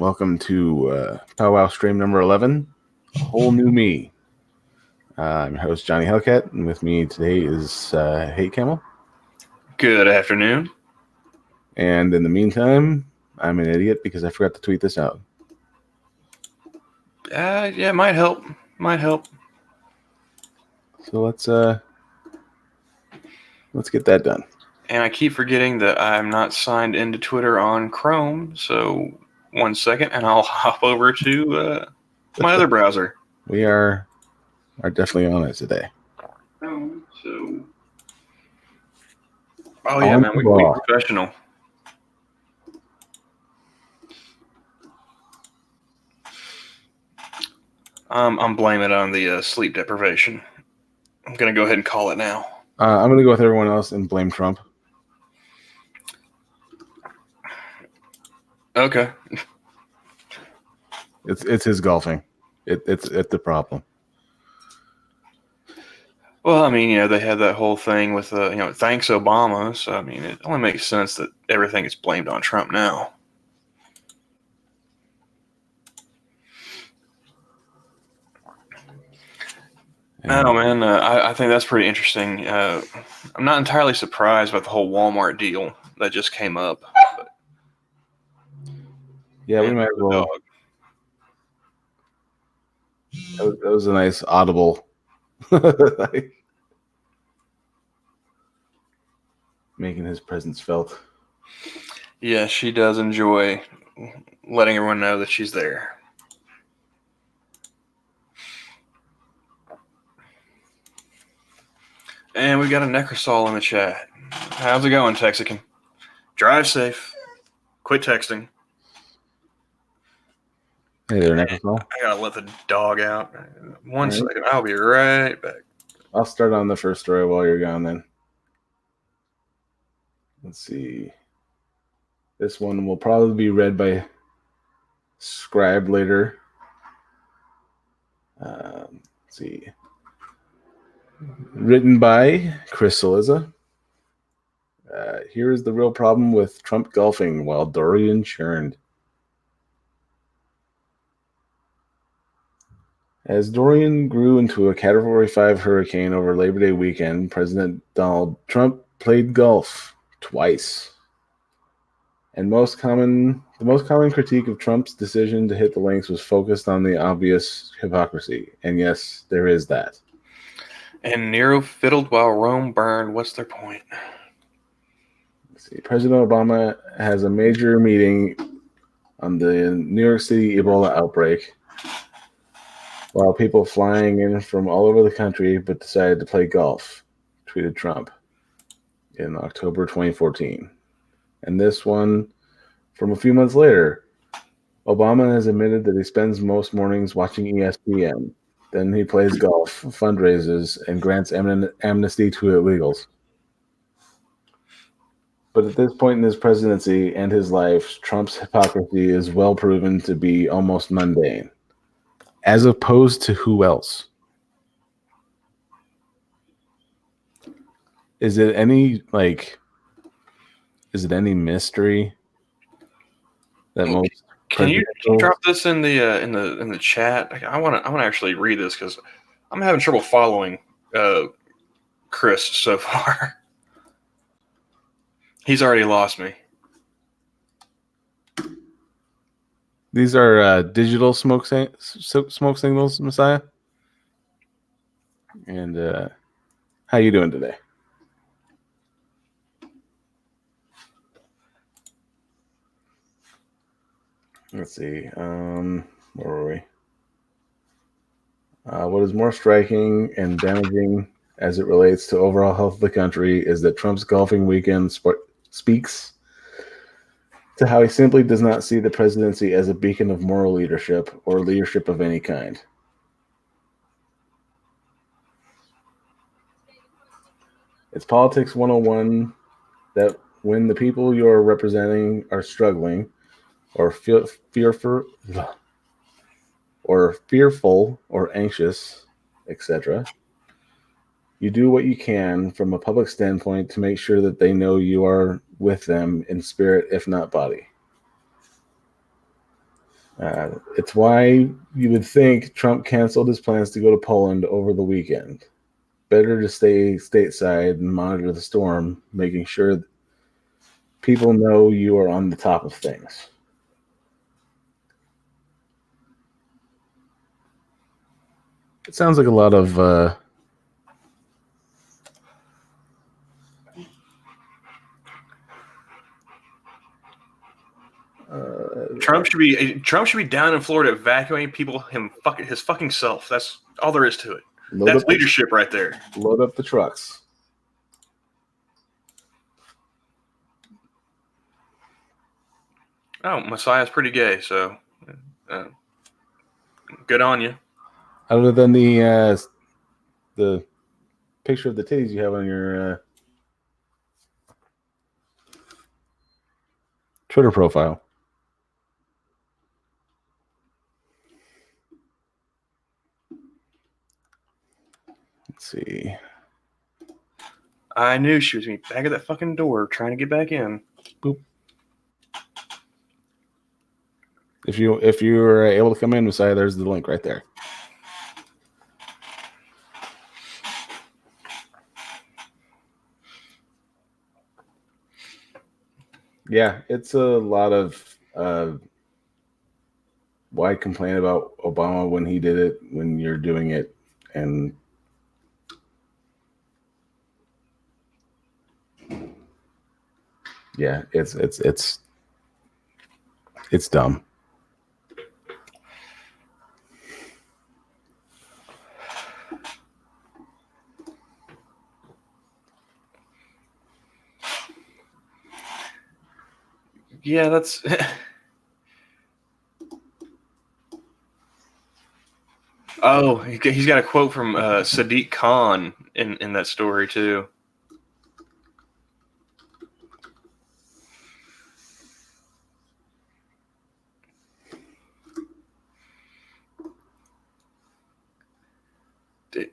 Welcome to Pow-wow stream number 11, A Whole New Me. I'm your host, Johnny Hellcat, and with me today is Hate Camel. Good afternoon. And in the meantime, I'm an idiot because I forgot to tweet this out. Yeah, might help. So let's get that done. And I keep forgetting that I'm not signed into Twitter on Chrome, so 1 second, and I'll hop over to my other browser. We are definitely on it today. Oh yeah, man, we professional. I'm blaming it on the sleep deprivation. I'm gonna go ahead and call it now. I'm gonna go with everyone else and blame Trump. Okay. It's his golfing. It's the problem. Well, I mean, they had that whole thing with thanks Obama. So I mean, it only makes sense that everything is blamed on Trump now. Oh man, I think that's pretty interesting. I'm not entirely surprised about the whole Walmart deal that just came up. But, yeah, we might as well. That was a nice audible. Making his presence felt. Yeah, she does enjoy letting everyone know that she's there. And we got a Necrosol in the chat. How's it going, Texican? Drive safe. Quit texting. Hey there, Necrosol. I gotta let the dog out. 1 second. I'll be right back. I'll start on the first story while you're gone then. Let's see. This one will probably be read by Scribe later. Let's see. Written by Chris Saliza. Here is the real problem with Trump golfing while Dorian churned. As Dorian grew into a Category 5 hurricane over Labor Day weekend, President Donald Trump played golf twice. And the most common critique of Trump's decision to hit the links was focused on the obvious hypocrisy. And yes, there is that. And Nero fiddled while Rome burned. What's their point? Let's see. President Obama has a major meeting on the New York City Ebola outbreak, while people flying in from all over the country but decided to play golf, tweeted Trump in October 2014. And this one from a few months later, Obama has admitted that he spends most mornings watching ESPN. Then he plays golf, fundraises, and grants amnesty to illegals. But at this point in his presidency and his life, Trump's hypocrisy is well proven to be almost mundane. As opposed to who else? Is it any mystery that most? Can you drop this in the chat? I want to actually read this because I'm having trouble following Chris so far. He's already lost me. These are digital smoke signals, Messiah. And how you doing today? Let's see. Where were we? What is more striking and damaging as it relates to overall health of the country is that Trump's golfing weekend speaks to how he simply does not see the presidency as a beacon of moral leadership or leadership of any kind. It's Politics 101 that when the people you're representing are struggling or fearful or anxious, etc., you do what you can from a public standpoint to make sure that they know you are with them in spirit, if not body. It's why you would think Trump canceled his plans to go to Poland over the weekend. Better to stay stateside and monitor the storm, making sure people know you are on the top of things. It sounds like a lot of Trump should be down in Florida evacuating people his fucking self. That's all there is to it. That's leadership right there. Load up the trucks. Oh, Messiah's pretty gay, so good on you. Other than the picture of the titties you have on your Twitter profile. Let's see. I knew she was going to be back at that fucking door trying to get back in. Boop. If you were able to come in, Messiah, there's the link right there. Yeah, it's a lot of why complain about Obama when he did it when you're doing it, and yeah, it's dumb. Yeah, that's. Oh, he's got a quote from Sadiq Khan in that story too.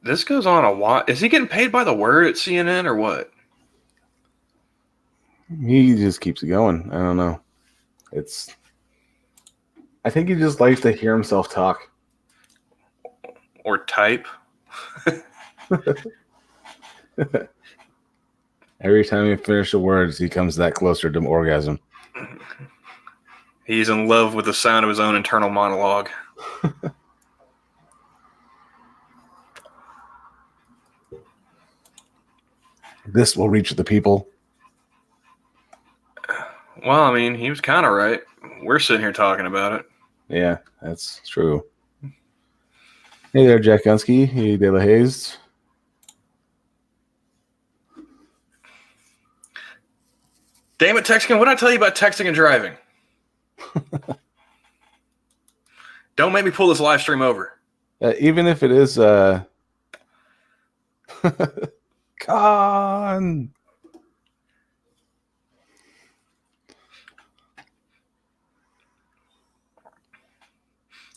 This goes on a while. Is he getting paid by the word at CNN or what? He just keeps it going. I don't know. I think he just likes to hear himself talk. Or type. Every time he finishes the words, he comes that closer to orgasm. He's in love with the sound of his own internal monologue. This will reach the people. Well, I mean, he was kind of right. We're sitting here talking about it. Yeah, that's true. Hey there, Jack Gunsky. Hey, De La Hayes. Damn it, Texican. What did I tell you about texting and driving? Don't make me pull this live stream over. Even if it is Con.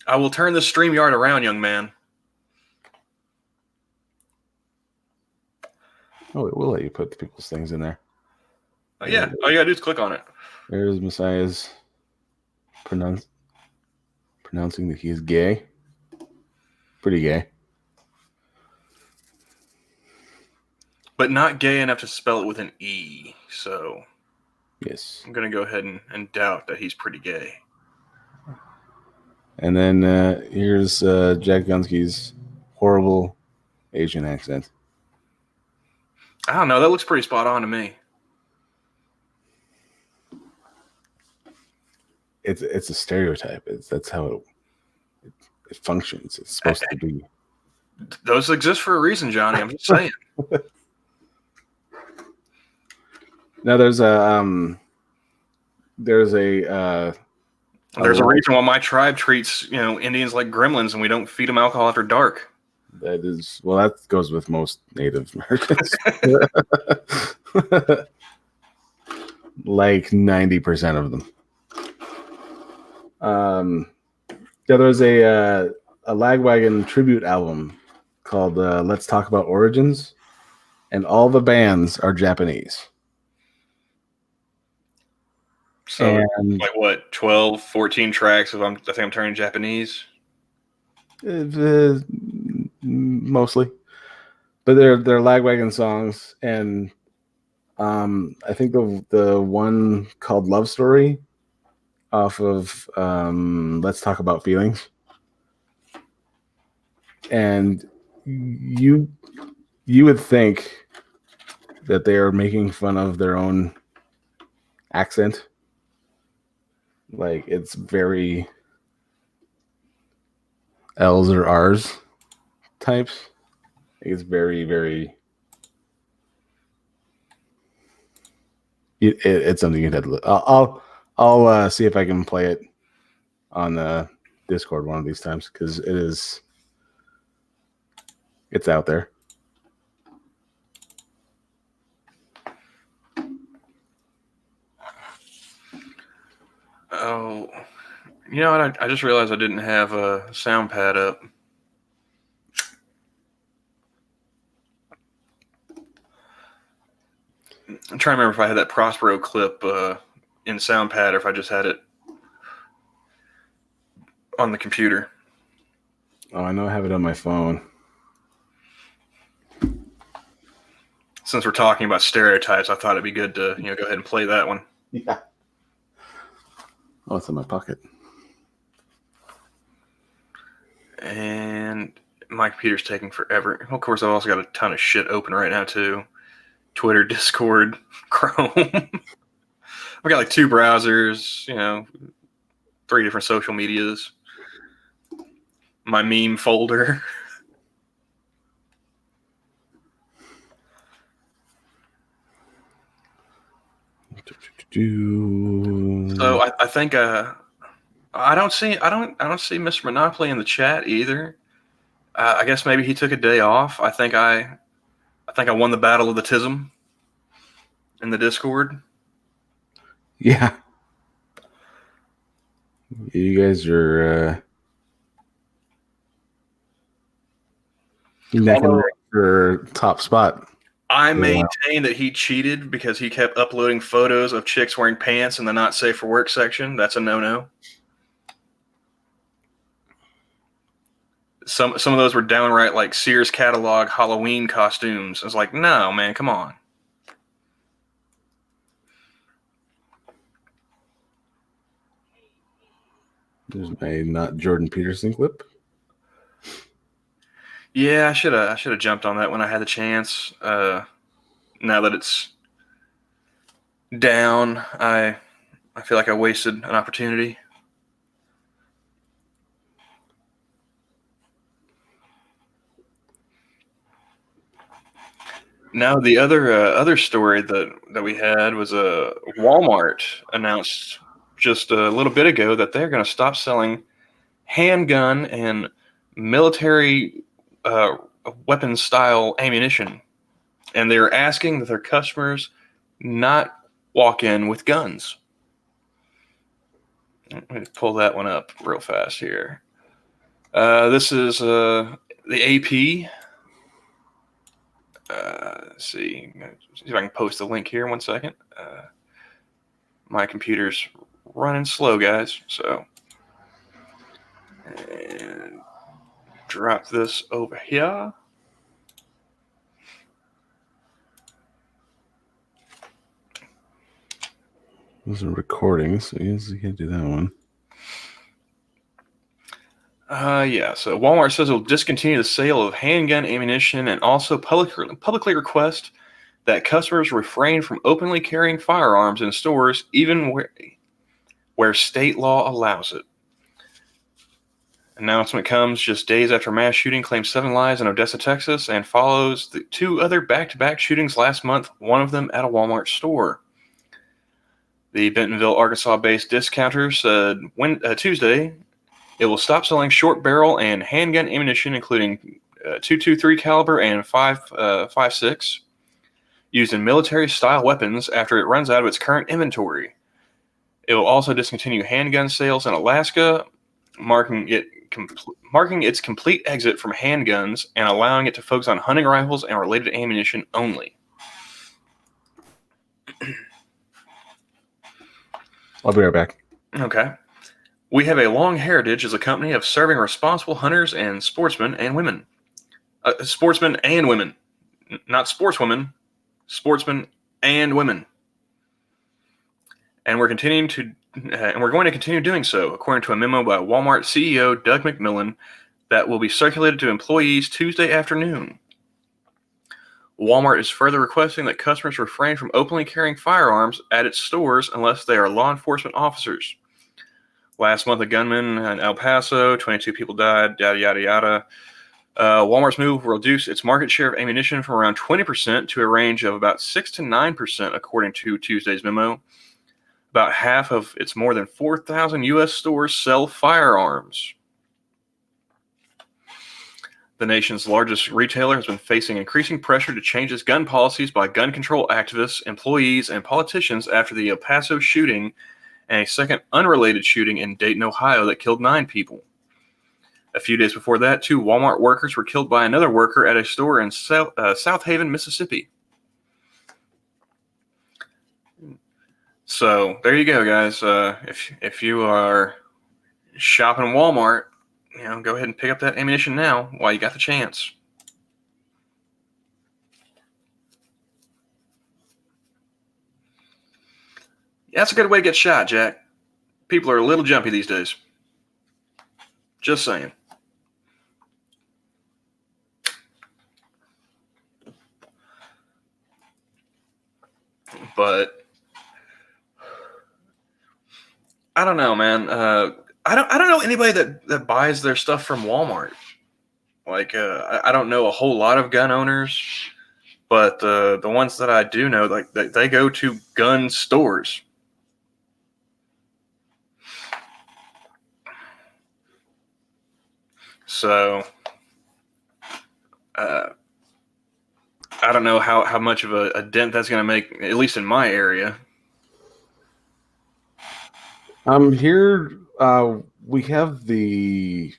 I will turn the StreamYard around, young man. Oh, it will let you put people's things in there. Yeah, all you gotta do is click on it. There's Messiah's pronouncing that he is gay. Pretty gay. But not gay enough to spell it with an E, so yes. I'm going to go ahead and doubt that he's pretty gay. And then here's Jack Gunsky's horrible Asian accent. I don't know. That looks pretty spot on to me. It's a stereotype. That's how it functions. It's supposed to be. Those exist for a reason, Johnny. I'm just saying. Now there's a reason why my tribe treats Indians like gremlins, and we don't feed them alcohol after dark. That is, well, that goes with most Native Americans. Like 90% of them. Yeah, there's a Lagwagon tribute album called Let's Talk About Origins, and all the bands are Japanese. So And like what, 12, 14 tracks if I think I'm turning Japanese? Mostly, but they're Lagwagon songs, and I think the one called Love Story off of Let's Talk About Feelings. And you would think that they are making fun of their own accent. Like it's very L's or R's types. It's very, very. It's something you'd have to look. I'll see if I can play it on Discord one of these times because it's out there. Oh, you know what? I just realized I didn't have a sound pad up. I'm trying to remember if I had that Prospero clip in SoundPad or if I just had it on the computer. Oh, I know I have it on my phone. Since we're talking about stereotypes, I thought it'd be good to go ahead and play that one. Yeah. Oh, it's in my pocket. And my computer's taking forever. Of course, I've also got a ton of shit open right now too. Twitter, Discord, Chrome. I've got like 2 browsers, 3 different social medias. My meme folder. So I think I don't see Mr. Monopoly in the chat either. I guess maybe he took a day off. I think I won the battle of the tism in the Discord. Yeah. You guys are neck and neck for top spot. I maintain that he cheated because he kept uploading photos of chicks wearing pants in the not safe for work section. That's a no-no. Some of those were downright like Sears catalog Halloween costumes. I was like, no, man, come on. There's my not Jordan Peterson clip. Yeah, I should have jumped on that when I had the chance. Now that it's down, I feel like I wasted an opportunity. Now the other story that we had was Walmart announced just a little bit ago that they're going to stop selling handgun and military weapon style ammunition, and they're asking that their customers not walk in with guns. Let me pull that one up real fast here. This is the AP. Let's see if I can post the link here. 1 second. My computer's running slow, guys. So, and drop this over here. Those are recordings, so you can't do that one. Yeah, so Walmart says it will discontinue the sale of handgun ammunition and also publicly request that customers refrain from openly carrying firearms in stores, even where state law allows it. Announcement comes just days after a mass shooting claimed 7 lives in Odessa, Texas, and follows the 2 other back-to-back shootings last month, one of them at a Walmart store. The Bentonville, Arkansas-based discounter said Tuesday it will stop selling short barrel and handgun ammunition, including .223 caliber and 5.56, used in military-style weapons after it runs out of its current inventory. It will also discontinue handgun sales in Alaska, marking its complete exit from handguns and allowing it to focus on hunting rifles and related ammunition only. I'll be right back. Okay. We have a long heritage as a company of serving responsible hunters and sportsmen and women. Sportsmen and women, not sportswomen, sportsmen and women. And we're continuing to, and we're going to continue doing so, according to a memo by Walmart CEO Doug McMillon that will be circulated to employees Tuesday afternoon. Walmart is further requesting that customers refrain from openly carrying firearms at its stores unless they are law enforcement officers. Last month, a gunman in El Paso, 22 people died, yada, yada, yada. Walmart's move will reduce its market share of ammunition from around 20% to a range of about 6 to 9%, according to Tuesday's memo. About half of its more than 4,000 U.S. stores sell firearms. The nation's largest retailer has been facing increasing pressure to change its gun policies by gun control activists, employees, and politicians after the El Paso shooting and a second unrelated shooting in Dayton, Ohio that killed 9 people. A few days before that, 2 Walmart workers were killed by another worker at a store in South Haven, Mississippi. So there you go, guys. If you are shopping Walmart, go ahead and pick up that ammunition now while you got the chance. Yeah, that's a good way to get shot, Jack. People are a little jumpy these days. Just saying. But I don't know, man. I don't know anybody that buys their stuff from Walmart. Like, I don't know a whole lot of gun owners, but the ones that I do know, like they go to gun stores. So, I don't know how much of a dent that's going to make, at least in my area. Here we have the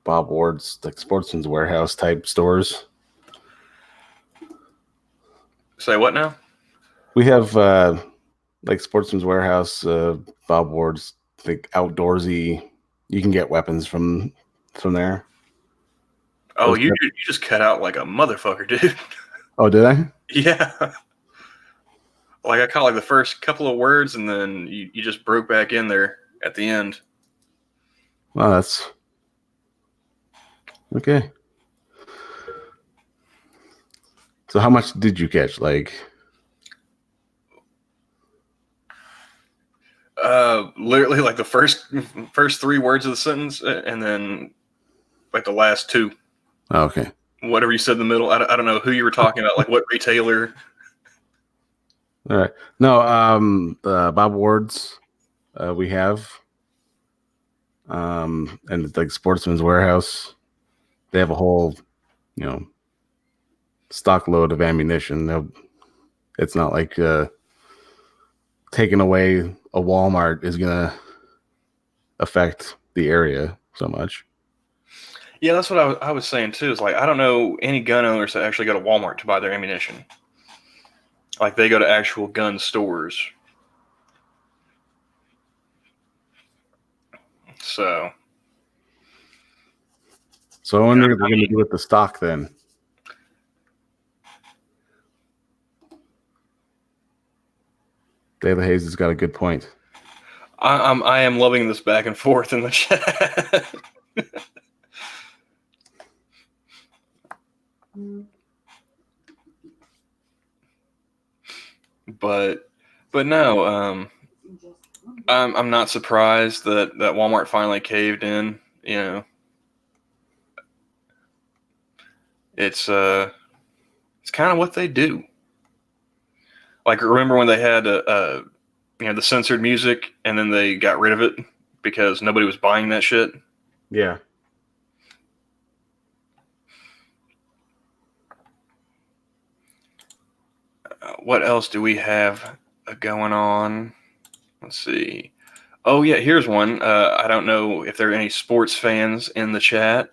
Bob Ward's like Sportsman's Warehouse type stores. Say what now? We have like Sportsman's Warehouse, Bob Ward's like outdoorsy. You can get weapons from there. Oh, you just cut out like a motherfucker, dude. Oh, did I? Yeah. Like I caught like the first couple of words, and then you just broke back in there at the end. Well, that's okay. So how much did you catch? Like, literally like the first 3 words of the sentence, and then like the last 2. okay. Whatever you said in the middle. I don't know who you were talking about. Like what retailer? All right. No, Bob Ward's we have. And it's like Sportsman's Warehouse. They have a whole, stock load of ammunition. It's not like taking away a Walmart is gonna affect the area so much. Yeah, that's what I was saying too. Is like I don't know any gun owners that actually go to Walmart to buy their ammunition. Like they go to actual gun stores. So I wonder what they're going to do with the stock then. David Hayes has got a good point. I am loving this back and forth in the chat. but no, I'm not surprised that Walmart finally caved in. It's kind of what they do. Like remember when they had the censored music, and then they got rid of it because nobody was buying that shit. Yeah. What else do we have going on? Let's see. Oh yeah, here's one. I don't know if there are any sports fans in the chat,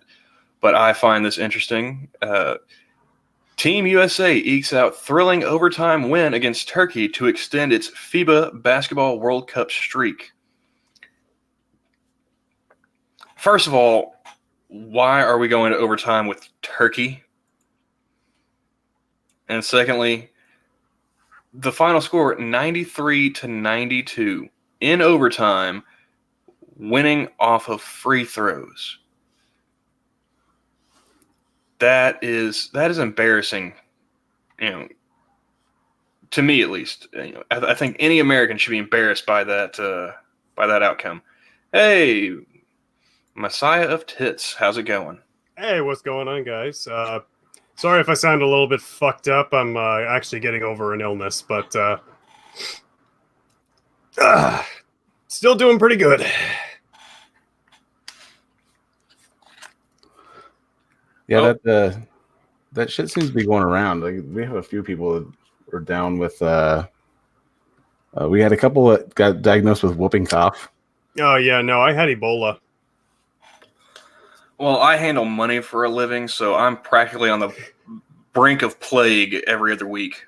but I find this interesting. Team USA ekes out thrilling overtime win against Turkey to extend its FIBA Basketball World Cup streak. First of all, why are we going to overtime with Turkey? And secondly, the final score 93-92 in overtime, winning off of free throws. That is embarrassing, to me at least. I think any American should be embarrassed by that outcome. Hey, Messiah of Tits, how's it going? Hey, what's going on, guys? Sorry if I sound a little bit fucked up. I'm actually getting over an illness, but still doing pretty good. Yeah, that shit seems to be going around. Like, we have a few people that are down with. We had a couple that got diagnosed with whooping cough. Oh yeah, no, I had Ebola. Well, I handle money for a living, so I'm practically on the brink of plague every other week.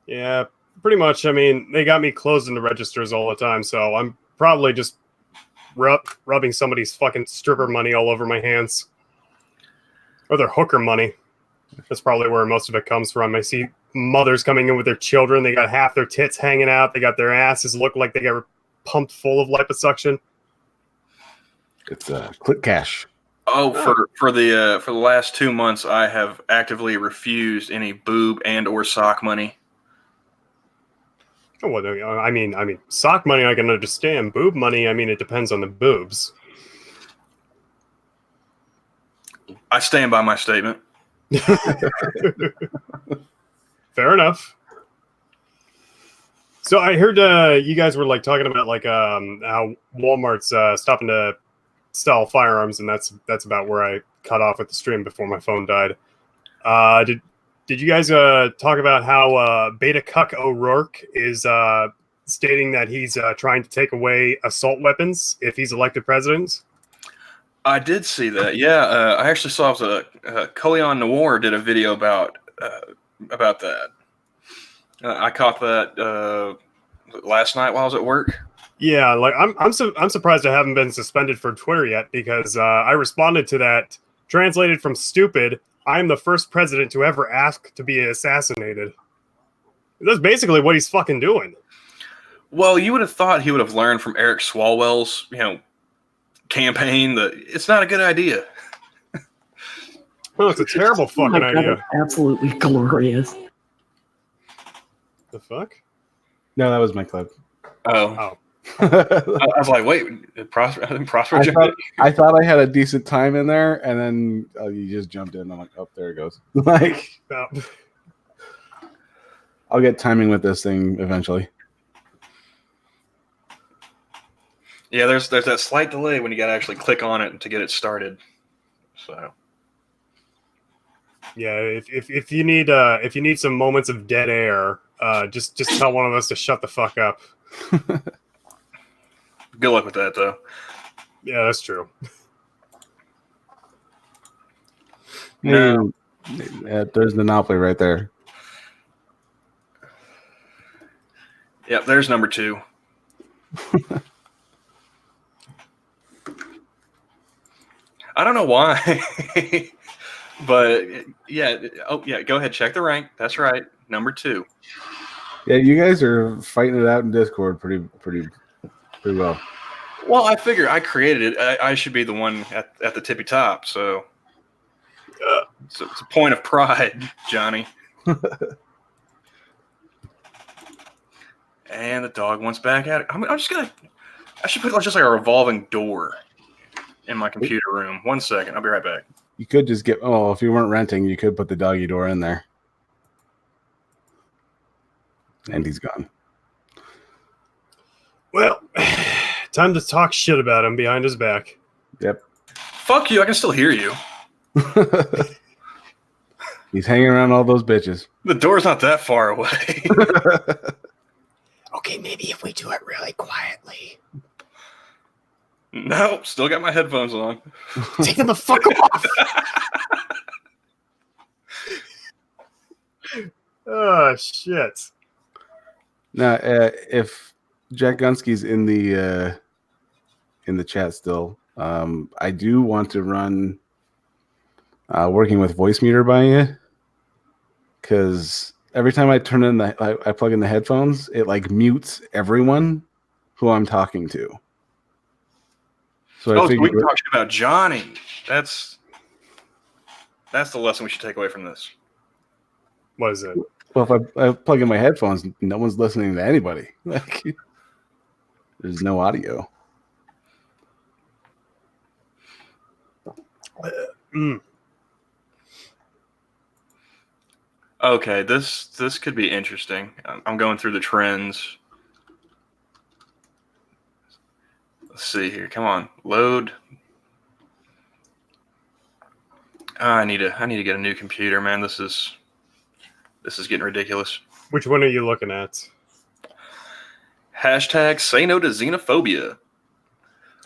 Yeah, pretty much. I mean, they got me closing the registers all the time, so I'm probably just rubbing somebody's fucking stripper money all over my hands. Or their hooker money. That's probably where most of it comes from. I see mothers coming in with their children. They got half their tits hanging out. They got their asses look like they got pumped full of liposuction. It's click cash. Oh, for the last 2 months, I have actively refused any boob and or sock money. Oh, well, I mean, sock money I can understand. Boob money, I mean, it depends on the boobs. I stand by my statement. Fair enough. So I heard you guys were like talking about like how Walmart's stopping to sell firearms, and that's about where I cut off with the stream before my phone died. Did you guys talk about how Beta Cuck O'Rourke is stating that he's trying to take away assault weapons if he's elected president? I did see that. Yeah, I actually saw Coleon Noir did a video about that. I caught that last night while I was at work. Yeah, like I'm surprised I haven't been suspended from Twitter yet, because I responded to that, translated from stupid. I am the first president to ever ask to be assassinated. That's basically what he's fucking doing. Well, you would have thought he would have learned from Eric Swalwell's, campaign that it's not a good idea. Well, it's a terrible fucking idea. Absolutely glorious. The fuck? No, that was my clip. Oh. I was like, wait, Prosper. I thought I had a decent time in there, and then you just jumped in. I'm like, oh, there it goes. Like, No. I'll get timing with this thing eventually. Yeah, there's that slight delay when you got to actually click on it to get it started. So. Yeah, if you need some moments of dead air, just tell one of us to shut the fuck up. Good luck with that, though. Yeah, that's true. No. There's Monopoly right there. Yep, there's number 2. I don't know why, but yeah. Oh, yeah. Go ahead, check the rank. That's right, number 2. Yeah, you guys are fighting it out in Discord pretty well. Well, I figure I created it. I should be the one at the tippy top. So it's a point of pride, Johnny. And the dog wants back at it. I should put just like a revolving door in my computer room. 1 second. I'll be right back. You could just if you weren't renting, you could put the doggy door in there. And he's gone. Well, time to talk shit about him behind his back. Yep. Fuck you. I can still hear you. He's hanging around all those bitches. The door's not that far away. Okay, maybe if we do it really quietly. No, still got my headphones on. Take them the fuck off. Oh shit. Now, if Jack Gunsky's in the chat still, I do want to run working with voice meter by you, because every time I turn in I plug in the headphones, it like mutes everyone who I'm talking to. So I So we figured, can talk shit about Johnny. That's the lesson we should take away from this. What is it? well, if I plug in my headphones, no one's listening to anybody. Like, there's no audio. Mm. Okay, this could be interesting. I'm going through the trends. Let's see here. Come on, load. I need to get a new computer, man. This is getting ridiculous. Which one are you looking at? Hashtag say no to xenophobia.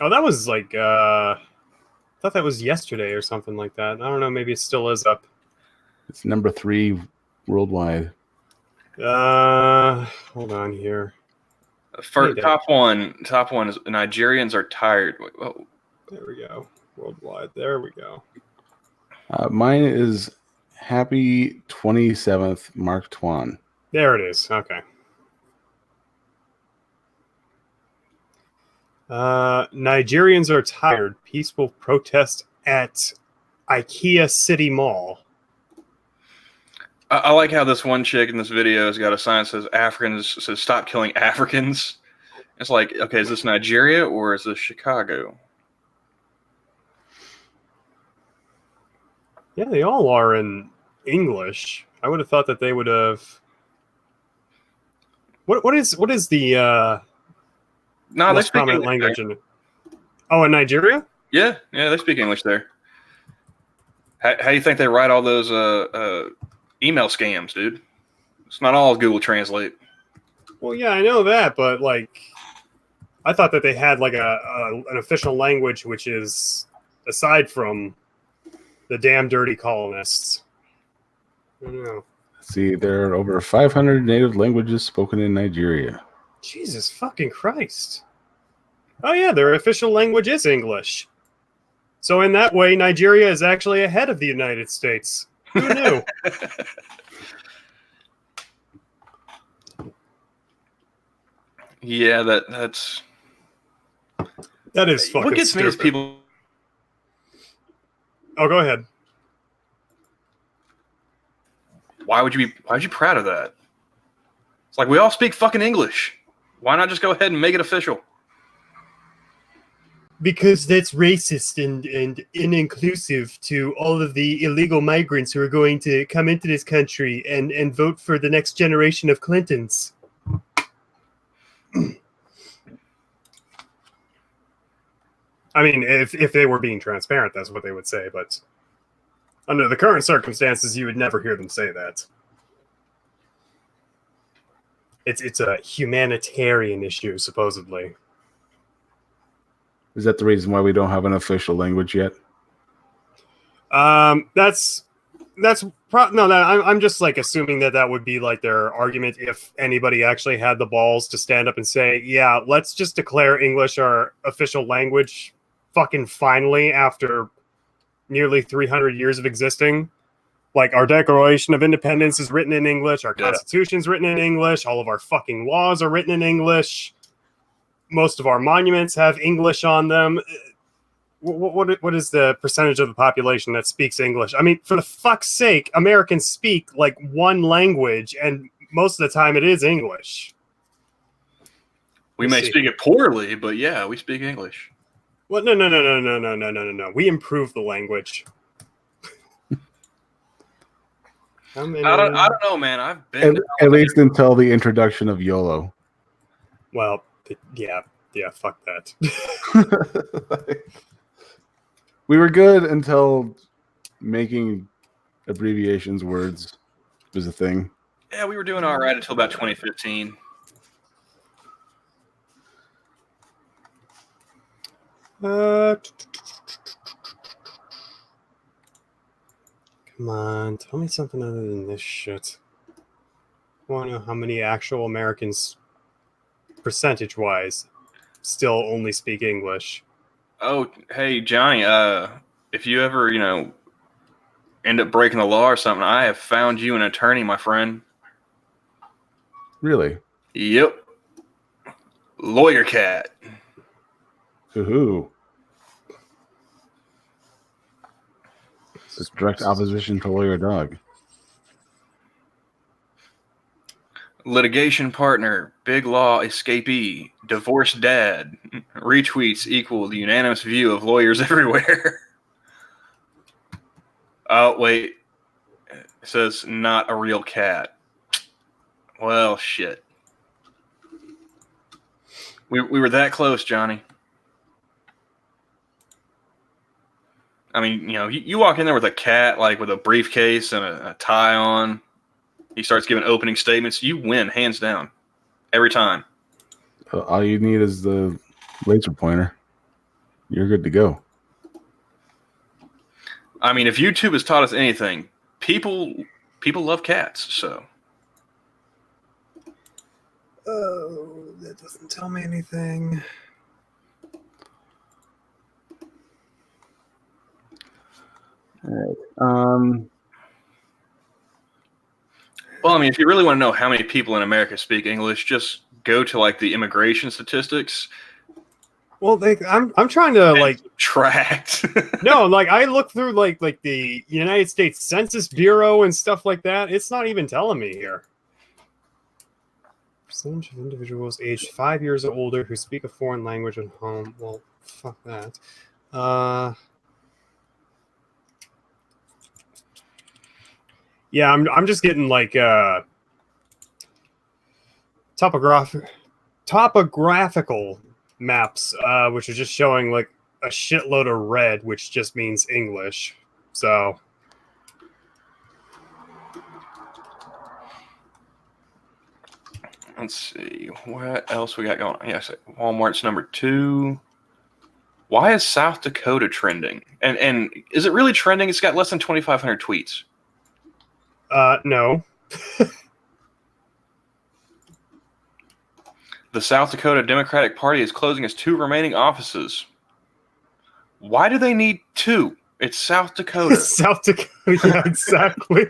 Oh, that was like I thought that was yesterday or something like that. I don't know, maybe it still is up. It's number 3 worldwide. Hold on here. For top one is Nigerians are tired. Whoa. There we go. Worldwide. There we go. Mine is Happy 27th, Mark Twain. There it is. Okay. Nigerians are tired. Peaceful protest at IKEA City Mall. I like how this one chick in this video has got a sign that says Africans says stop killing Africans. It's like, okay, is this Nigeria or is this Chicago? Yeah, they all are in English. I would have thought that they would have. What is the No, they most speak prominent English language there. in? Oh, in Nigeria? Yeah, they speak English there. How do you think they write all those email scams, dude? It's not all Google Translate. Well, yeah, I know that, but like, I thought that they had like an official language, which is aside from the damn dirty colonists. I don't know. See, there are over 500 native languages spoken in Nigeria. Jesus fucking Christ. Oh yeah, their official language is English. So in that way, Nigeria is actually ahead of the United States. Who knew? Yeah, that's That is fucking what gets stupid. me is people. Oh, go ahead. Why would you be proud of that? It's like we all speak fucking English. Why not just go ahead and make it official? Because that's racist and inclusive to all of the illegal migrants who are going to come into this country and vote for the next generation of Clintons. I mean, if they were being transparent, that's what they would say. But under the current circumstances, you would never hear them say that. It's a humanitarian issue, supposedly. Is that the reason why we don't have an official language yet? I'm just like assuming that would be like their argument if anybody actually had the balls to stand up and say, yeah, let's just declare English our official language fucking finally after nearly 300 years of existing. Like, our Declaration of Independence is written in English, our Constitution's written in English, all of our fucking laws are written in English, most of our monuments have English on them. What is the percentage of the population that speaks English? I mean, for the fuck's sake, Americans speak like one language, and most of the time it is English. We may speak it poorly, but yeah, we speak English. Well, no. We improve the language. I don't know, man. I've been at least until the introduction of YOLO. Well, yeah, fuck that. We were good until making abbreviations words was a thing. Yeah, we were doing all right until about 2015. Come on, tell me something other than this shit. want to know how many actual Americans, percentage-wise, still only speak English. Oh, hey, Johnny, if you ever, end up breaking the law or something, I have found you an attorney, my friend. Really? Yep. Lawyer cat. Hoo-hoo. This is direct opposition to lawyer dog. Litigation partner, big law escapee, divorced dad. Retweets equal the unanimous view of lawyers everywhere. Oh, wait. It says not a real cat. Well, shit. We were that close, Johnny. I mean, you walk in there with a cat, like with a briefcase and a tie on. He starts giving opening statements. You win, hands down. Every time. All you need is the laser pointer. You're good to go. I mean, if YouTube has taught us anything, people love cats, so. Oh, that doesn't tell me anything. All right. Well, I mean, if you really want to know how many people in America speak English, just go to like the immigration statistics. Well, I'm trying to like tracked. no, like I look through like the United States Census Bureau and stuff like that. It's not even telling me here. Percentage of individuals aged 5 years or older who speak a foreign language at home. Well, fuck that. Yeah, I'm just getting like topographical maps, which are just showing like a shitload of red, which just means English. So let's see what else we got going on. Yes, Walmart's number 2. Why is South Dakota trending? And is it really trending? It's got less than 2,500 tweets. no. The South Dakota Democratic Party is closing its 2 remaining offices. Why do they need 2? It's South Dakota. South Dakota, yeah, exactly.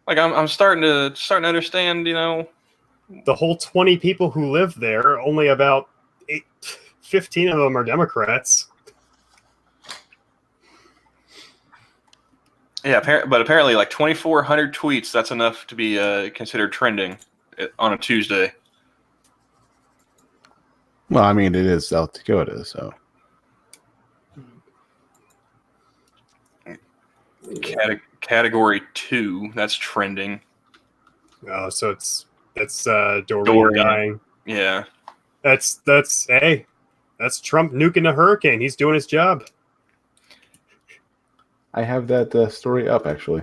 Like I'm starting to understand, The whole 20 people who live there, only about 15 of them are Democrats. Yeah, but apparently like 2,400 tweets, that's enough to be considered trending on a Tuesday. Well, I mean, it is South Dakota, so. Category 2, that's trending. Oh, so it's Dorian dying. Yeah. That's Trump nuking a hurricane. He's doing his job. I have that story up, actually.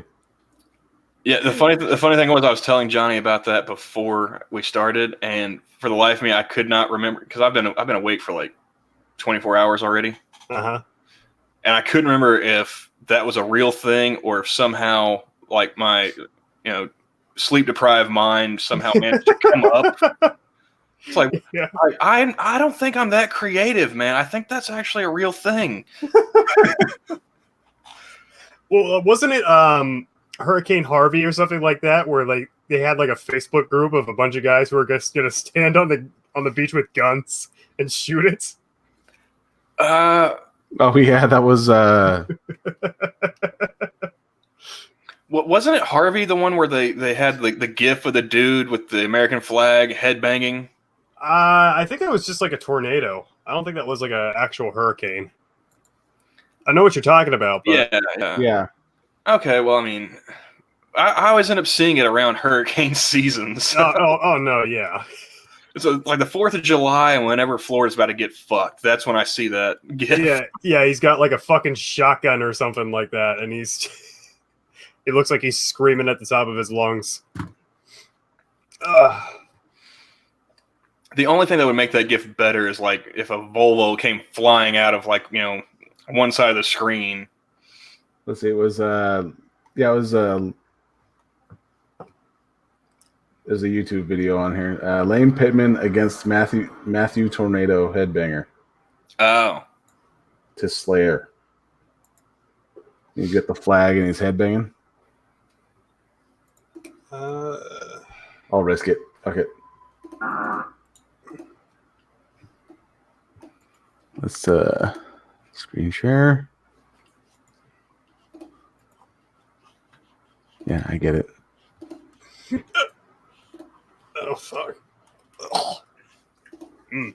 Yeah, the funny thing was I was telling Johnny about that before we started, and for the life of me, I could not remember because I've been awake for like 24 hours already. Uh-huh. And I couldn't remember if that was a real thing or if somehow like my sleep deprived mind somehow managed to come up. It's like, yeah. I don't think I'm that creative, man. I think that's actually a real thing. Well, wasn't it Hurricane Harvey or something like that, where like they had like a Facebook group of a bunch of guys who were just gonna stand on the beach with guns and shoot it? Oh yeah, that was. Wasn't it Harvey, the one where they had like the gif of the dude with the American flag headbanging? I think that was just like a tornado. I don't think that was like an actual hurricane. I know what you're talking about, but Yeah. Okay, well, I mean, I always end up seeing it around hurricane seasons. Oh no, yeah. So like the 4th of July, and whenever Florida's about to get fucked, that's when I see that gif. Yeah, he's got like a fucking shotgun or something like that, and it looks like he's screaming at the top of his lungs. The only thing that would make that gif better is like if a Volvo came flying out of like one side of the screen. let's see. It was there's a YouTube video on here. Lane Pittman against Matthew Tornado Headbanger Oh. to Slayer. You get the flag and he's headbanging. I'll risk it. Fuck it. Let's screen share. Yeah, I get it. Oh fuck. Mm.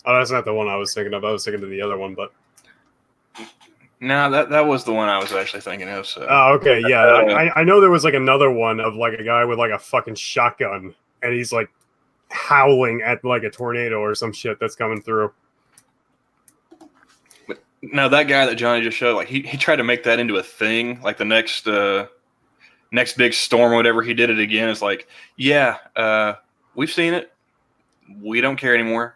Oh, that's not the one I was thinking of. I was thinking of the other one, but No, that was the one I was actually thinking of. So. oh, okay, yeah. I know there was like another one of like a guy with like a fucking shotgun, and he's like howling at like a tornado or some shit that's coming through. No, that guy that Johnny just showed, like he tried to make that into a thing. Like the next big storm or whatever, he did it again. It's like, yeah, we've seen it. We don't care anymore.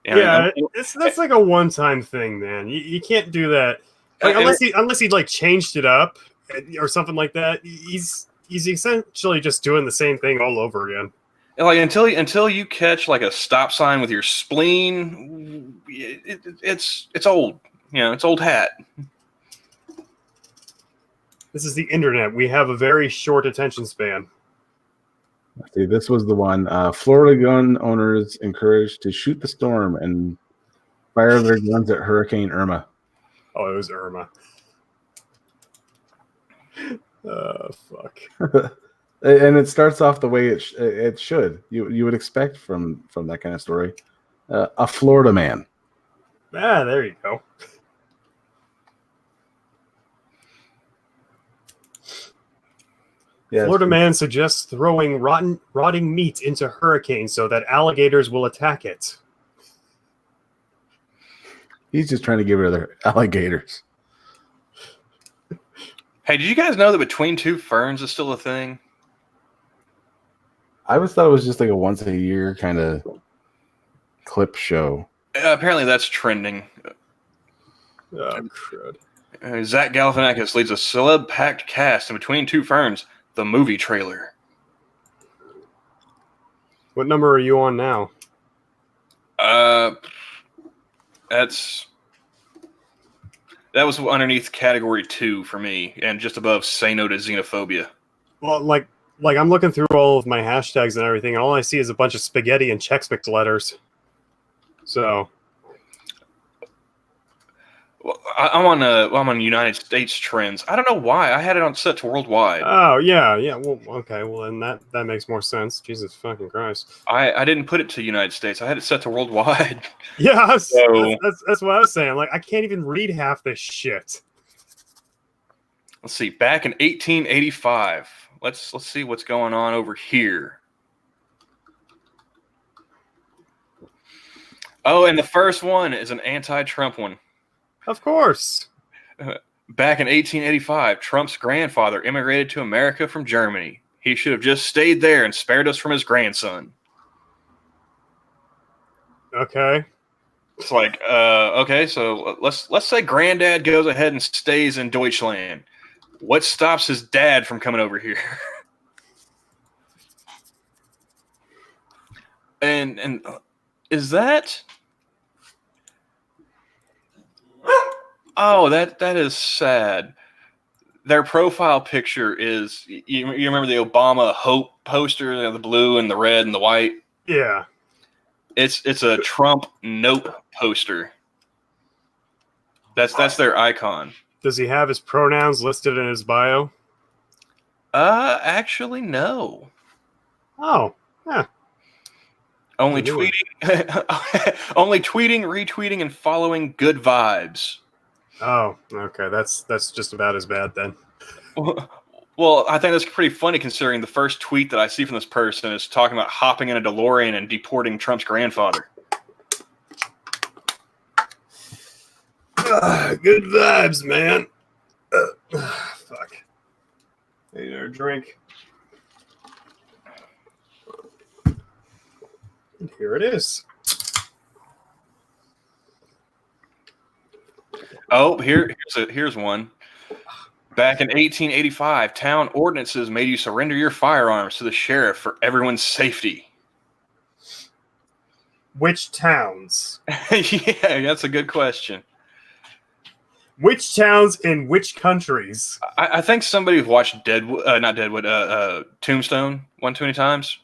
Yeah, that's like a one-time thing, man. You can't do that. Like unless he like changed it up or something like that. He's essentially just doing the same thing all over again. Like until you catch like a stop sign with your spleen, it's old. You know, it's old hat. This is the internet. We have a very short attention span. See, this was the one. Florida gun owners encouraged to shoot the storm and fire their guns at Hurricane Irma. Oh, it was Irma. Fuck. And it starts off the way it should. You would expect from that kind of story. A Florida man. Ah, there you go. Yes. Florida man suggests throwing rotting meat into hurricane so that alligators will attack it. He's just trying to get rid of the alligators. Hey, did you guys know that Between Two Ferns is still a thing? I always thought it was just like a once a year kind of clip show. Apparently, that's trending. Oh, crud. Zach Galifianakis leads a celeb-packed cast in Between Two Ferns, the movie trailer. What number are you on now? That was underneath category 2 for me, and just above Say No to Xenophobia. Well, like I'm looking through all of my hashtags and everything, and all I see is a bunch of spaghetti and Chex Mix letters. So, Well, I'm on United States trends. I don't know why I had it on set to worldwide. oh yeah. Well, okay. Well, then that makes more sense. Jesus fucking Christ. I didn't put it to United States. I had it set to worldwide. Yeah, that's what I was saying. Like, I can't even read half this shit. Let's see. Back in 1885. Let's see what's going on over here. Oh, and the first one is an anti-Trump one. Of course. Back in 1885, Trump's grandfather immigrated to America from Germany. He should have just stayed there and spared us from his grandson. Okay. It's like, okay, so let's say Granddad goes ahead and stays in Deutschland. What stops his dad from coming over here? and is that? Oh, that is sad. Their profile picture is you remember the Obama Hope poster, the blue and the red and the white? Yeah. It's a Trump Nope poster. That's their icon. Does he have his pronouns listed in his bio? Actually no. Oh, yeah. Only tweeting only tweeting, retweeting, and following good vibes. Oh, okay. That's just about as bad then. Well, I think that's pretty funny considering the first tweet that I see from this person is talking about hopping in a DeLorean and deporting Trump's grandfather. Good vibes, man. Fuck. I need a drink. And here it is. Oh, here's one. Back in 1885, town ordinances made you surrender your firearms to the sheriff for everyone's safety. Which towns? Yeah, that's a good question. Which towns in which countries? I think somebody watched Tombstone one too many times.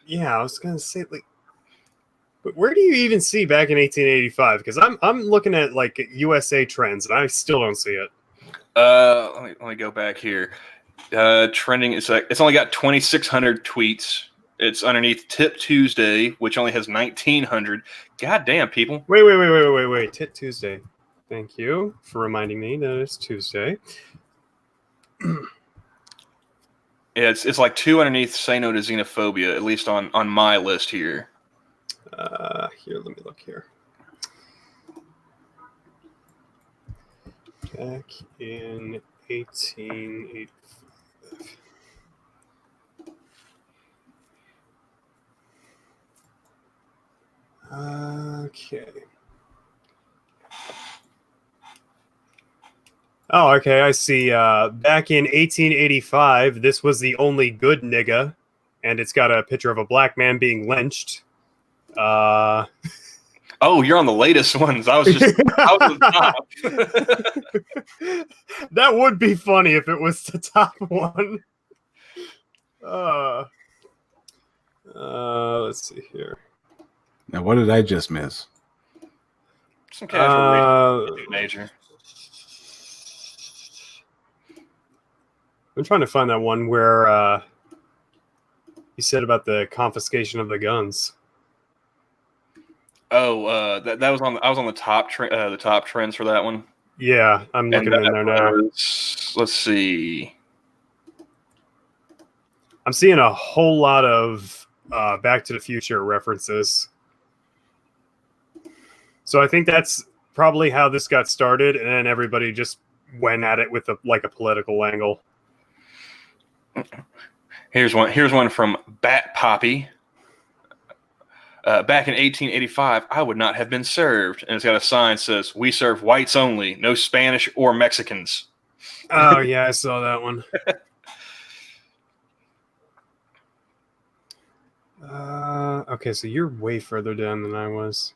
Yeah, I was gonna say like, but where do you even see back in 1885? Because I'm looking at like USA Trends and I still don't see it. Let me go back here. Trending. It's only got 2,600 tweets. It's underneath Tip Tuesday, which only has 1,900. God damn, people. Wait. Tit Tuesday. Thank you for reminding me that it's Tuesday. Yeah, it's like 2 underneath Say No to Xenophobia, at least on my list here. Here, let me look here. Back in 1885. Okay. Oh, okay. I see. Back in 1885, this was the only good nigga, and it's got a picture of a black man being lynched. Oh, you're on the latest ones. I was the top. That would be funny if it was the top one. Let's see here. Now, what did I just miss? Some casual nature. I'm trying to find that one where you said about the confiscation of the guns. Oh, that was on. I was on the top trends for that one. Yeah, I'm looking in there now. Let's see. I'm seeing a whole lot of Back to the Future references. So I think that's probably how this got started, and then everybody just went at it with a political angle. Here's one from Bat Poppy. Back in 1885, I would not have been served, and it's got a sign that says, "We serve whites only, no Spanish or Mexicans." Oh yeah, I saw that one. Okay, so you're way further down than I was.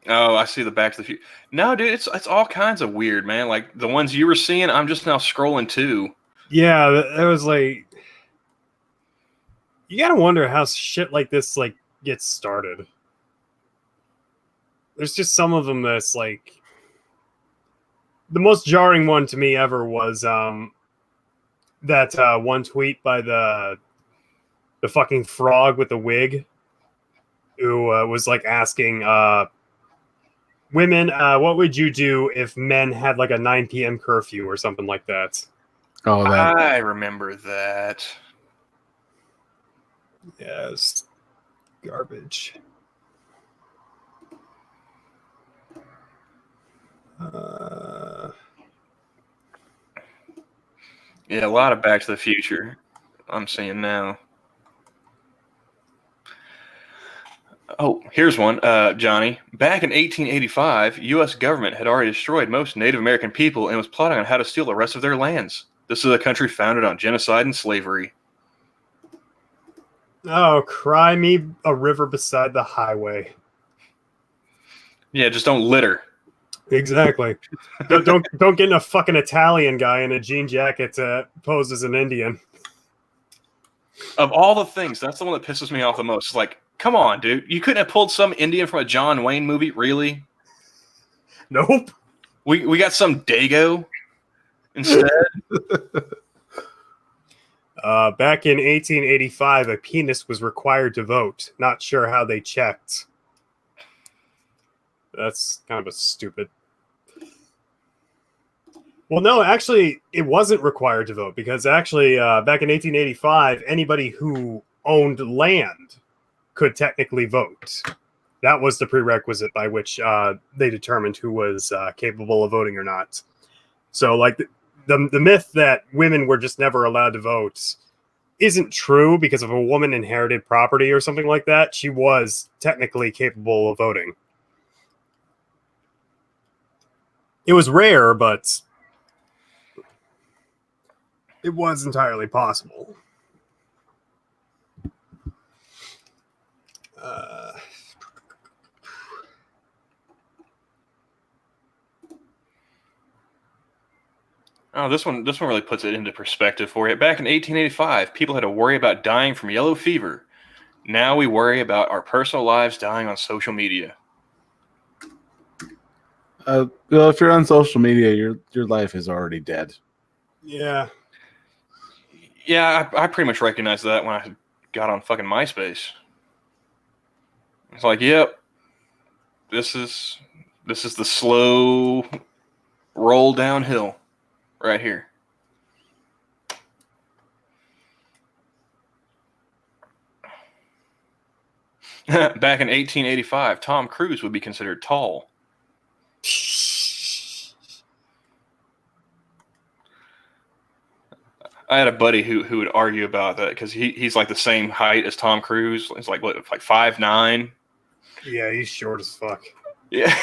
Oh, I see the Back to the Future. No, dude, it's all kinds of weird, man. Like the ones you were seeing, I'm just now scrolling too. Yeah, that was like, you gotta wonder how shit like this like gets started. There's just some of them that's like, the most jarring one to me ever was that one tweet by the fucking frog with the wig, who was like asking women, what would you do if men had like a 9 p.m. curfew or something like that? Oh, that. I remember that. Yes, garbage. Yeah, a lot of Back to the Future I'm seeing now. Oh, here's one, Johnny. Back in 1885, U.S. government had already destroyed most Native American people and was plotting on how to steal the rest of their lands. This is a country founded on genocide and slavery. Oh, cry me a river beside the highway. Yeah, just don't litter. Exactly. don't get in a fucking Italian guy in a jean jacket to pose as an Indian. Of all the things, that's the one that pisses me off the most. It's like, come on, dude. You couldn't have pulled some Indian from a John Wayne movie, really? Nope. We got some Dago instead. Back in 1885, a penis was required to vote. Not sure how they checked. That's kind of a stupid. Well, no, actually, it wasn't required to vote because actually, back in 1885, anybody who owned land could technically vote. That was the prerequisite by which they determined who was capable of voting or not. So, like, the myth that women were just never allowed to vote isn't true, because if a woman inherited property or something like that, she was technically capable of voting. It was rare, but it was entirely possible. Oh, this one really puts it into perspective for you. Back in 1885, people had to worry about dying from yellow fever. Now we worry about our personal lives dying on social media. Well, if you're on social media, your life is already dead. Yeah. Yeah, I pretty much recognized that when I got on fucking MySpace. It's like, yep, this is the slow roll downhill right here. Back in 1885, Tom Cruise would be considered tall. I had a buddy who would argue about that because he's like the same height as Tom Cruise. It's like what, like 5'9". Yeah, he's short as fuck. Yeah,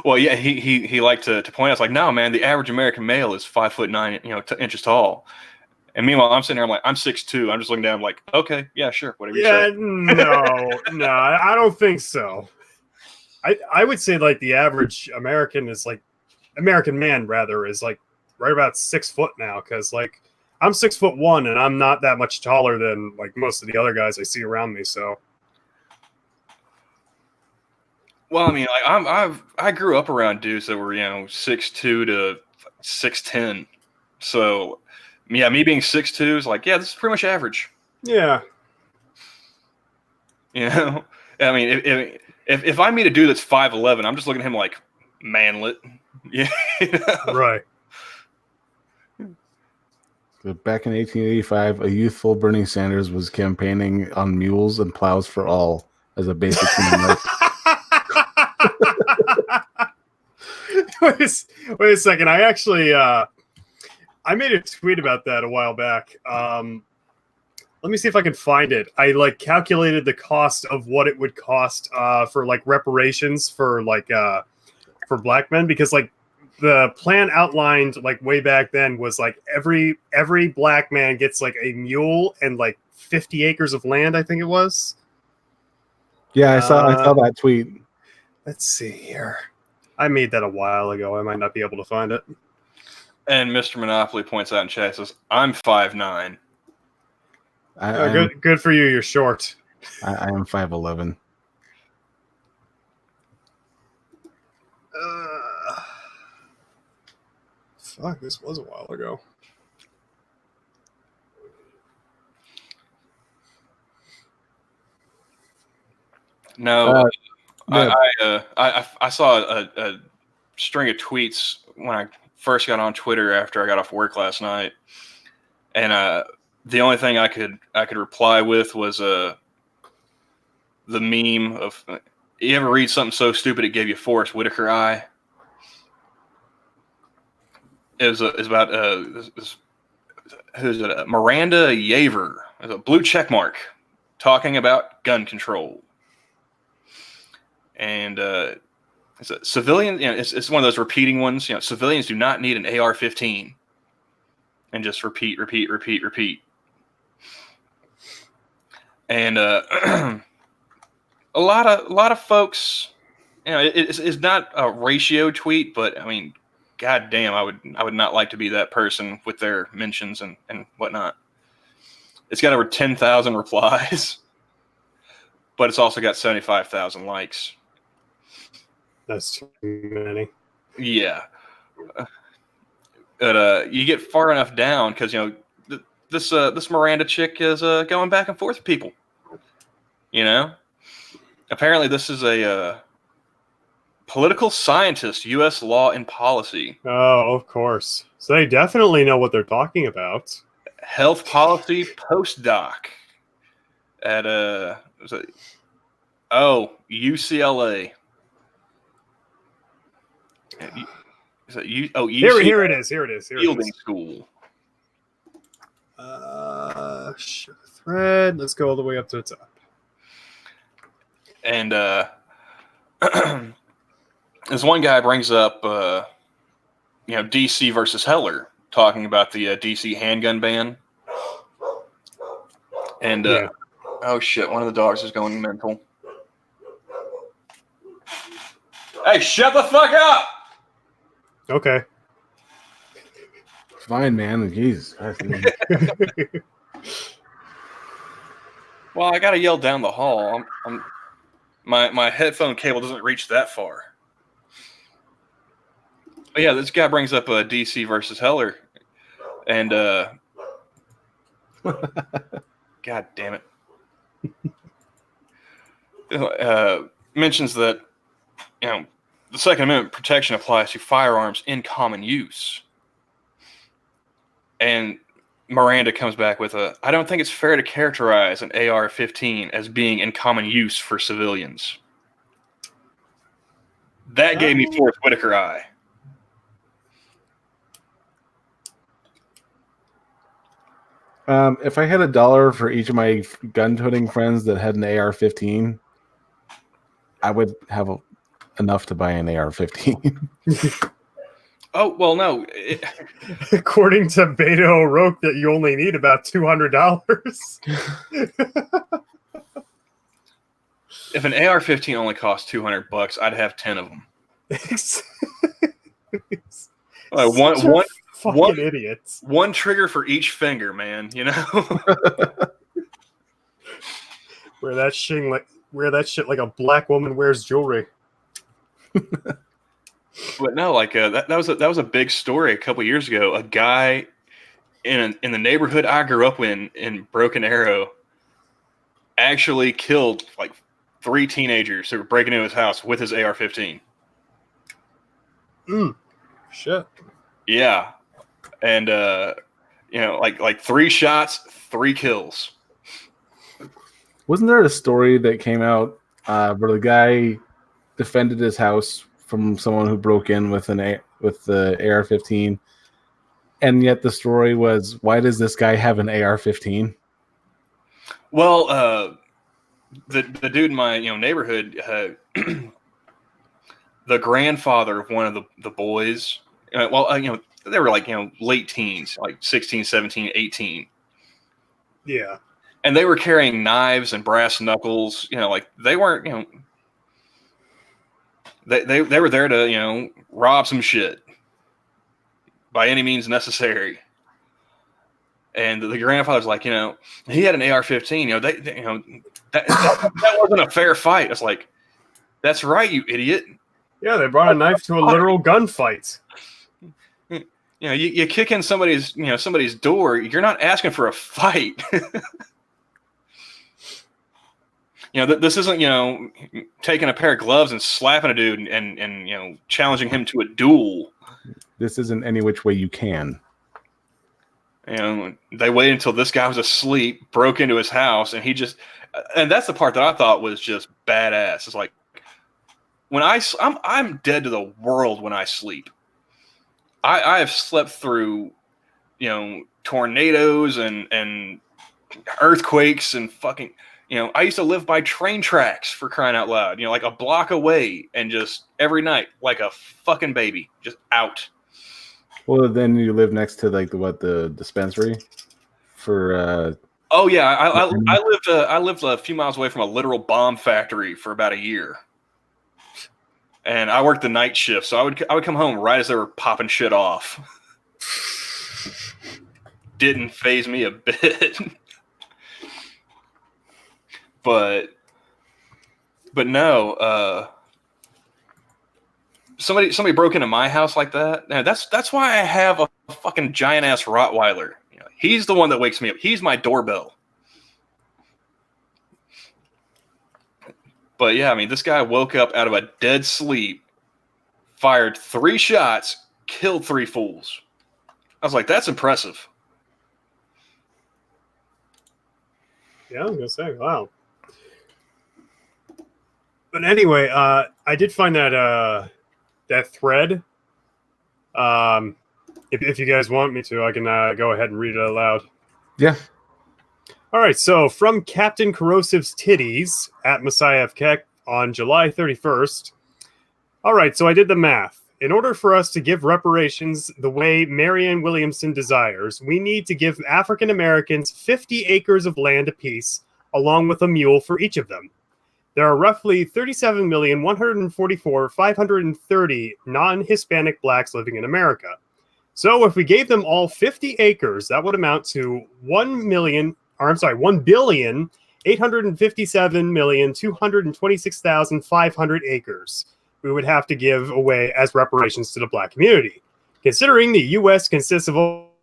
well, yeah, he liked to point out, it's like, no, man, the average American male is 5'9", inches tall. And meanwhile, I'm sitting there, I'm like, I'm 6'2". I'm just looking down, I'm like, okay, yeah, sure, whatever you say. No, I don't think so. I would say like the average American man rather is like right about 6 foot now, because like I'm 6'1" and I'm not that much taller than like most of the other guys I see around me. So Well, I mean, like I grew up around dudes that were 6'2" to 6'10". So yeah, me being 6'2" is like, yeah, this is pretty much average. yeah, I mean, if I meet a dude that's 5'11", I'm just looking at him like manlet. Yeah, right. Back in 1885, a youthful Bernie Sanders was campaigning on mules and plows for all as a basic human right. Wait a second. I actually I made a tweet about that a while back. Let me see if I can find it. I like calculated the cost of what it would cost for like reparations for for black men, because like the plan outlined like way back then was like every black man gets like a mule and like 50 acres of land, I think it was. Yeah, I saw that tweet. Let's see here. I made that a while ago. I might not be able to find it. And Mr. Monopoly points out in chat, says, I'm 5'9". Good for you. You're short. I am 5'11". Fuck, this was a while ago. No, yeah. I saw a string of tweets when I first got on Twitter after I got off work last night, and the only thing I could reply with was the meme of, you ever read something so stupid it gave you Forrest Whitaker eye? It was about who's it? Miranda Yaver, a blue check mark, talking about gun control. And it's a civilian. It's one of those repeating ones. Civilians do not need an AR-15, and just repeat. And a lot of folks, it's not a ratio tweet, but I mean, goddamn, I would not like to be that person with their mentions and whatnot. It's got over 10,000 replies, but it's also got 75,000 likes. That's too many. Yeah. But you get far enough down because this Miranda chick is going back and forth with people. Apparently this is a political scientist, U.S. law and policy. Oh, of course. So they definitely know what they're talking about. Health policy postdoc at Oh, UCLA. Is that UCLA Here it is. Here it is. Fielding School. Share thread. Let's go all the way up to the top. And this one guy brings up, DC versus Heller, talking about the DC handgun ban. And oh shit, one of the dogs is going mental. Hey, shut the fuck up! Okay. Fine, man. Jesus Christ. Well, I gotta yell down the hall. My headphone cable doesn't reach that far. But yeah, this guy brings up DC versus Heller, and God damn it, mentions that the Second Amendment protection applies to firearms in common use, and Miranda comes back with I don't think it's fair to characterize an AR-15 as being in common use for civilians. That gave me Forrest Whitaker eye. If I had $1 for each of my gun-toting friends that had an AR-15, I would have enough to buy an AR-15. Oh, well, no. According to Beto O'Rourke, that you only need about $200. If an AR-15 only costs $200, I'd have 10 of them. Fucking idiots. One trigger for each finger, man. Wear that shit like a black woman wears jewelry. But no, that was a big story a couple years ago. A guy in the neighborhood I grew up in Broken Arrow actually killed like 3 teenagers who were breaking into his house with his AR-15. Shit. Yeah, and like 3 shots, 3 kills. Wasn't there a story that came out where the guy defended his house from someone who broke in with the AR-15, and yet the story was, why does this guy have an AR-15? Well, the dude in my neighborhood, the grandfather of one of the boys, they were like late teens, like 16, 17, 18. Yeah. And they were carrying knives and brass knuckles. Like they weren't, they were there to, rob some shit by any means necessary. And the grandfather's like, he had an AR-15. That wasn't a fair fight. It's like, that's right, you idiot. Yeah, they brought a knife to a literal gunfight. You kick in somebody's door. You're not asking for a fight. This isn't taking a pair of gloves and slapping a dude and challenging him to a duel. This isn't any which way you can. They waited until this guy was asleep, broke into his house, and that's the part that I thought was just badass. It's like, when I'm dead to the world when I sleep. I have slept through, tornadoes and earthquakes and fucking, I used to live by train tracks, for crying out loud, like a block away, and just every night, like a fucking baby, just out. Well, then you live next to the dispensary for. Oh yeah, I lived a few miles away from a literal bomb factory for about a year, and I worked the night shift, so I would come home right as they were popping shit off. Didn't faze me a bit. But no, somebody broke into my house like that. Now, that's why I have a fucking giant ass Rottweiler. He's the one that wakes me up. He's my doorbell. But yeah, I mean, this guy woke up out of a dead sleep, fired 3 shots, killed 3 fools. I was like, that's impressive. Yeah, I was gonna say, wow. But anyway, I did find that that thread. If you guys want me to, I can go ahead and read it out loud. Yeah. All right, so from Captain Corrosive's Titties at Messiah of Keck on July 31st. All right, so I did the math. In order for us to give reparations the way Marianne Williamson desires, we need to give African Americans 50 acres of land apiece, along with a mule for each of them. There are roughly 37,144,530 non-Hispanic blacks living in America. So if we gave them all 50 acres, that would amount to 1,857,226,500 acres we would have to give away as reparations to the black community. Considering the U.S. consists of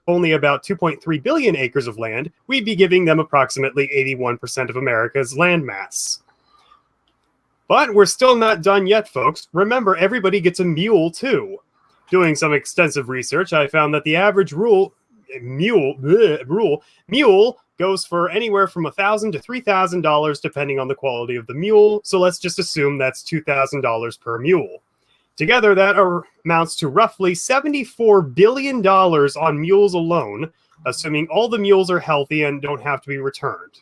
only about 2.3 billion acres of land, we'd be giving them approximately 81% of America's land mass. But we're still not done yet, folks. Remember, everybody gets a mule, too. Doing some extensive research, I found that the average mule goes for anywhere from $1,000 to $3,000 depending on the quality of the mule, so let's just assume that's $2,000 per mule. Together, that amounts to roughly $74 billion on mules alone, assuming all the mules are healthy and don't have to be returned.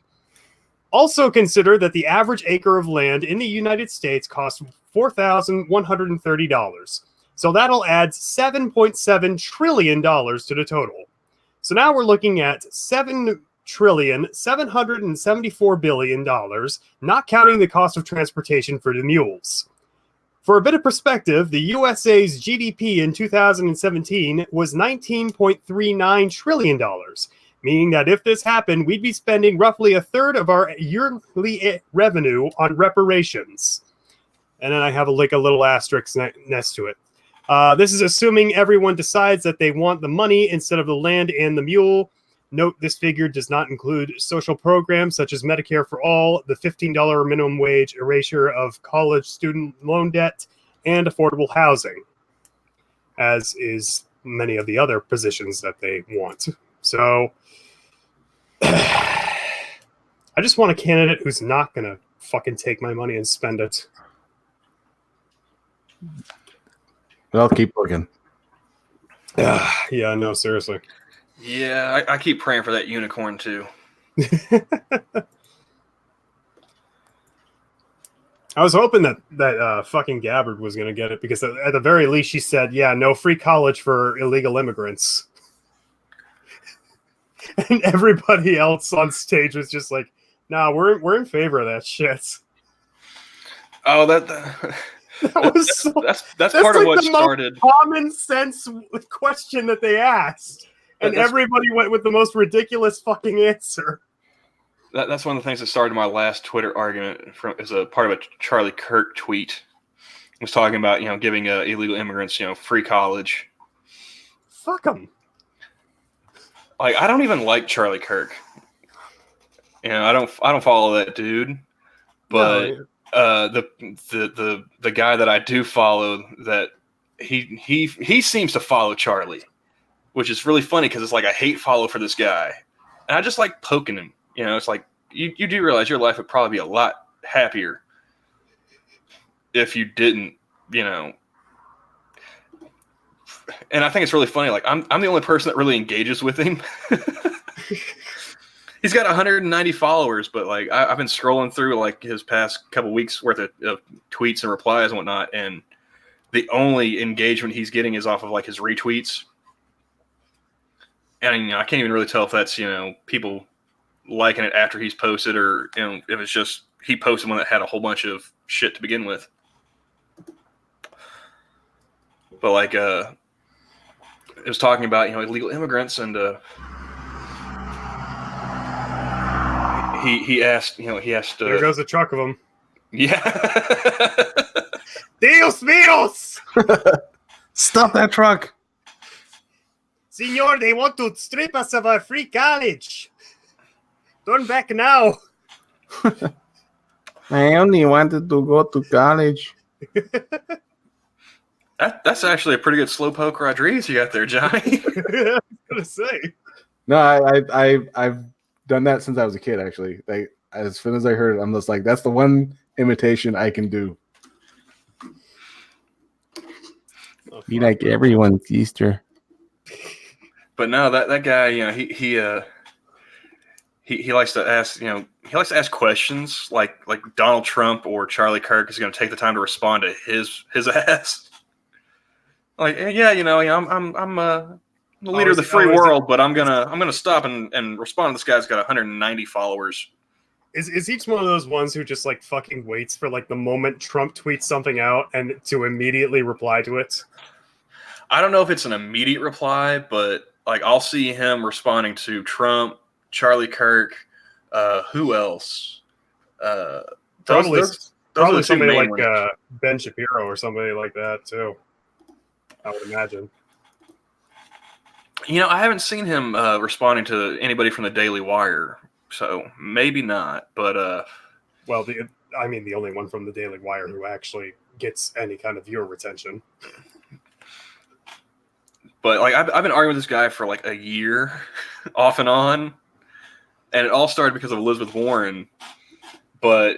Also consider that the average acre of land in the United States costs $4,130, so that'll add $7.7 trillion to the total. So now we're looking at $7,774 billion, not counting the cost of transportation for the mules. For a bit of perspective, the USA's GDP in 2017 was $19.39 trillion, meaning that if this happened, we'd be spending roughly a third of our yearly revenue on reparations. And then I have a little asterisk next to it. This is assuming everyone decides that they want the money instead of the land and the mule. Note this figure does not include social programs such as Medicare for All, the $15 minimum wage, erasure of college student loan debt, and affordable housing, as is many of the other positions that they want. So I just want a candidate who's not going to fucking take my money and spend it. Well, keep looking. Yeah, no, seriously. Yeah, I keep praying for that unicorn too. I was hoping that fucking Gabbard was going to get it because at the very least she said, yeah, no free college for illegal immigrants. And everybody else on stage was just like, nah, we're in favor of that shit. Oh, that's part of what started. Most common sense question that they asked, and everybody went with the most ridiculous fucking answer. That's one of the things that started my last Twitter argument as a part of a Charlie Kirk tweet. He was talking about giving illegal immigrants free college. Fuck them. Like, I don't even like Charlie Kirk. I don't follow that dude, but. No. The guy that I do follow, that he seems to follow Charlie, which is really funny because it's like a hate follow for this guy, and I just like poking him. It's like you do realize your life would probably be a lot happier if you didn't, And I think it's really funny. Like I'm the only person that really engages with him. He's got 190 followers, but like I've been scrolling through like his past couple weeks worth of tweets and replies and whatnot, and the only engagement he's getting is off of like his retweets. And I can't even really tell if that's people liking it after he's posted, or if it's just he posted one that had a whole bunch of shit to begin with. But like it was talking about illegal immigrants, and He asked, There goes a truck of them. Yeah. Dios míos! Stop that truck. Senor, they want to strip us of our free college. Turn back now. I only wanted to go to college. That's actually a pretty good slowpoke Rodriguez you got there, Johnny. I was going to say. No, I've done that since I was a kid, actually. Like, as soon as I heard it, I'm just like, that's the one imitation I can do. Oh, Be fuck. like everyone's Easter. But no, that guy, he likes to ask, he likes to ask questions like Donald Trump or Charlie Kirk is going to take the time to respond to his ass. Like, yeah, I'm the leader of the free world, but I'm gonna stop and respond to this guy's got 190 followers. Is each one of those ones who just like fucking waits for like the moment Trump tweets something out and to immediately reply to it? I don't know if it's an immediate reply, but like I'll see him responding to Trump, Charlie Kirk, who else? Probably are the two somebody main like ones. Ben Shapiro or somebody like that too. I would imagine. I haven't seen him responding to anybody from the Daily Wire, so maybe not. But Well, the only one from the Daily Wire who actually gets any kind of viewer retention. But like I've been arguing with this guy for like a year, off and on, and it all started because of Elizabeth Warren. But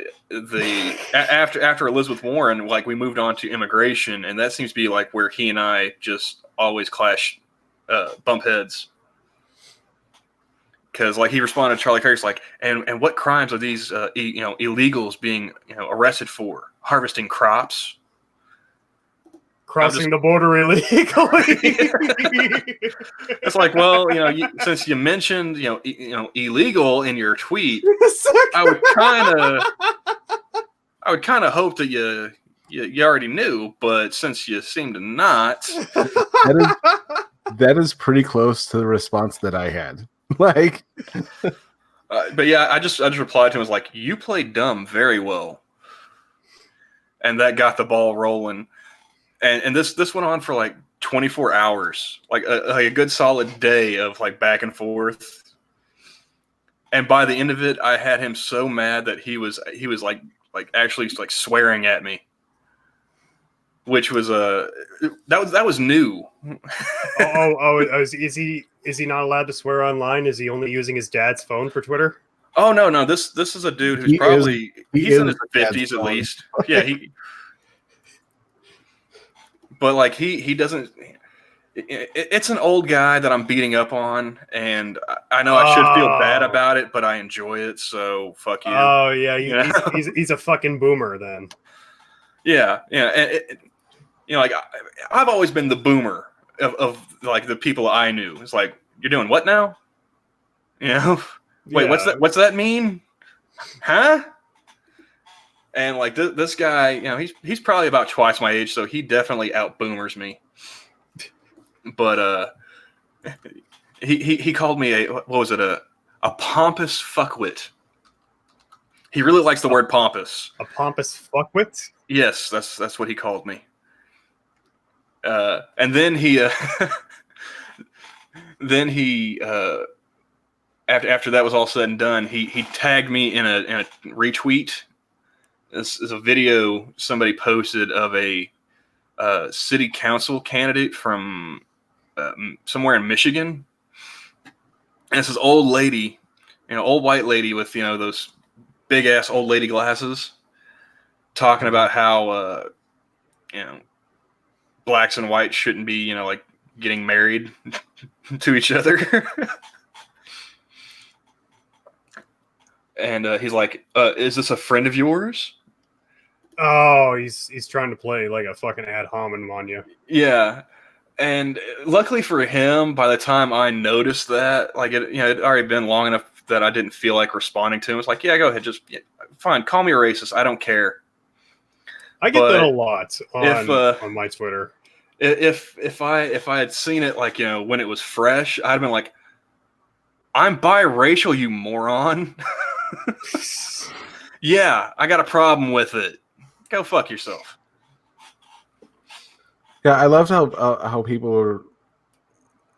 after Elizabeth Warren, like we moved on to immigration, and that seems to be like where he and I just always clash, bump heads. Because like he responded to Charlie Kirk's like, and what crimes are these illegals being arrested for? Harvesting crops. Crossing the border illegally. It's like, well, since you mentioned, illegal in your tweet, I would kind of hope that you already knew, but since you seem to not, that is pretty close to the response that I had. Like, but yeah, I just replied to him as like, you played dumb very well, and that got the ball rolling. And this went on for like 24 hours, like a good solid day of like back and forth. And by the end of it, I had him so mad that he was like actually like swearing at me, which was that was new. Is he not allowed to swear online? Is he only using his dad's phone for Twitter? Oh no, this is a dude who's he's in his 50s at least. Yeah, but like he doesn't. It's an old guy that I'm beating up on, and I know I should feel bad about it, but I enjoy it. So fuck you. Oh yeah, he's a fucking boomer then. Yeah, and like I've always been the boomer of like the people I knew. It's like, you're doing what now? Wait, Yeah. what's that mean? Huh? And like this guy, he's probably about twice my age, so he definitely out boomers me. But he called me a pompous fuckwit. He really likes the word pompous. A pompous fuckwit? Yes, that's what he called me. And then he after that was all said and done, he tagged me in a retweet. This is a video somebody posted of a city council candidate from somewhere in Michigan. And it's this old lady, old white lady with those big ass old lady glasses, talking about how blacks and whites shouldn't be like getting married to each other. And he's like, is this a friend of yours? Oh, he's trying to play like a fucking ad hominem on you. Yeah. And luckily for him, by the time I noticed that, like it had already been long enough that I didn't feel like responding to him. It's like, yeah, go ahead, fine, call me a racist. I don't care. I get that a lot on my Twitter. If I had seen it like when it was fresh, I'd have been like, I'm biracial, you moron. Yeah, I got a problem with it. Go fuck yourself. yeah, I loved how people were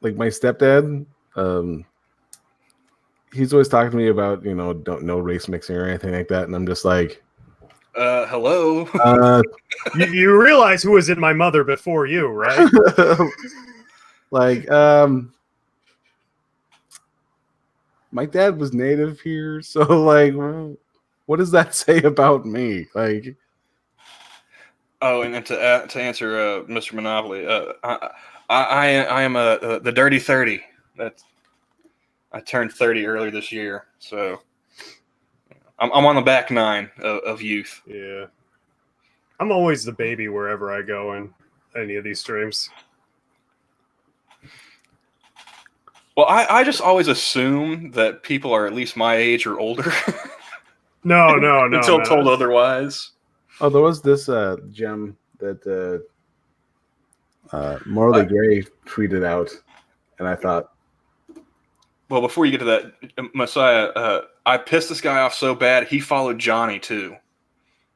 like my stepdad. He's always talking to me about don't know race mixing or anything like that, and I'm just like, hello. You realize who was in my mother before you, right? like my dad was native here, so like What does that say about me? Like, Oh, and then to answer Mr. Monopoly, I am the dirty 30. That's I turned 30 earlier this year, so I'm on the back nine of youth. Yeah. I'm always the baby wherever I go in any of these streams. Well, I just always assume that people are at least my age or older No, until man. told otherwise. oh, there was this gem that Morley Gray tweeted out, and I thought, Well, before you get to that, Messiah, I pissed this guy off so bad he followed Johnny too.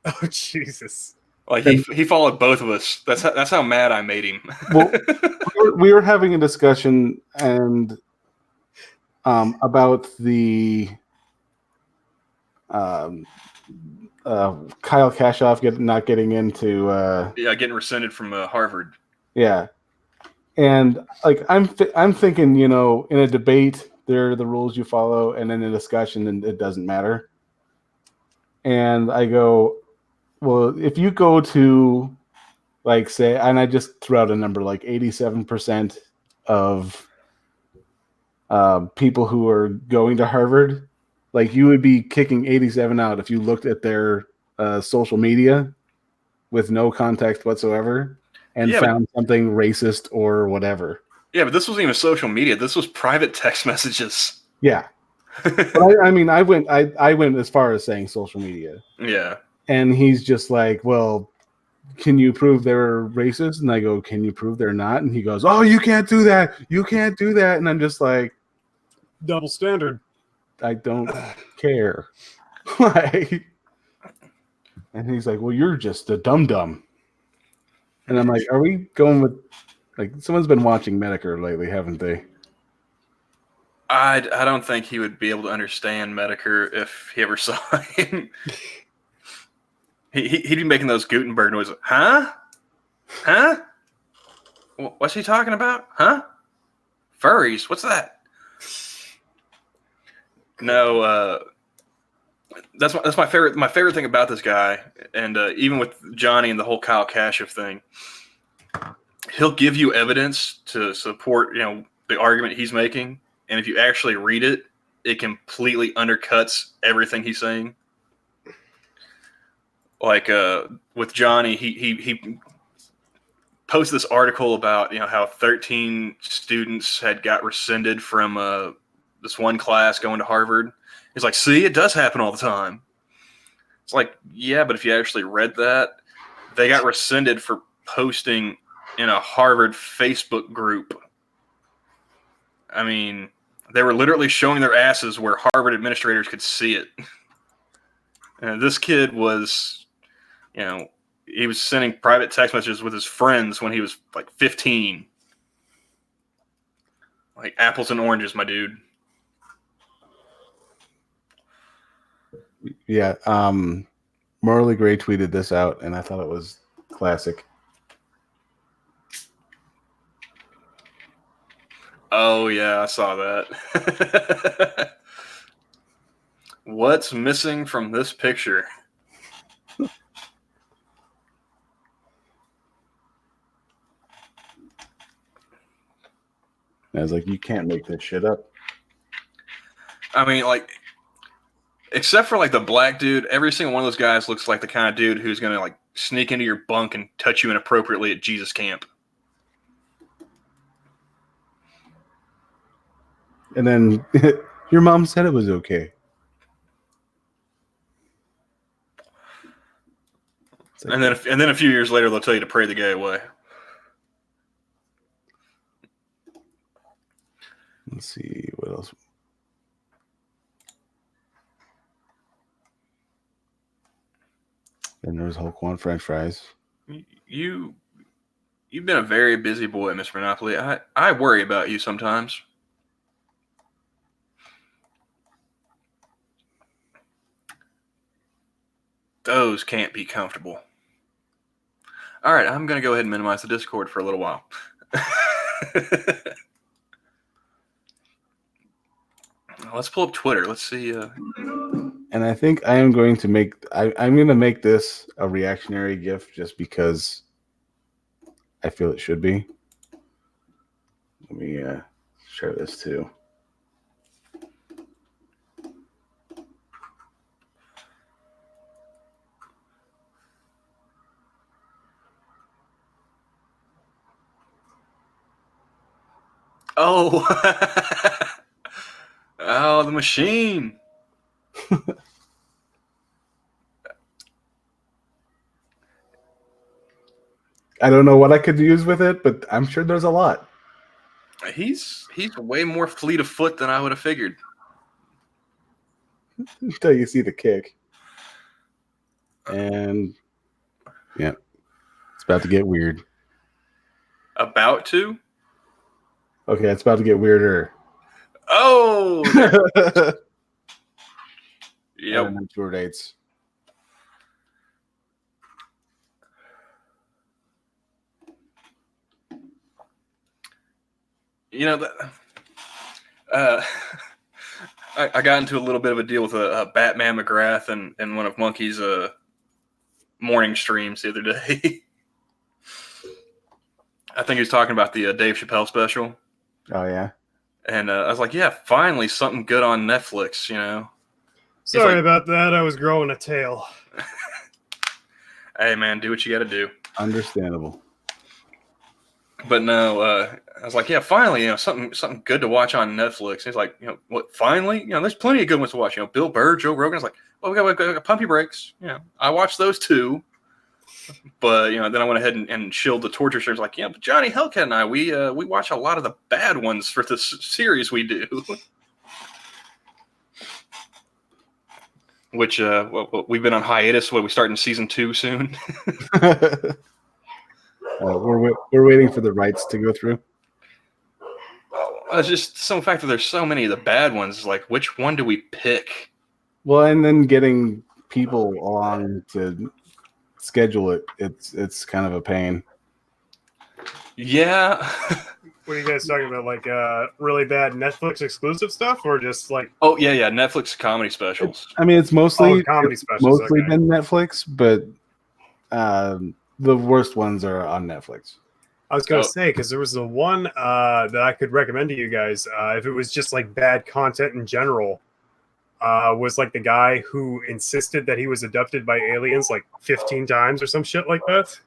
Oh, Jesus. Like he followed both of us. That's how mad I made him. well, we were having a discussion and about the Kyle Kashoff not getting into Yeah, getting rescinded from Harvard. yeah, and like I'm thinking, you know, in a debate there are the rules you follow, and in a discussion and it doesn't matter. And I go, well, if you go to like say, and I just threw out a number like 87% of people who are going to Harvard, like you would be kicking 87 out if you looked at their social media with no context whatsoever and found something racist or whatever. Yeah, but this wasn't even social media. This was private text messages. Yeah. But I mean, I went as far as saying social media. Yeah. And he's just like, well, can you prove they're racist? And I go, can you prove they're not? And he goes, oh, you can't do that. You can't do that. And I'm just like, double standard. I don't care. Like, and he's like, well, you're just a dum-dum. And I'm like, are we going with, like, someone's been watching Medicare lately, haven't they? I don't think he would be able to understand Medicare if he ever saw him. He'd be making those Gutenberg noises. Huh? Huh? What's he talking about? Huh? Furries? What's that? No, that's my favorite. My favorite thing about this guy, and even with Johnny and the whole Kyle Kashuv thing, he'll give you evidence to support, you know, the argument he's making, and if you actually read it, it completely undercuts everything he's saying. Like with Johnny, he posted this article about, you know, how 13 students had got rescinded from this one class going to Harvard. He's like, see, it does happen all the time. It's like, yeah, but if you actually read that, they got rescinded for posting in a Harvard Facebook group. I mean, they were literally showing their asses where Harvard administrators could see it. And this kid was, you know, he was sending private text messages with his friends when he was like 15. Like apples and oranges, my dude. Yeah. Morley Gray tweeted this out, and I thought it was classic. Oh, yeah, I saw that. What's missing from this picture? And I was like, you can't make this shit up. I mean, like, except for like the black dude, every single one of those guys looks like the kind of dude who's going to like sneak into your bunk and touch you inappropriately at Jesus camp. And then your mom said it was okay. Like, and then a few years later, they'll tell you to pray the guy away. Let's see what else. And there's Hulk one French fries. You've been a very busy boy, Mr. Monopoly. I worry about you sometimes. Those can't be comfortable. All right, I'm going to go ahead and minimize the Discord for a little while. Let's pull up Twitter. Let's see. And I think I am going to make I'm going to make this a reactionary GIF just because I feel it should be. Let me share this too. Oh, oh, the machine. I don't know what I could use with it, but I'm sure there's a lot. He's way more fleet of foot than I would have figured. Until you see the kick. And yeah, it's about to get weird. About to? Okay, it's about to get weirder. Oh, there. Yep. And then tour dates. You know that. I got into a little bit of a deal with a Batman McGrath and one of Monkey's morning streams the other day. I think he was talking about the Dave Chappelle special. Oh yeah. And I was like, yeah, finally something good on Netflix, you know. Sorry like- about that. I was growing a tail. Hey man, do what you got to do. Understandable. But no, I was like, yeah, finally, you know, something good to watch on Netflix. He's like, you know, what? Finally, you know, there's plenty of good ones to watch. You know, Bill Burr, Joe Rogan. I was like, well, we got Pumpy Breaks. You know, I watched those too. But you know, then I went ahead and shilled the torture series. Like, yeah, but Johnny Hellcat and I, we watch a lot of the bad ones for this series we do. Which we've been on hiatus. We starting season 2 soon. We're waiting for the rights to go through. It's just some fact that there's so many of the bad ones. Like, which one do we pick? Well, and then getting people along to schedule it, it's kind of a pain. Yeah. What are you guys talking about? Like really bad Netflix exclusive stuff, or just like Oh yeah. Netflix comedy specials. I mean, it's mostly comedy specials? mostly Okay. been Netflix, but the worst ones are on Netflix. I was gonna Oh. say, because there was the one that I could recommend to you guys if it was just like bad content in general. Was like the guy who insisted that he was abducted by aliens like 15 times or some shit like that.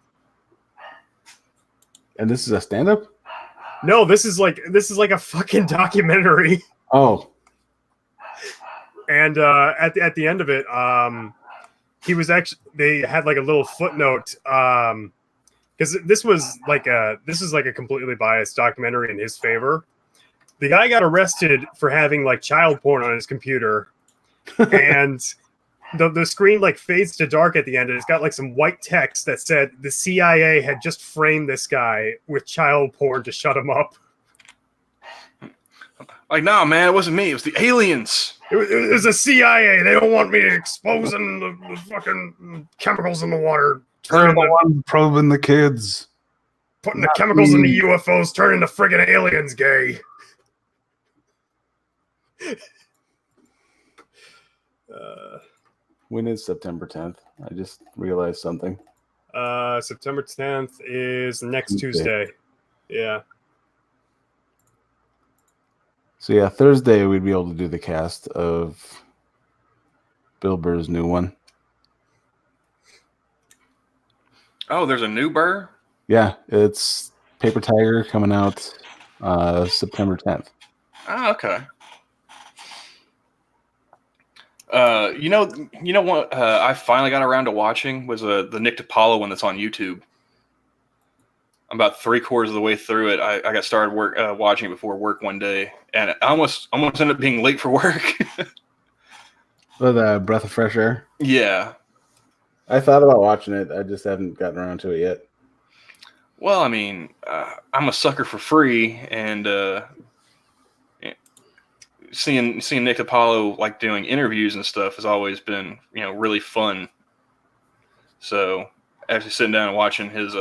And this is a stand-up? No, this is like a fucking documentary. Oh, And at the end of it, he was actually, they had like a little footnote because this is like a completely biased documentary in his favor. The guy got arrested for having like child porn on his computer, and the screen like fades to dark at the end, and it's got like some white text that said the CIA had just framed this guy with child porn to shut him up. Like, nah, man, it wasn't me. It was the aliens. It was the CIA. They don't want me exposing the fucking chemicals in the water. they're the one probing the kids. Putting the chemicals in the UFOs, turning the friggin' aliens gay. When is September 10th? I just realized something. September 10th is next Tuesday. Yeah. So yeah, Thursday we'd be able to do the cast of Bill Burr's new one. Oh, there's a new Burr? Yeah, it's Paper Tiger coming out September 10th. Oh, okay. You know what? I finally got around to watching was the Nick DiPaolo one that's on YouTube. I'm about 3/4 of the way through it. I got started watching it before work one day, and I almost ended up being late for work. With a breath of fresh air. Yeah. I thought about watching it. I just haven't gotten around to it yet. Well, I mean, I'm a sucker for free, and seeing Nick DiPaolo like doing interviews and stuff has always been, you know, really fun. So actually sitting down and watching his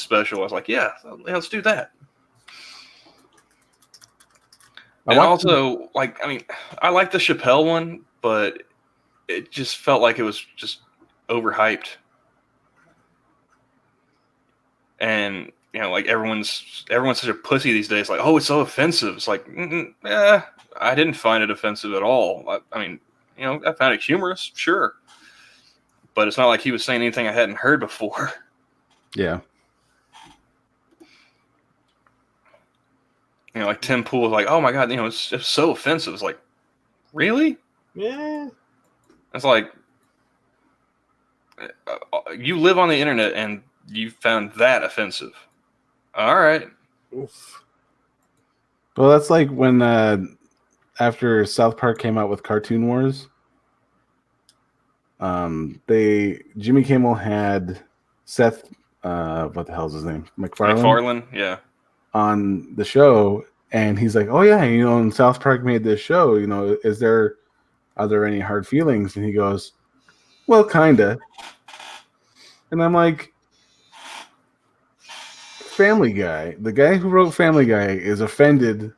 special, I was like, yeah, let's do that. And also, like, I mean, I like the Chappelle one, but it just felt like it was just overhyped. And like everyone's such a pussy these days. Like, oh, it's so offensive. It's like, I didn't find it offensive at all. I mean, I found it humorous, sure, but it's not like he was saying anything I hadn't heard before. Yeah. Like Tim Pool was like, oh my god, it's so offensive. It's like, really? Yeah. It's like, you live on the internet and you found that offensive. All right. Oof. Well, that's like when after South Park came out with Cartoon Wars, Jimmy Kimmel had Seth, what the hell's his name, MacFarlane, yeah, on the show, and he's like, "Oh yeah, and South Park made this show. Are there any hard feelings?" And he goes, "Well, kinda." And I'm like, Family Guy, the guy who wrote Family Guy is offended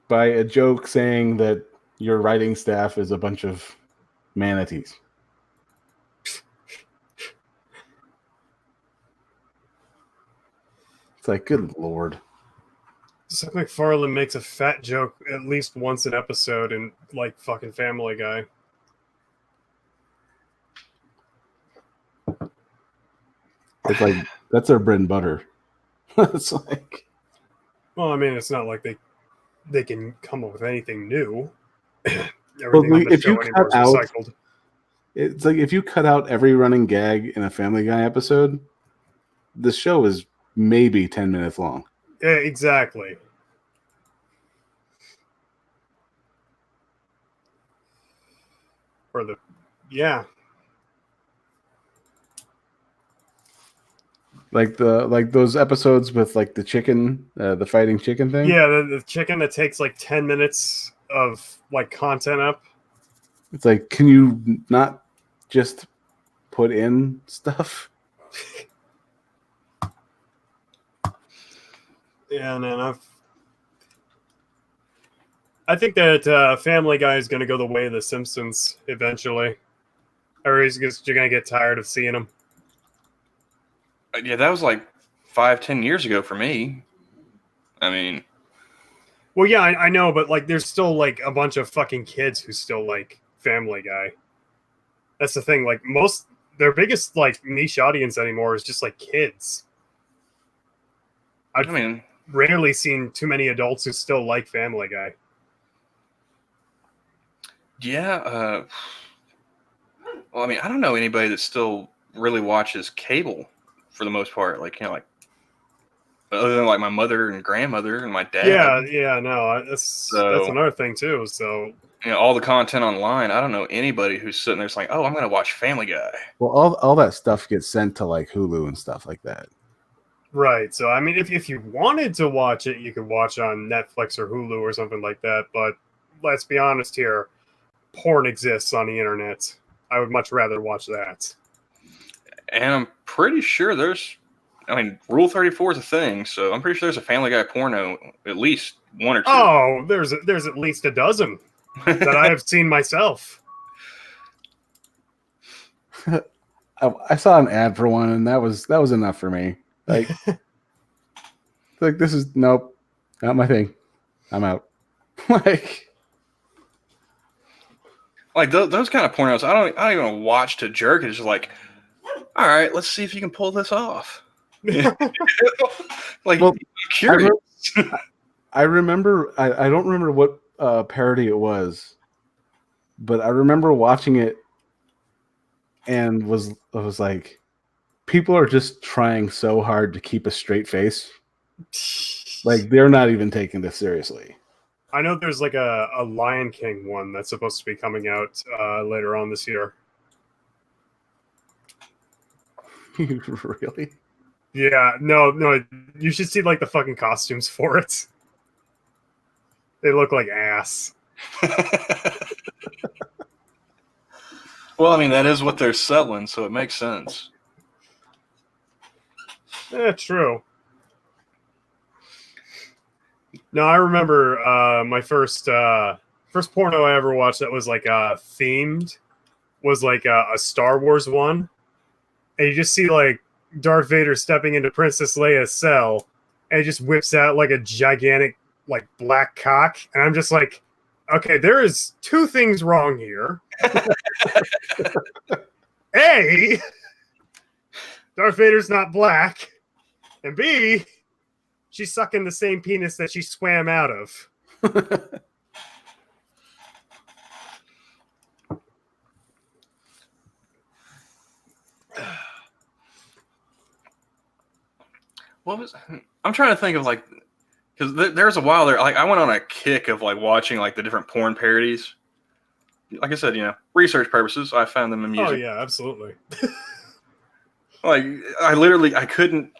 by a joke saying that your writing staff is a bunch of manatees. It's like, good lord. Seth MacFarlane makes a fat joke at least once an episode in like fucking Family Guy. It's like, that's their bread and butter. It's like, well, I mean, it's not like they can come up with anything new. Everything on the if show you anymore cut is out, recycled. it's like if you cut out every running gag in a Family Guy episode, the show is maybe 10 minutes long. Yeah, exactly. Or yeah. Like those episodes with like the chicken, the fighting chicken thing. Yeah, the chicken that takes like 10 minutes of like content up. It's like, can you not just put in stuff? Yeah, man, I think that Family Guy is going to go the way of The Simpsons eventually. Or you're going to get tired of seeing them. Yeah, that was like 5-10 years ago for me. I mean, well, yeah, I know, but like, there's still like a bunch of fucking kids who still like Family Guy. That's the thing. Like, their biggest like niche audience anymore is just like kids. I mean, rarely seen too many adults who still like Family Guy. Yeah. Well, I mean, I don't know anybody that still really watches cable for the most part. Like, like other than like my mother and grandmother and my dad. Yeah, no, that's another thing too. So all the content online. I don't know anybody who's sitting there saying, "Oh, I'm going to watch Family Guy." Well, all that stuff gets sent to like Hulu and stuff like that. Right. So I mean, if you wanted to watch it, you could watch on Netflix or Hulu or something like that. But let's be honest here, porn exists on the internet. I would much rather watch that. And I'm pretty sure Rule 34 is a thing, so I'm pretty sure there's a Family Guy porno, at least one or two. Oh, there's at least a dozen that I have seen myself. I saw an ad for one, and that was enough for me. Like, this is nope, not my thing. I'm out. like those kind of pornos, I don't even watch to jerk. It's just like, all right, let's see if you can pull this off. Like, well, I'm curious. I remember. I don't remember what parody it was, but I remember watching it and I was like, people are just trying so hard to keep a straight face. Like, they're not even taking this seriously. I know there's like a Lion King one that's supposed to be coming out later on this year. Really? Yeah, no, you should see like the fucking costumes for it. They look like ass. Well, I mean, that is what they're selling, so it makes sense. Yeah, true. No, I remember my first first porno I ever watched that was like themed was like a Star Wars one, and you just see like Darth Vader stepping into Princess Leia's cell, and he just whips out like a gigantic like black cock, and I'm just like, okay, there is two things wrong here. A, Darth Vader's not black, and B, she's sucking the same penis that she swam out of. I'm trying to think of like, because there's a while there, like I went on a kick of like watching like the different porn parodies. Like I said, research purposes, I found them amusing. Oh yeah, absolutely. Like I couldn't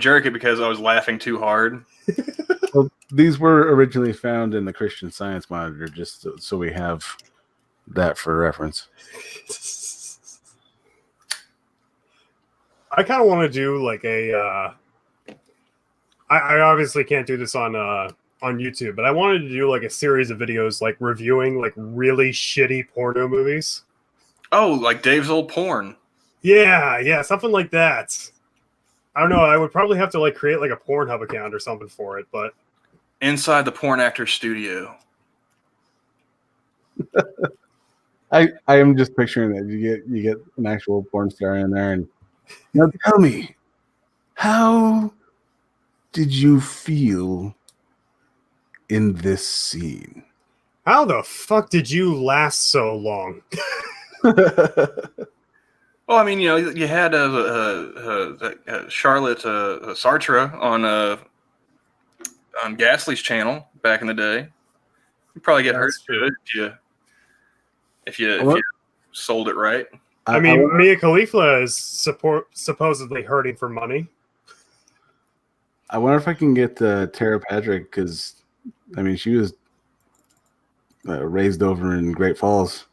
jerk it because I was laughing too hard. Well, these were originally found in the Christian Science Monitor, just so we have that for reference. I kind of want to do like a. I obviously can't do this on YouTube, but I wanted to do like a series of videos like reviewing like really shitty porno movies. Oh, like Dave's Old Porn. Yeah, something like that. I don't know. I would probably have to like create like a Pornhub account or something for it, but Inside the Porn Actor Studio. I am just picturing that you get an actual porn star in there, and now tell me, how did you feel in this scene? how the fuck did you last so long? Well, I mean, you had Charlotte Sartre on Ghastly's channel back in the day. You probably get hurt if you sold it right. I mean, Mia Khalifa is supposedly hurting for money. I wonder if I can get Tara Patrick, because I mean she was raised over in Great Falls.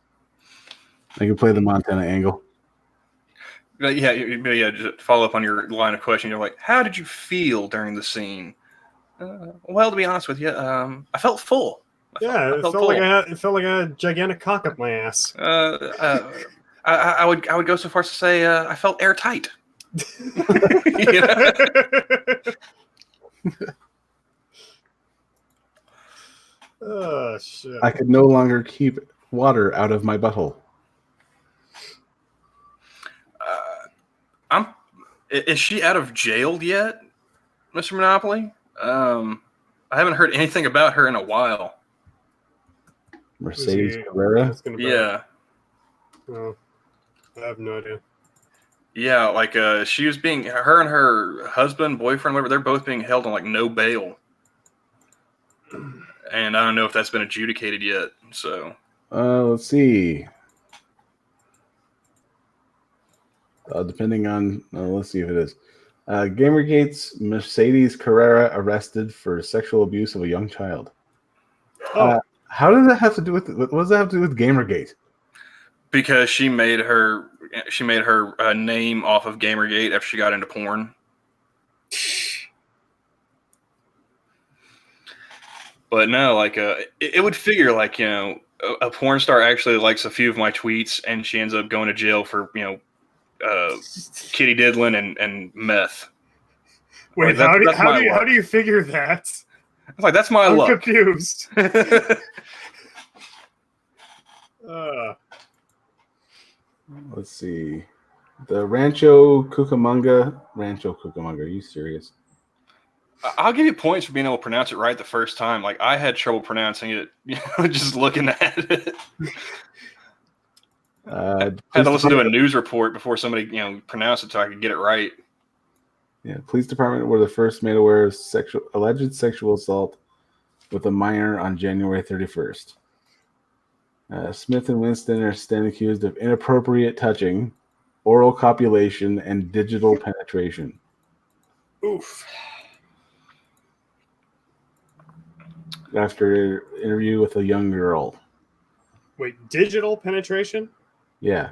I can play the Montana angle. But yeah, just follow up on your line of question. You're like, how did you feel during the scene? Well, to be honest with you, I felt full. It felt like I had a gigantic cock up my ass. I would go so far as to say I felt airtight. Oh shit! I could no longer keep water out of my butthole. Is she out of jail yet, Mr. Monopoly? I haven't heard anything about her in a while. Mercedes Carrera? Yeah. Oh, I have no idea. Yeah, like she was her and her husband, boyfriend, whatever, they're both being held on like no bail. And I don't know if that's been adjudicated yet. So let's see. Depending on, let's see if it is. Gamergate's Mercedes Carrera arrested for sexual abuse of a young child. How does that have to do with? What does that have to do with Gamergate? Because she made her name off of Gamergate after she got into porn. But no, like it would figure like a porn star actually likes a few of my tweets, and she ends up going to jail for kitty diddling and meth. Wait, like, how do you figure that? I was like, that's my I'm luck. confused. Let's see. The Rancho Cucamonga. Are you serious? I'll give you points for being able to pronounce it right the first time. Like I had trouble pronouncing it, just looking at it. Had to listen to a news report before somebody, pronounced it so I could get it right. Yeah, police department were the first made aware of alleged sexual assault with a minor on January 31st. Smith and Winston are stand accused of inappropriate touching, oral copulation, and digital penetration. Oof. After an interview with a young girl. Wait, digital penetration? Yeah.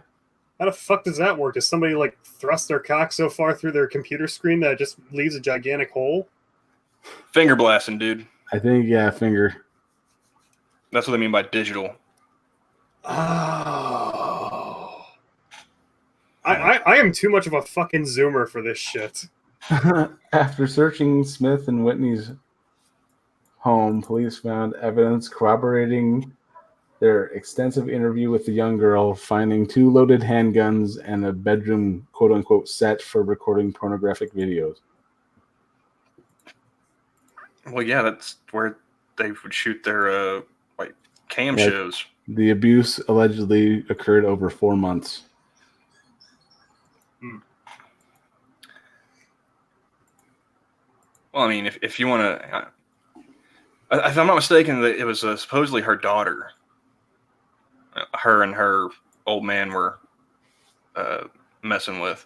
How the fuck does that work? Does somebody like thrust their cock so far through their computer screen that it just leaves a gigantic hole? Finger blasting, dude. I think, yeah, finger. That's what they mean by digital. Oh. I am too much of a fucking zoomer for this shit. After searching Smith and Whitney's home, police found evidence corroborating their extensive interview with the young girl, finding 2 loaded handguns and a bedroom quote-unquote set for recording pornographic videos. Well, yeah, that's where they would shoot their like cam Like- shows. The abuse allegedly occurred over 4 months. Well, I mean, if you want to, if I'm not mistaken, it was supposedly her daughter. Her and her old man were messing with,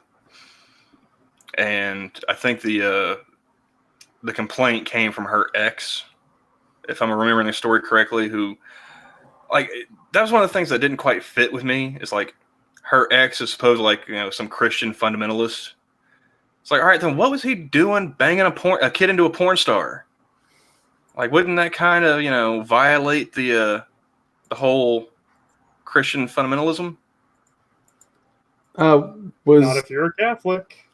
and I think the complaint came from her ex, if I'm remembering the story correctly. Who, like, that was one of the things that didn't quite fit with me. Is like her ex is supposed like some Christian fundamentalist. It's like, all right, then what was he doing banging a kid into a porn star? Like, wouldn't that kind of, violate the whole Christian fundamentalism? Not Was if you're a Catholic.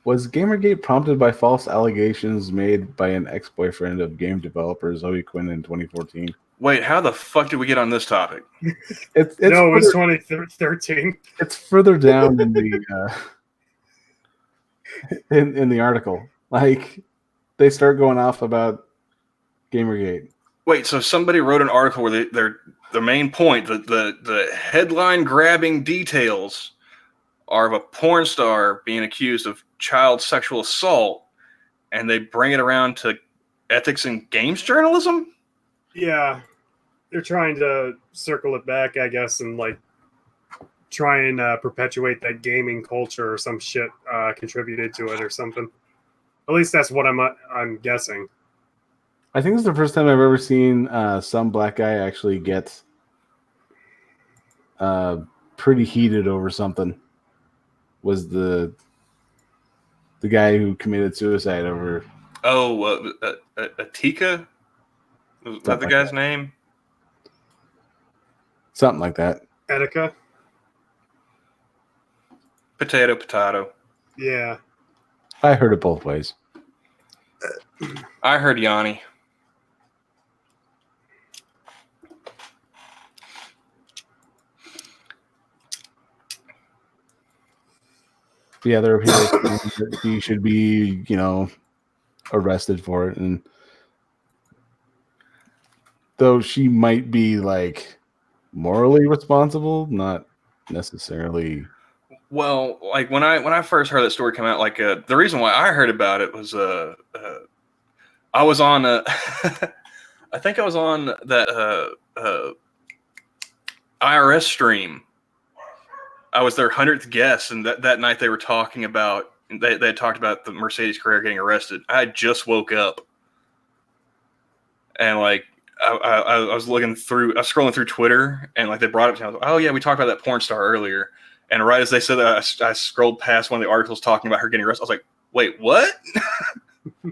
Gamergate prompted by false allegations made by an ex-boyfriend of game developer Zoe Quinn in 2014? Wait, how the fuck did we get on this topic? It's No, it was further, 2013. it's further down in the in the article. Like, they start going off about Gamergate. Wait, so somebody wrote an article where their main point, the headline grabbing details are of a porn star being accused of child sexual assault, and they bring it around to ethics in games journalism? Yeah. They're trying to circle it back, I guess, and like try and perpetuate that gaming culture or some shit contributed to it or something. At least that's what I'm guessing. I think this is the first time I've ever seen some black guy actually get pretty heated over something. Was the guy who committed suicide over? Oh, Atika? Was that the guy's name? Something like that. Etika? Potato. Yeah. I heard it both ways. I heard Yanni. Yeah, there are people saying that he should be, arrested for it, and though she might be like morally responsible, not necessarily. Well, like when I first heard that story come out, like the reason why I heard about it was I was on I think I was on that IRS stream. I was their 100th guest, and that night they were talking about they had talked about the Mercedes Carrera getting arrested. I had just woke up, and like I was scrolling through Twitter, and like they brought it up to me. I was like, oh yeah, we talked about that porn star earlier. And right as they said that, I scrolled past one of the articles talking about her getting arrested. I was like, wait, what? I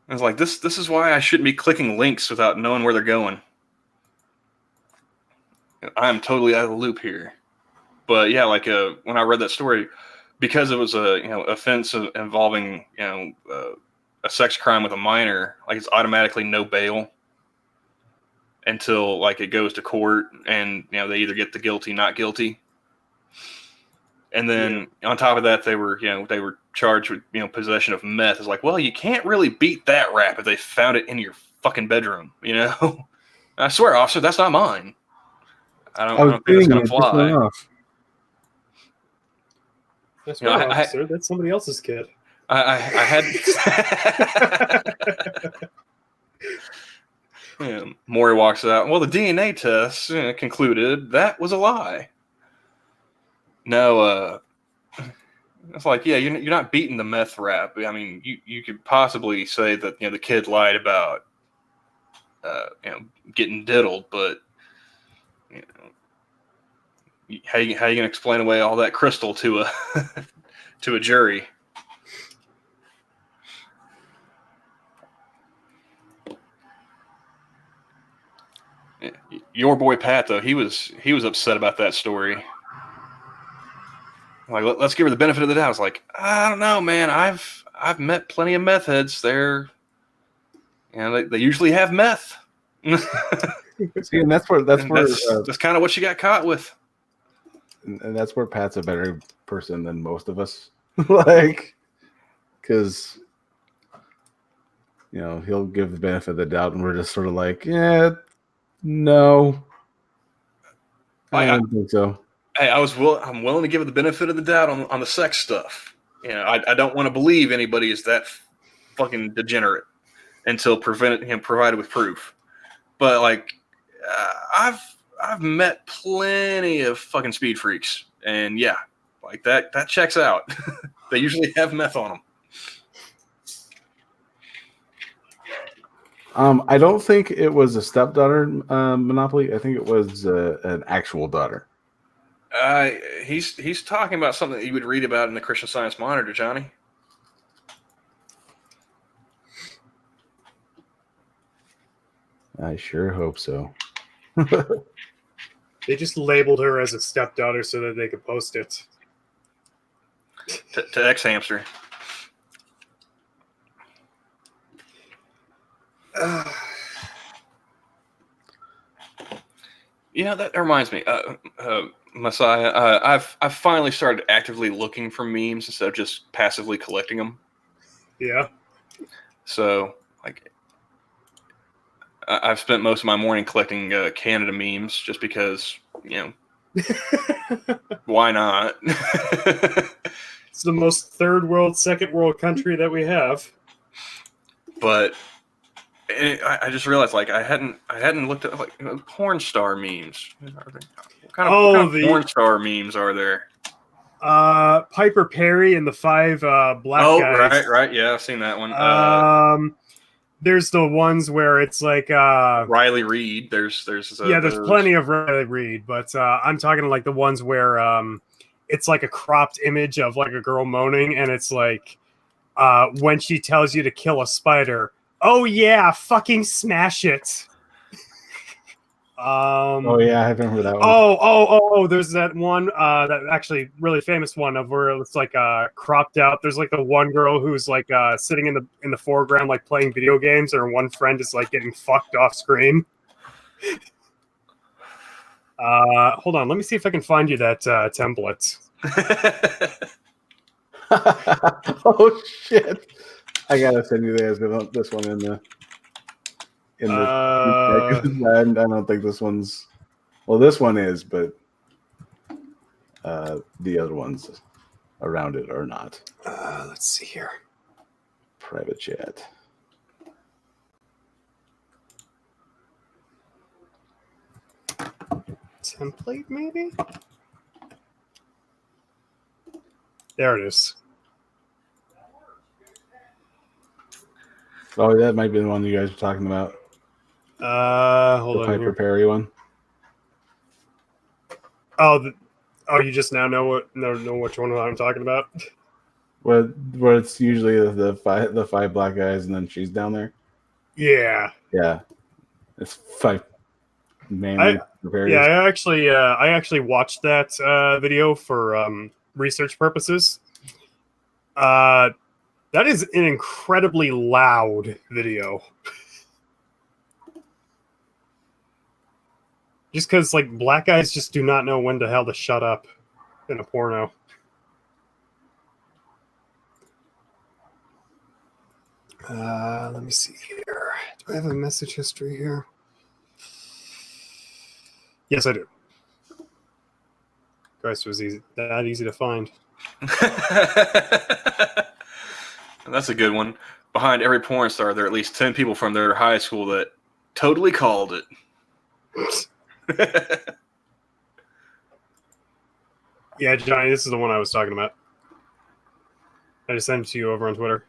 was like, this is why I shouldn't be clicking links without knowing where they're going. I'm totally out of the loop here. But yeah, like when I read that story, because it was a offense involving a sex crime with a minor, like it's automatically no bail until like it goes to court, and they either get the guilty, not guilty. And then on top of that, they were charged with possession of meth. It's like, well, you can't really beat that rap if they found it in your fucking bedroom. I swear, officer, that's not mine. I don't think that's gonna fly. That's right, officer. That's somebody else's kid. I had. Maury walks out. Well, the DNA test concluded that was a lie. No, it's like, yeah, you're not beating the meth rap. I mean, you could possibly say that the kid lied about getting diddled, but how you gonna explain away all that crystal to a to a jury? Your boy Pat, though, he was upset about that story. Like, let's give her the benefit of the doubt. I was like, I don't know, man. I've met plenty of meth heads. They usually have meth. See, and that's where that's kind of what she got caught with. And that's where Pat's a better person than most of us. Like, because he'll give the benefit of the doubt, and we're just sort of like, yeah, no, I don't think so. Hey, I'm willing to give it the benefit of the doubt on the sex stuff. I don't want to believe anybody is that fucking degenerate until provided with proof. But like, I've met plenty of fucking speed freaks, and yeah, like that checks out. They usually have meth on them. I don't think it was a stepdaughter monopoly. I think it was an actual daughter. He's talking about something that you would read about in the Christian Science Monitor, Johnny. I sure hope so. They just labeled her as a stepdaughter so that they could post it. To X Hamster. That reminds me, Messiah. I've finally started actively looking for memes instead of just passively collecting them. Yeah. So, like, I've spent most of my morning collecting Canada memes just because, why not? It's the most third world, second world country that we have. But I just realized, like, I hadn't looked at like porn star memes. What kind of porn star memes are there? Piper Perry and the 5 black guys. Right, yeah, I've seen that one. There's the ones where it's like Riley Reid. There's plenty of Riley Reid, but I'm talking like the ones where it's like a cropped image of like a girl moaning, and it's like when she tells you to kill a spider. Oh yeah, fucking smash it. Oh yeah, I remember that one. Oh! There's that one, that actually really famous one of where it's like cropped out. There's like the one girl who's like sitting in the foreground, like playing video games, and her one friend is like getting fucked off screen. Hold on, let me see if I can find you that template. Oh shit! I gotta send you this one in the. I don't think this one's. Well, this one is, but the other ones around it are not. Let's see here. Private chat. Template, maybe? There it is. Oh, that might be the one you guys were talking about. Hold the on. Piper Here. Perry one. Oh, you just now know which one I'm talking about. Where it's usually the five black guys, and then she's down there. Yeah. Yeah. It's 5 manly. I actually watched that video for research purposes. That is an incredibly loud video. Just because, like, black guys just do not know when the hell to shut up in a porno. Let me see here. Do I have a message history here? Yes, I do. Christ, it was that easy to find. That's a good one. Behind every porn star, there are at least 10 people from their high school that totally called it. Yeah, Johnny, this is the one I was talking about. I just sent it to you over on Twitter.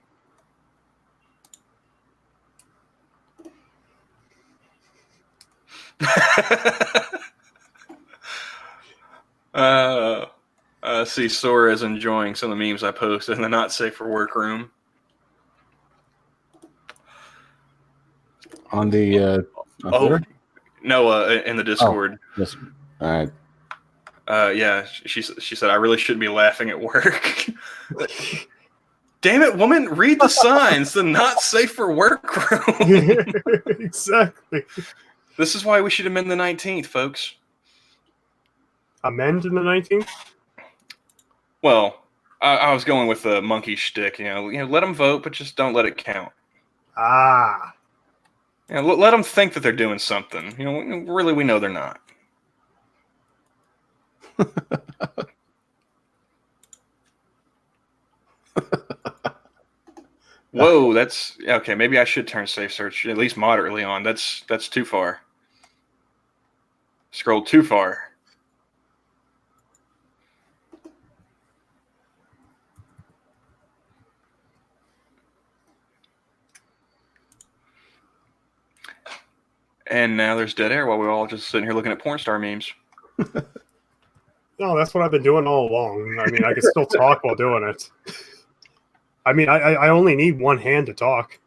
See, Sora is enjoying some of the memes I posted in the not safe for work room. On the Twitter? No, in the Discord. Yes. All right. Yeah, she said I really shouldn't be laughing at work. Damn it, woman! Read the signs. The not safe for work room. Exactly. This is why we should amend the 19th, folks. Amend in the 19th? Well, I was going with the monkey shtick. Let them vote, but just don't let it count. Ah. Let them think that they're doing something. Really, we know they're not. Whoa, that's okay. Maybe I should turn safe search at least moderately on. That's too far. Scrolled too far. And now there's dead air while we're all just sitting here looking at porn star memes. No, that's what I've been doing all along. I mean, I can still talk while doing it. I mean, I only need one hand to talk.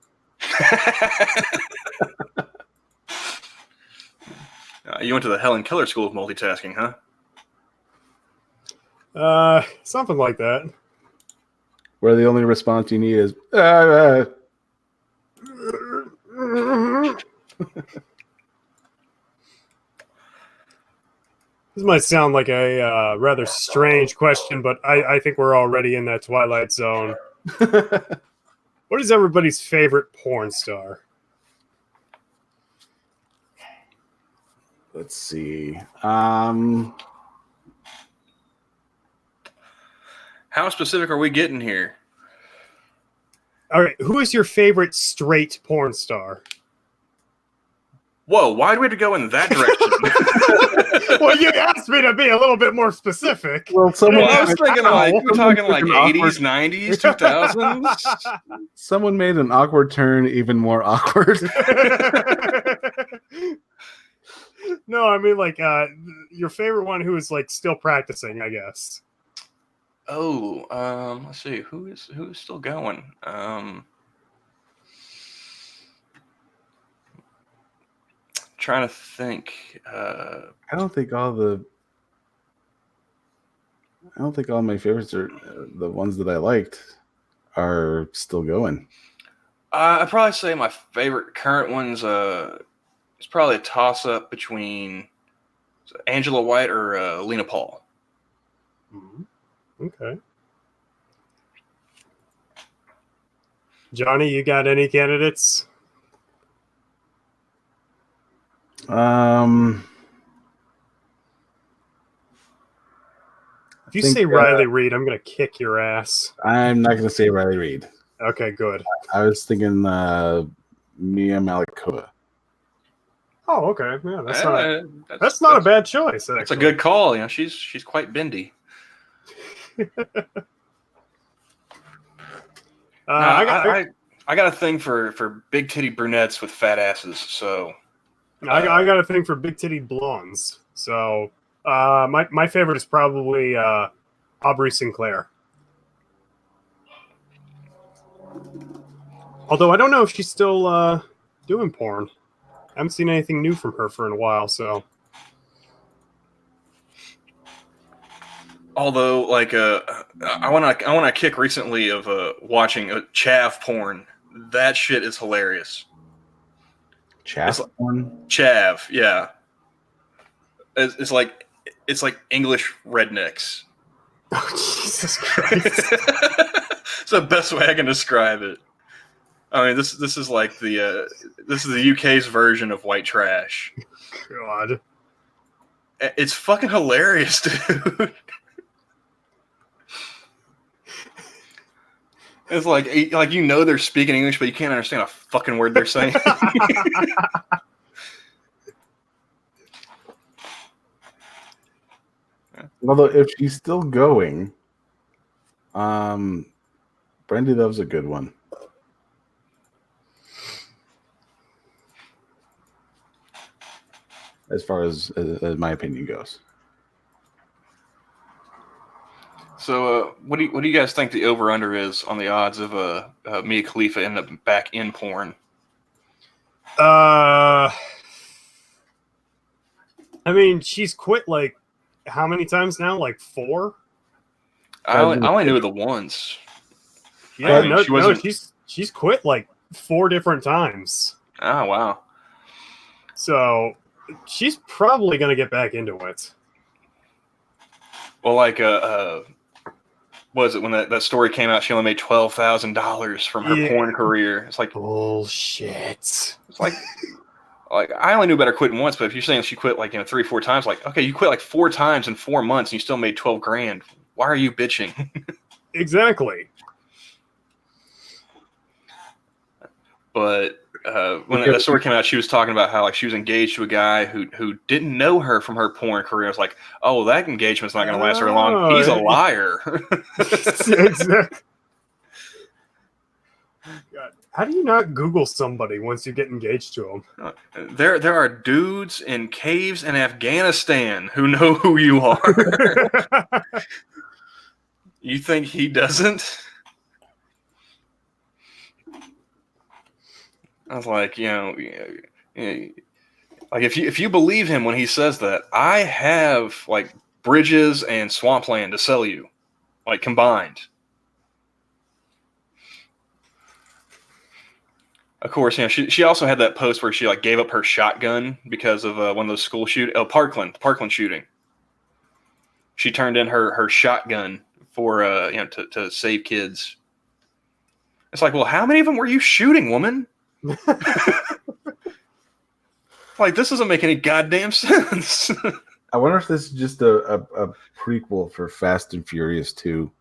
You went to the Helen Keller School of Multitasking, huh? Something like that. Where the only response you need is. This might sound like a rather strange question, but I think we're already in that twilight zone. What is everybody's favorite porn star? Let's see. How specific are we getting here? All right, who is your favorite straight porn star? Whoa, why do we have to go in that direction? Well, you asked me to be a little bit more specific. Well, I was thinking we're talking like 80s, 90s, 2000s. Someone made an awkward turn even more awkward. No, I mean like your favorite one who is like still practicing, I guess. Oh, let's see. Who is still going? Trying to think. I don't think all my favorites are the ones that I liked are still going. I'd probably say my favorite current ones it's probably a toss up between Angela White or Lena Paul. Okay. Johnny, you got any candidates? If you say Riley Reid, I'm going to kick your ass. I'm not going to say Riley Reid. Okay, good. I was thinking Mia Malakova. Oh, okay. Yeah, that's not a bad choice. Actually. That's a good call. She's quite bendy. I got a thing for big titty brunettes with fat asses. So I got a thing for big titty blondes. So my favorite is probably Aubrey Sinclair. Although I don't know if she's still doing porn. I haven't seen anything new from her for a while. So. Although, like, I want a kick recently of watching chav porn. That shit is hilarious. Chav porn? Chav, yeah. It's like English rednecks. Oh, Jesus Christ! It's the best way I can describe it. I mean, this is like the UK's version of white trash. God, it's fucking hilarious, dude. It's like they're speaking English, but you can't understand a fucking word they're saying. Although if she's still going, Brandy Love's a good one. As far as my opinion goes. So, what do you guys think the over under is on the odds of Mia Khalifa ending up back in porn? I mean, she's quit like how many times now? Like 4? I only knew it the once. Yeah, mean, she no, wasn't- she's quit like 4 different times. Oh wow. So she's probably gonna get back into it. Well, like was it when that story came out? She only made $12,000 from her Yeah. porn career. It's like Bullshit. it's like I only knew about her quitting once, but if you're saying she quit like 3 or 4 times, like okay, you quit like 4 times in 4 months and you still made 12 grand. Why are you bitching? Exactly. But when that story came out, she was talking about how like she was engaged to a guy who didn't know her from her porn career. I was like, oh, well, that engagement's not going to last very long. He's a liar. Exactly. God, how do you not Google somebody once you get engaged to them? There are dudes in caves in Afghanistan who know who you are. You think he doesn't? I was like, like if you believe him when he says that, I have like bridges and swampland to sell you, like combined. Of course, she also had that post where she like gave up her shotgun because of one of those school Parkland shooting. She turned in her shotgun for to save kids. It's like, well, how many of them were you shooting, woman? Like, this doesn't make any goddamn sense. I wonder if this is just a prequel for Fast and Furious 2.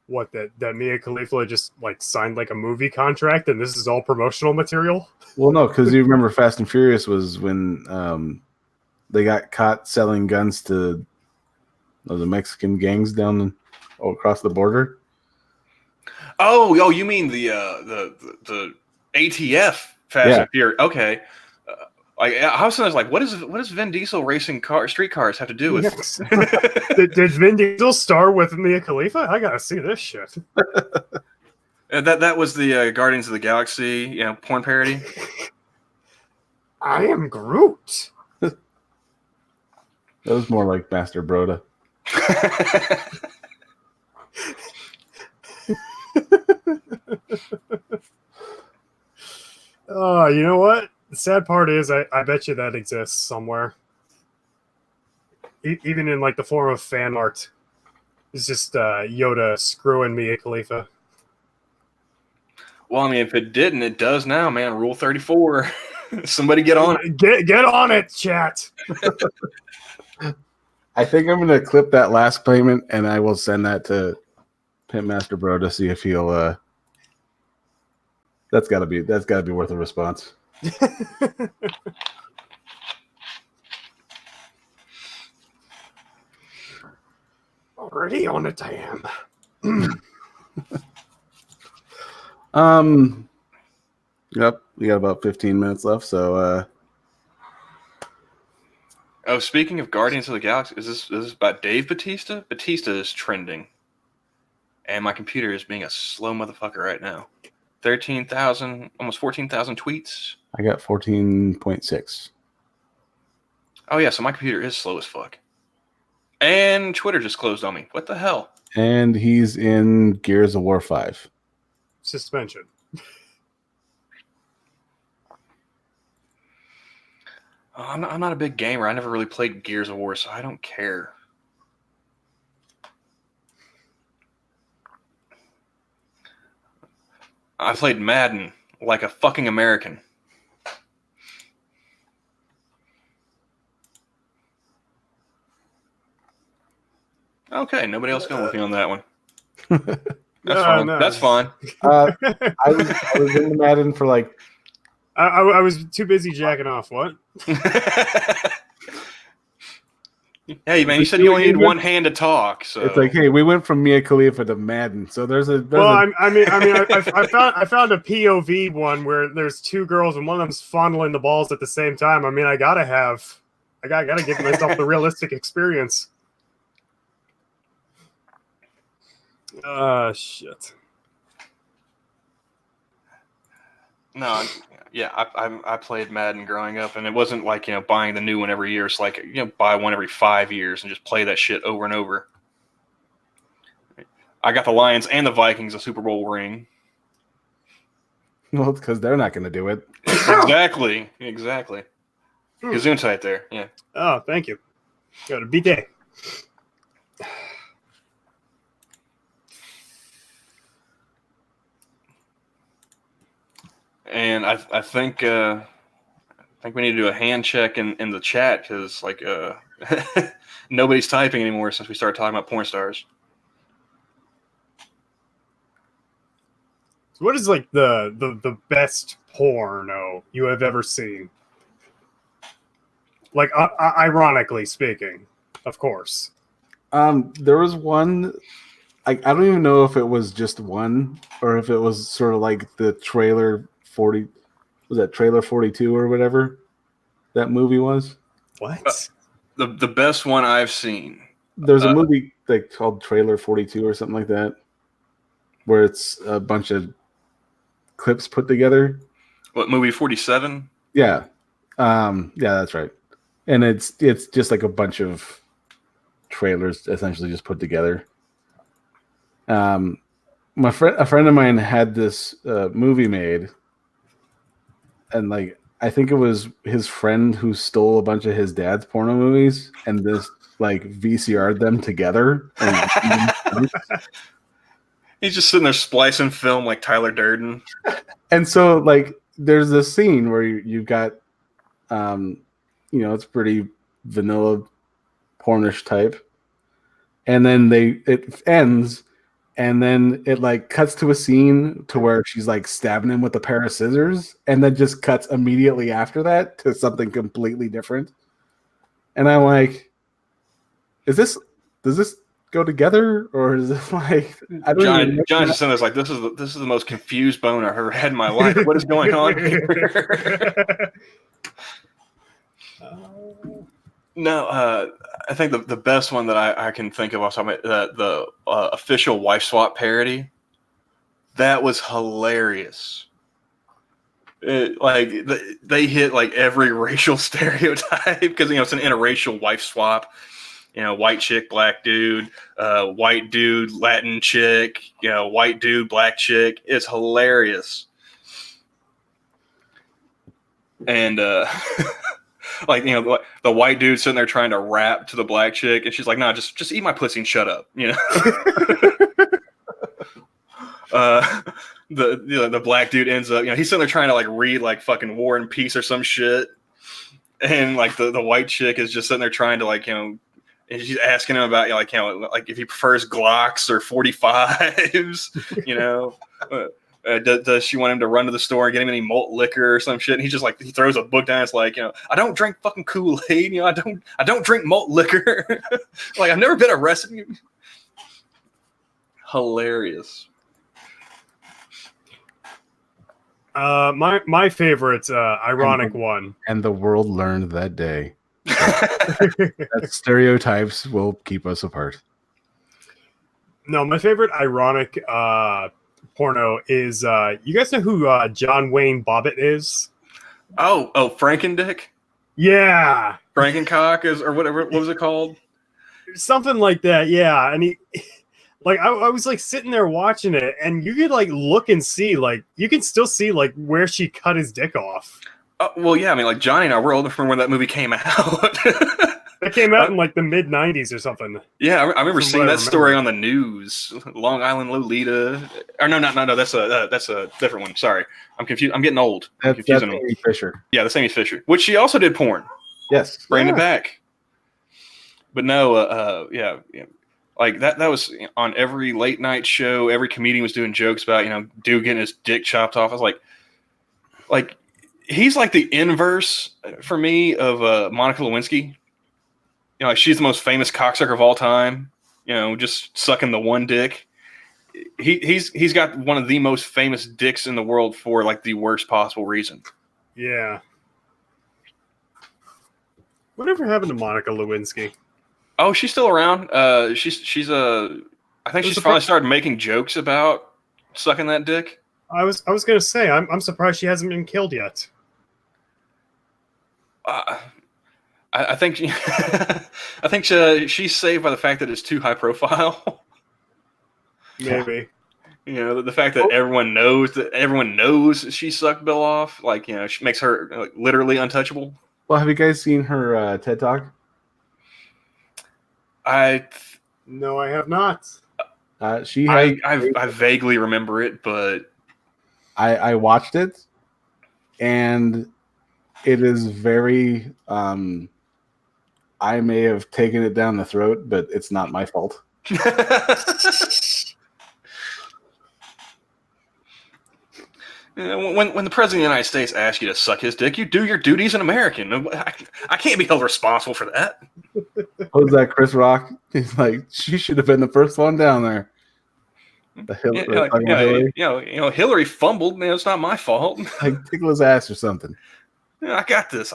What, that Mia Khalifa just like signed like a movie contract and this is all promotional material? Well, no, because you remember Fast and Furious was when they got caught selling guns to the Mexican gangs down across the border. Oh, you mean the ATF Fast and Furious? Okay. I was like, what does Vin Diesel racing street cars have to do with? Yes. Did Vin Diesel star with Mia Khalifa? I gotta see this shit. That was the Guardians of the Galaxy, porn parody. I am Groot. That was more like Master Broda. Oh, you know what? The sad part is, I bet you that exists somewhere. Even in like the form of fan art. It's just Yoda screwing Mia Khalifa. Well, I mean, if it didn't, it does now, man. Rule 34. Somebody get on it. Get on it, chat. I think I'm gonna clip that last payment and I will send that to Pimp Master Bro to see if he'll. That's gotta be worth a response. Already on it, I am. Yep, we got about 15 minutes left, so. Oh, speaking of Guardians of the Galaxy, is this about Dave Bautista? Bautista is trending, and my computer is being a slow motherfucker right now. 13,000, almost 14,000 tweets. I got 14.6. Oh yeah, so my computer is slow as fuck. And Twitter just closed on me. What the hell? And he's in Gears of War 5. Suspension. I'm not a big gamer. I never really played Gears of War, so I don't care. I played Madden like a fucking American. Okay, nobody else going with me on that one. That's fine. No. That's fine. I was in Madden for like. I was too busy jacking off. What? Hey man, you said you only need one hand to talk. So It's like, hey, we went from Mia Khalifa to Madden, so there's a. I found a POV one where there's 2 girls and one of them's fondling the balls at the same time. I mean, I gotta give myself the realistic experience. Shit. No, yeah, I played Madden growing up, and it wasn't like buying the new one every year. It's like buy one every 5 years and just play that shit over and over. I got the Lions and the Vikings a Super Bowl ring. Well, it's because they're not going to do it. Exactly. Hmm. Gesundheit there. Yeah. Oh, thank you. Got a BK. And I think we need to do a hand check in the chat because like nobody's typing anymore since we started talking about porn stars. So what is like the best porno you have ever seen? Like, ironically speaking, of course. There was one. I don't even know if it was just one or if it was sort of like the trailer 40. Was that trailer 42 or whatever that movie was? What? The best one I've seen. There's a movie like called Trailer 42 or something like that, where it's a bunch of clips put together. What movie? 47? Yeah, yeah, that's right. And it's just like a bunch of trailers essentially just put together. A friend of mine had this movie made, and like I think it was his friend who stole a bunch of his dad's porno movies and this like VCR'd them together. He's just sitting there splicing film like Tyler Durden. And so like there's this scene where you've got it's pretty vanilla pornish type. And then it ends, and then it like cuts to a scene to where she's like stabbing him with a pair of scissors, and then just cuts immediately after that to something completely different. And I'm like, does this go together, or is this like I don't even know. John's just sitting there like this is the most confused bone I've ever had in my life. What is going on here? No, I think the best one that I can think of off the top of the official wife swap parody. That was hilarious. They hit like every racial stereotype because it's an interracial wife swap. White chick, black dude, white dude, Latin chick, white dude, black chick. It's hilarious. And like the white dude sitting there trying to rap to the black chick, and she's like, "No, just eat my pussy and shut up." The black dude ends up, he's sitting there trying to like read like fucking War and Peace or some shit, and like the white chick is just sitting there trying to like and she's asking him about like if he prefers Glocks or 45s, does she want him to run to the store and get him any malt liquor or some shit? And he's just like, he throws a book down. It's like, I don't drink fucking Kool-Aid. I don't drink malt liquor. Like, I've never been arrested. Hilarious. My favorite ironic one. And the world learned that day that stereotypes will keep us apart. No, my favorite ironic porno is you guys know who John Wayne Bobbitt is? Oh, Frankendick? Yeah. Frankencock is, or whatever, what was it called? Something like that, yeah. And he like I was like sitting there watching it, and you could like look and see, like you can still see like where she cut his dick off. Well, yeah, I mean, like Johnny and I, we're older from when that movie came out. That came out in like the mid '90s or something. Yeah, I remember seeing that story on the news. Long Island Lolita, or no, that's a different one. Sorry, I'm confused. I'm getting old. I'm confusing them. Amy Fisher. Yeah, that's Amy Fisher, which she also did porn. Yes, bringing it back. But no, yeah, like that was on every late night show. Every comedian was doing jokes about dude getting his dick chopped off. I was like he's like the inverse for me of Monica Lewinsky. Like she's the most famous cocksucker of all time. Just sucking the one dick. He's got one of the most famous dicks in the world for like the worst possible reason. Yeah. Whatever happened to Monica Lewinsky? Oh, she's still around. I think she's finally started making jokes about sucking that dick. I was gonna say I'm surprised she hasn't been killed yet. I think I think she's saved by the fact that it's too high profile. Maybe. You know, the fact that everyone knows she sucked Bill off, like, you know, she makes her like, literally untouchable. Well, have you guys seen her TED Talk? No, I have not. She has. I vaguely remember it, but I watched it, and it is very. I may have taken it down the throat, but it's not my fault. When the president of the United States asks you to suck his dick, you do your duty as an American. I can't be held responsible for that. What was that, Chris Rock? He's like, she should have been the first one down there. Hillary. Hillary fumbled. Man, it's not my fault. Like, tickle his ass or something. Yeah, I got this.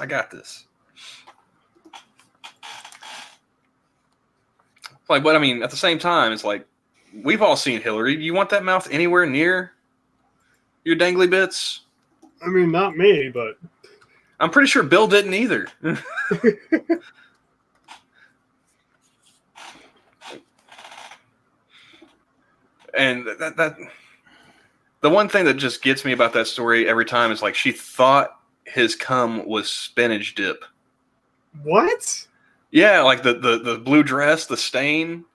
Like, but I mean, at the same time, it's like we've all seen Hillary. You want that mouth anywhere near your dangly bits? I mean, not me, but I'm pretty sure Bill didn't either. And that the one thing that just gets me about that story every time is like she thought his cum was spinach dip. what? Yeah, like the blue dress, the stain.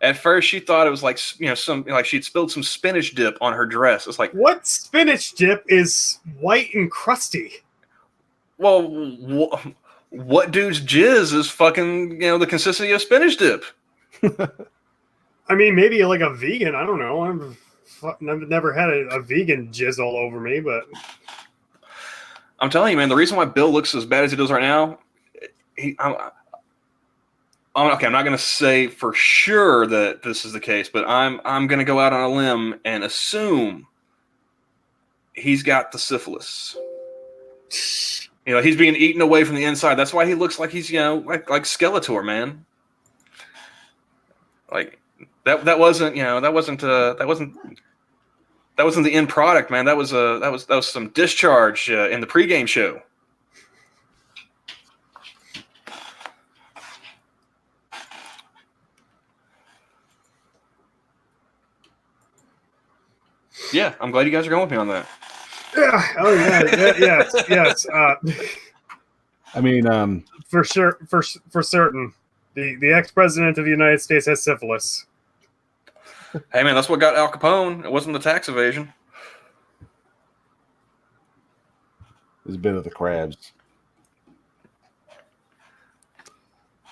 At first, she thought it was like, you know, some like she'd spilled some spinach dip on her dress. It's like, What spinach dip is white and crusty? well, what dude's jizz is fucking, you know, the consistency of spinach dip? I mean, maybe like a vegan. I don't know. I've never had a vegan jizz all over me, but I'm telling you, man, the reason why Bill looks as bad as he does right now, okay, I'm not going to say for sure that this is the case, but I'm going to go out on a limb and assume he's got the syphilis. You know, he's being eaten away from the inside. That's why he looks like he's, you know, like Skeletor, man. Like that wasn't, you know, that wasn't the end product, man. That was some discharge in the pregame show. Yeah, I'm glad you guys are going with me on that. yeah. Oh yeah. Yes. I mean, For sure. For certain, the ex-president of the United States has syphilis. Hey, man, that's what got Al Capone. It wasn't the tax evasion. it's a bit of the crabs.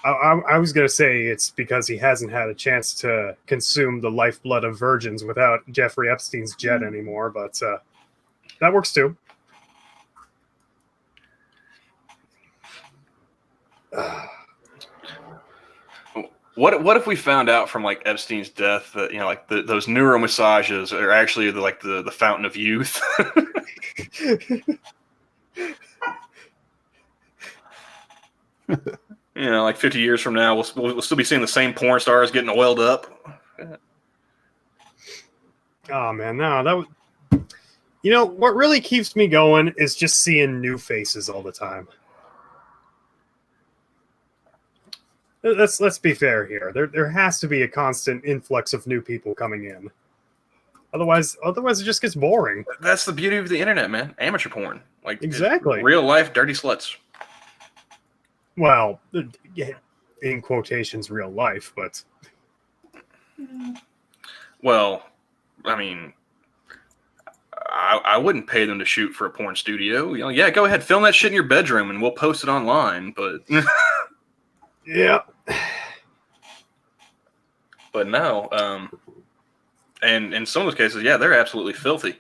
I was gonna say it's because he hasn't had a chance to consume the lifeblood of virgins without Jeffrey Epstein's jet anymore, but that works too. What if we found out from like Epstein's death that, you know, like those neuromassages are actually the fountain of youth? You know, like 50 years from now, we'll still be seeing the same porn stars getting oiled up. Oh man, no, that was. You know what really keeps me going is just seeing new faces all the time. Let's be fair here. There has to be a constant influx of new people coming in. Otherwise it just gets boring. That's the beauty of the internet, man. Amateur porn, like Exactly. real life dirty sluts. Well, in quotations, real life, but Well, I mean, I wouldn't pay them to shoot for a porn studio. You know, yeah, go ahead, film that shit in your bedroom, and we'll post it online. But yeah. But no, and in some of those cases, yeah, they're absolutely filthy.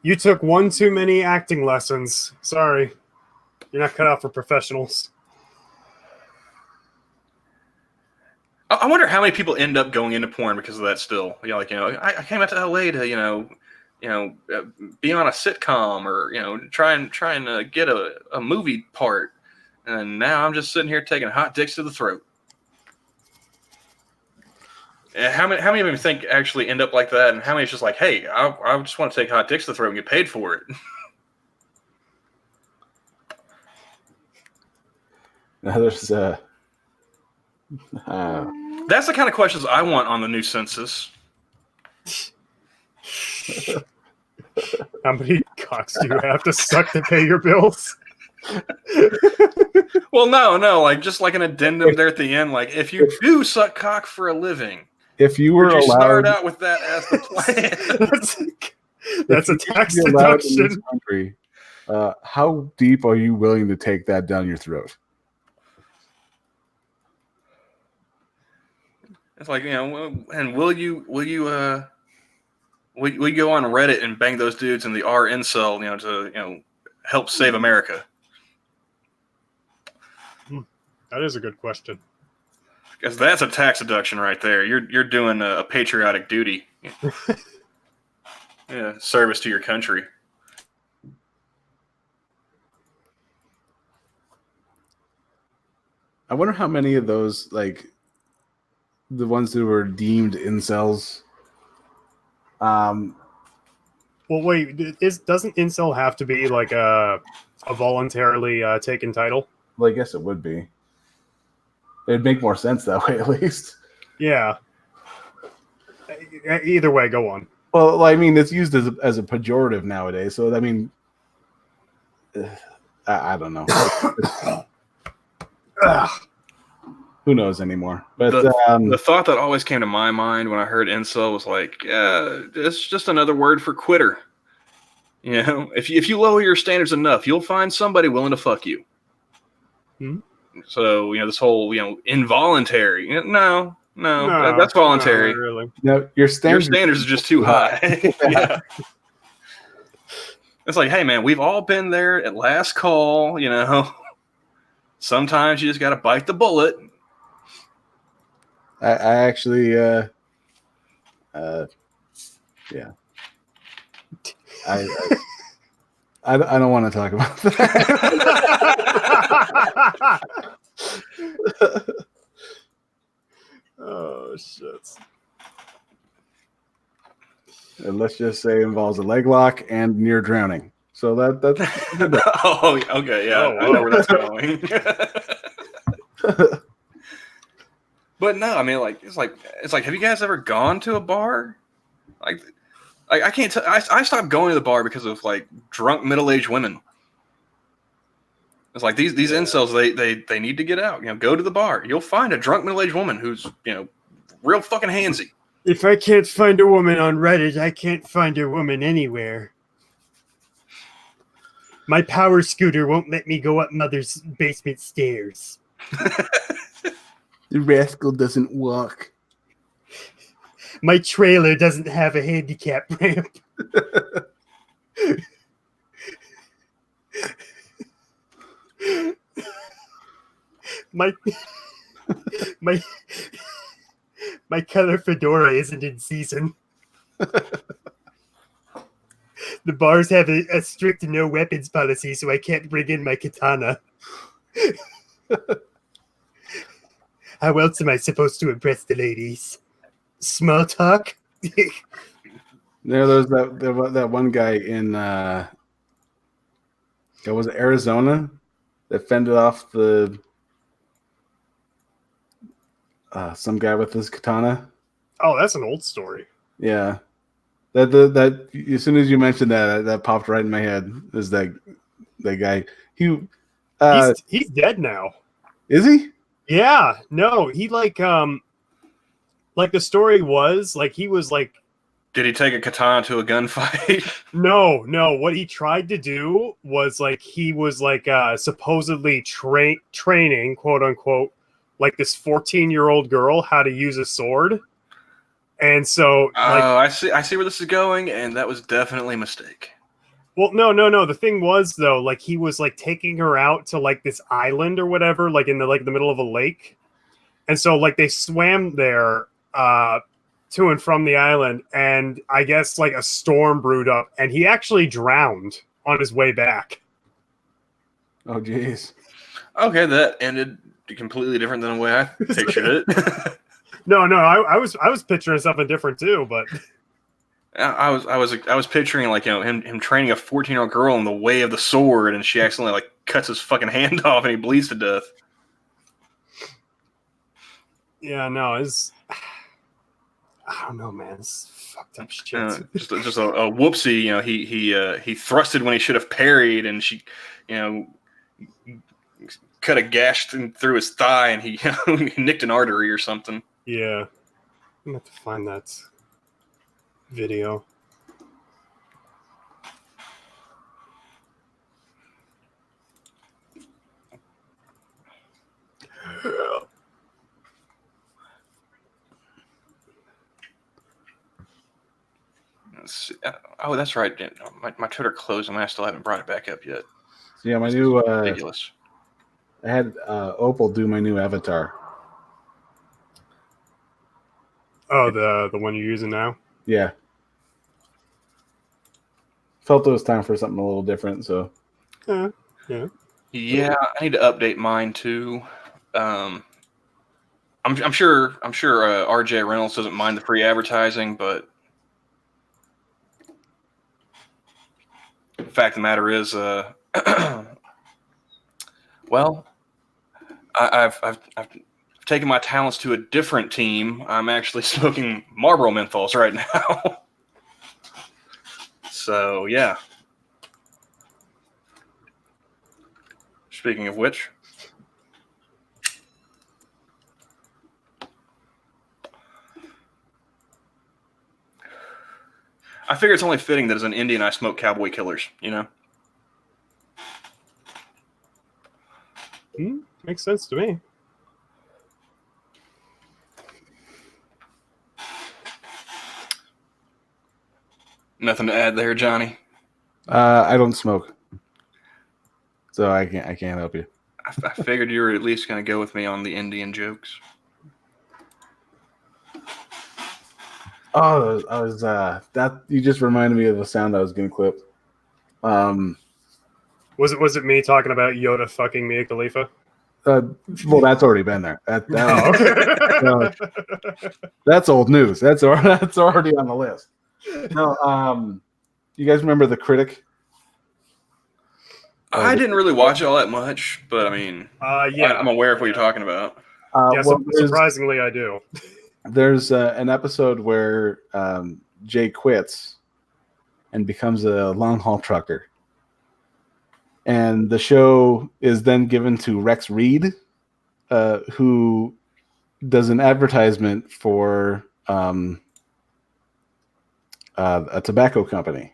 You took one too many acting lessons. Sorry, you're not cut out for professionals. I wonder how many people end up going into porn because of that. Still, you know, like, you know, I came out to LA to, you know, be on a sitcom or, you know, trying to get a movie part, and now I'm just sitting here taking hot dicks to the throat. How many of them think actually end up like that, and how many is just like, hey, I just want to take hot dicks to the throat and get paid for it? Now there's That's the kind of questions I want on the new census. How many cocks do you have to suck to pay your bills? Well, no, like just like an addendum there at the end, like if you do suck cock for a living, if you were would you allowed, start out with that as the plan? That's a tax deduction. in this country, how deep are you willing to take that down your throat? It's like, and will you go on Reddit and bang those dudes in the R incel, to help save America? That is a good question. Because that's a tax deduction right there. You're doing a patriotic duty. Yeah, service to your country. I wonder how many of those, like the ones that were deemed incels. Well, wait, doesn't incel have to be like a voluntarily taken title? Well, I guess it would be. It'd make more sense that way, at least. Yeah. Either way, go on. Well, I mean, it's used as a pejorative nowadays. So, I mean, I don't know. Who knows anymore? But the thought that always came to my mind when I heard incel was like, yeah, it's just another word for quitter. If you lower your standards enough, you'll find somebody willing to fuck you. Hmm? So this whole involuntary. No, that's voluntary. Not really. No, your standards are just too high. Yeah. It's like, hey man, we've all been there at last call. Sometimes you just got to bite the bullet. I actually, yeah. I don't want to talk about that. Oh shit! And let's just say it involves a leg lock and near drowning. So that's oh, okay, yeah, I know where that's going. But no, I mean, like it's like, have you guys ever gone to a bar? Like I can't tell. I stopped going to the bar because of like drunk middle-aged women. It's like these incels, they need to get out. Go to the bar. You'll find a drunk middle-aged woman who's real fucking handsy. If I can't find a woman on Reddit, I can't find a woman anywhere. My power scooter won't let me go up Mother's basement stairs. The rascal doesn't walk. My trailer doesn't have a handicap ramp. my color fedora isn't in season. The bars have a strict no weapons policy, so I can't bring in my katana. How else am I supposed to impress the ladies? Small talk? There's that one guy in was it Arizona that fended off the some guy with his katana. Oh, that's an old story. Yeah, that as soon as you mentioned that popped right in my head. Is that guy? He's dead now. Is he? Yeah, no, he like the story was like he was like. Did he take a katana to a gunfight? No. What he tried to do was like he was like supposedly training, quote unquote, like this 14-year-old girl how to use a sword, and so. I see where this is going, and that was definitely a mistake. Well, no. The thing was though, like he was like taking her out to like this island or whatever, like in the middle of a lake, and so like they swam there to and from the island, and I guess like a storm brewed up, and he actually drowned on his way back. Oh, jeez. Okay, that ended completely different than the way I pictured it. No, I was picturing something different too, but I was picturing like him training a 14-year-old girl in the way of the sword, and she accidentally like cuts his fucking hand off, and he bleeds to death. yeah, no, it's I don't know, man. It's fucked up shit. Just a whoopsie. He thrusted when he should have parried, and she, cut a gash through his thigh, and he nicked an artery or something. Yeah, I'm gonna have to find that video. Oh, that's right. My Twitter closed, and I still haven't brought it back up yet. So yeah, my new Ridiculous. I had Opal do my new avatar. Oh, the one you're using now? Yeah. Felt it was time for something a little different, so Yeah. Yeah, I need to update mine too. I'm sure RJ Reynolds doesn't mind the free advertising, but the fact of the matter is, well, I've taken my talents to a different team. I'm actually smoking Marlboro menthols right now. So yeah. Speaking of which, I figure it's only fitting that as an Indian I smoke cowboy killers, Makes sense to me. Nothing to add there, Johnny. I don't smoke, so I can't help you. I figured you were at least going to go with me on the Indian jokes. Oh, I was that you just reminded me of the sound I was going to clip. Was it me talking about Yoda fucking Mia Khalifa? Well, that's already been there. Oh, okay. That's old news. That's already on the list. No, you guys remember The Critic? I didn't really watch it all that much, but I mean, yeah, I'm aware of what you're talking about. Surprisingly, I do. There's an episode where Jay quits and becomes a long haul trucker, and the show is then given to Rex Reed, who does an advertisement for a tobacco company,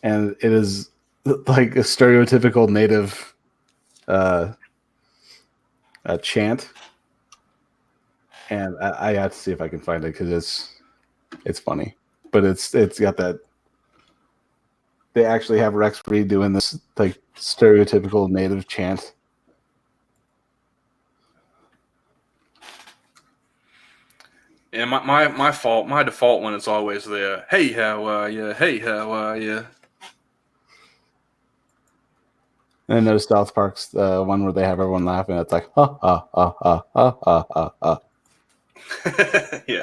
and it is like a stereotypical native chant. And I have to see if I can find it because it's funny, but it's got that. They actually have Rex Reed doing this like stereotypical native chant. Yeah, my default one is always the hey, how are you? Hey, how are you? And then there's South Park's one where they have everyone laughing. It's like ha ha ha ha ha ha ha ha. Yeah.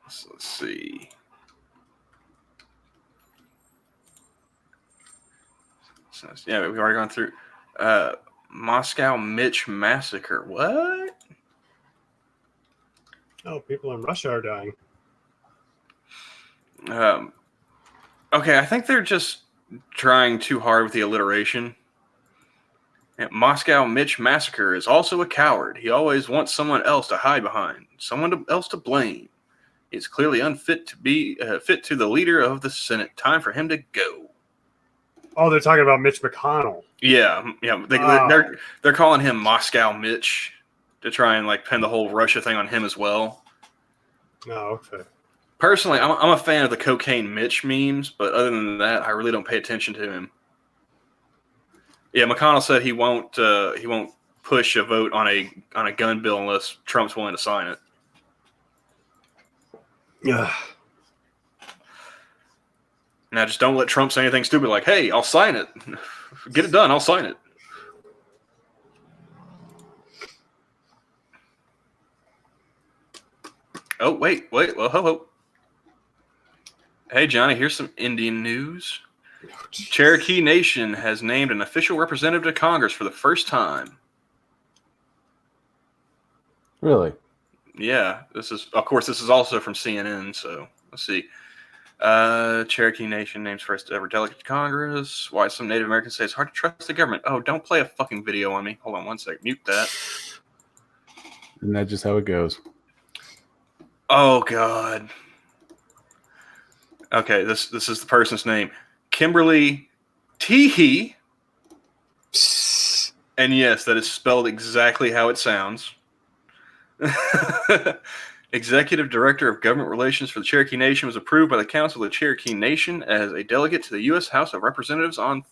Let's see. So, yeah, we've already gone through Moscow Mitch massacre. What? Oh, people in Russia are dying. Okay, I think they're just trying too hard with the alliteration. Yeah, Moscow Mitch massacre is also a coward. He always wants someone else to hide behind, else to blame. He's clearly unfit to be fit to the leader of the Senate. Time for him to go. Oh, they're talking about Mitch McConnell. Yeah. They're calling him Moscow Mitch to try and like pin the whole Russia thing on him as well. Oh, okay. Personally, I'm a fan of the cocaine Mitch memes, but other than that, I really don't pay attention to him. Yeah, McConnell said he won't push a vote on a gun bill unless Trump's willing to sign it. Yeah. Now, just don't let Trump say anything stupid like, hey, I'll sign it. Get it done. I'll sign it. Oh, wait. Well, ho. Hey, Johnny, here's some Indian news. Cherokee Nation has named an official representative to Congress for the first time. Really? Yeah, this is also from CNN, so let's see. Cherokee Nation names first ever delegate to Congress. Why some Native Americans say it's hard to trust the government. Oh, don't play a fucking video on me. Hold on one sec. Mute that. Isn't that just how it goes? Oh, God. Okay, this is the person's name. Kimberly Teehee. And yes, that is spelled exactly how it sounds. Executive Director of Government Relations for the Cherokee Nation was approved by the Council of the Cherokee Nation as a delegate to the U.S. House of Representatives on...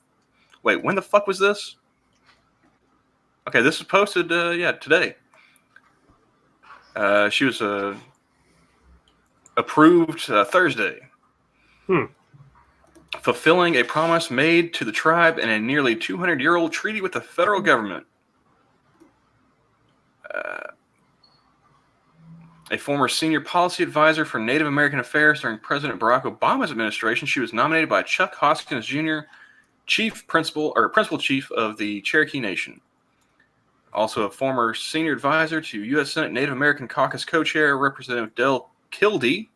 Wait, when the fuck was this? Okay, this was posted, today. She was approved Thursday. Fulfilling a promise made to the tribe in a nearly 200-year-old treaty with the federal government. A former senior policy advisor for Native American affairs during President Barack Obama's administration, she was nominated by Chuck Hoskins Jr., principal chief of the Cherokee Nation. Also a former senior advisor to U.S. Senate Native American Caucus co-chair, Representative Del Kildee,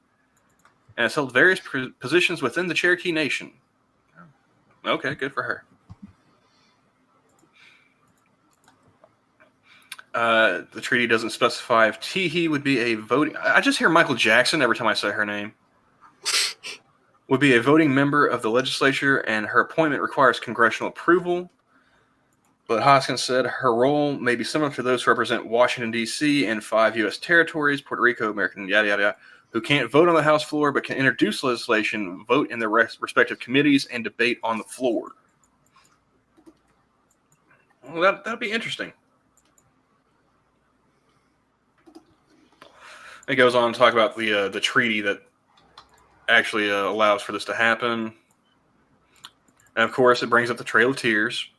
and has held various positions within the Cherokee Nation. Okay, good for her. The treaty doesn't specify if Teehee would be a voting... I just hear Michael Jackson every time I say her name. Would be a voting member of the legislature, and her appointment requires congressional approval. But Hoskins said her role may be similar to those who represent Washington, D.C. and 5 U.S. territories, Puerto Rico, American, yada, yada, yada, who can't vote on the House floor but can introduce legislation, vote in their respective committees, and debate on the floor. Well, that'd be interesting. It goes on to talk about the treaty that actually allows for this to happen. And, of course, it brings up the Trail of Tears.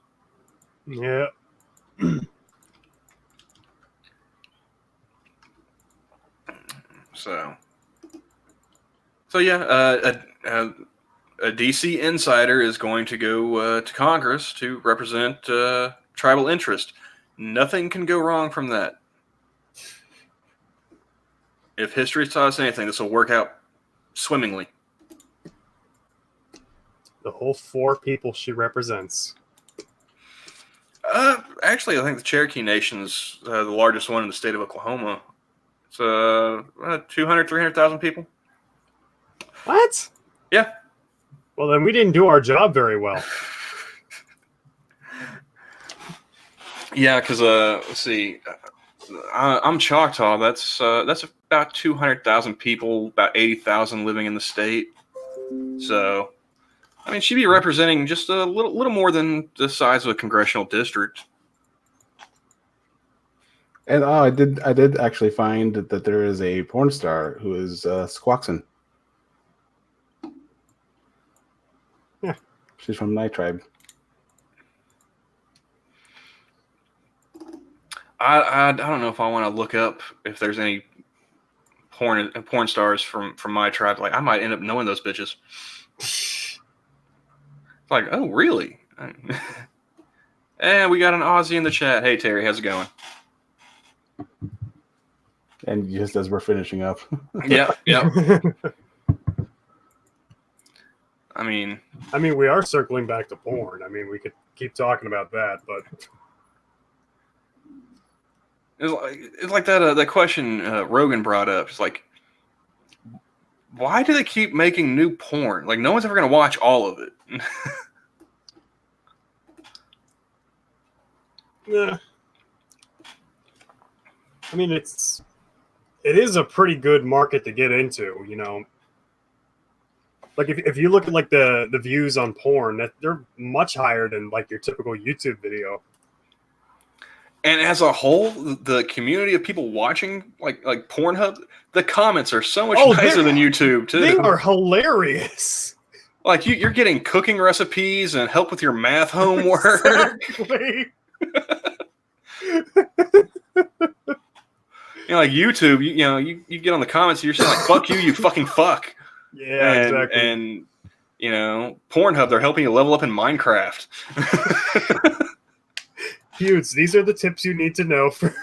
Yeah. So yeah, a DC insider is going to go to Congress to represent tribal interest. Nothing can go wrong from that. If history has taught us anything, this will work out swimmingly. The whole 4 people she represents. Actually, I think the Cherokee Nation's the largest one in the state of Oklahoma. It's 200, 300,000 people. What? Yeah. Well, then we didn't do our job very well. Yeah, because let's see, I'm Choctaw. That's about 200,000 people, about 80,000 living in the state. So, I mean, she'd be representing just a little more than the size of a congressional district. And I did actually find that there is a porn star who is Squaxin. Yeah, she's from Night Tribe. I don't know if I want to look up if there's any porn stars from my tribe. Like, I might end up knowing those bitches. Like, oh, really? And we got an Aussie in the chat. Hey, Terry, how's it going? And just as we're finishing up. Yeah. I mean, we are circling back to porn. I mean, we could keep talking about that, but it's like that question Rogan brought up. It's like, why do they keep making new porn? Like, no one's ever going to watch all of it. yeah. I mean, it is a pretty good market to get into, you know. Like, if you look at like the views on porn, that they're much higher than like your typical YouTube video. And as a whole, the community of people watching like Pornhub, the comments are so much nicer than YouTube too. They are hilarious. Like you're getting cooking recipes and help with your math homework. Exactly. Like YouTube, you get on the comments and you're saying like "fuck you, you fucking fuck." Yeah, exactly. And Pornhub, they're helping you level up in Minecraft. Huge. These are the tips you need to know for.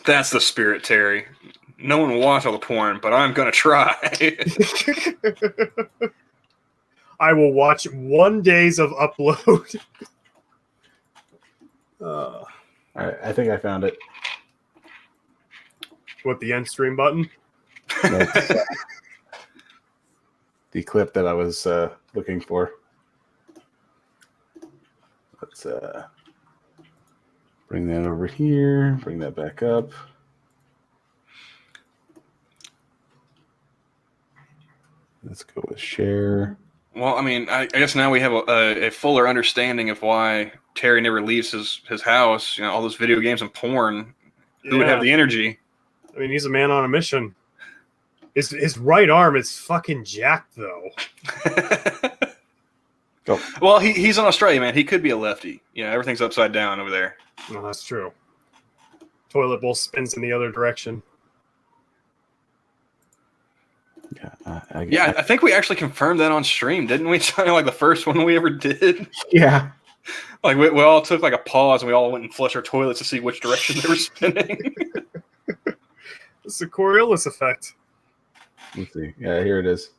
That's the spirit, Terry. No one will watch all the porn, but I'm gonna try. I will watch 1 days of upload. All right, I think I found it. What, the end stream button? No, the clip that I was looking for. Let's bring that over here. Bring that back up. Let's go with share. Well, I mean, I guess now we have a fuller understanding of why Terry never leaves his house. All those video games and porn. Who would have the energy? I mean, he's a man on a mission. His right arm is fucking jacked, though. Go. Well, he's in Australia, man. He could be a lefty. Everything's upside down over there. No, that's true. Toilet bowl spins in the other direction. I think we actually confirmed that on stream, didn't we? Like the first one we ever did. Yeah. Like we all took like a pause and we all went and flushed our toilets to see which direction they were spinning. It's the Coriolis effect. Let's see. Yeah, here it is.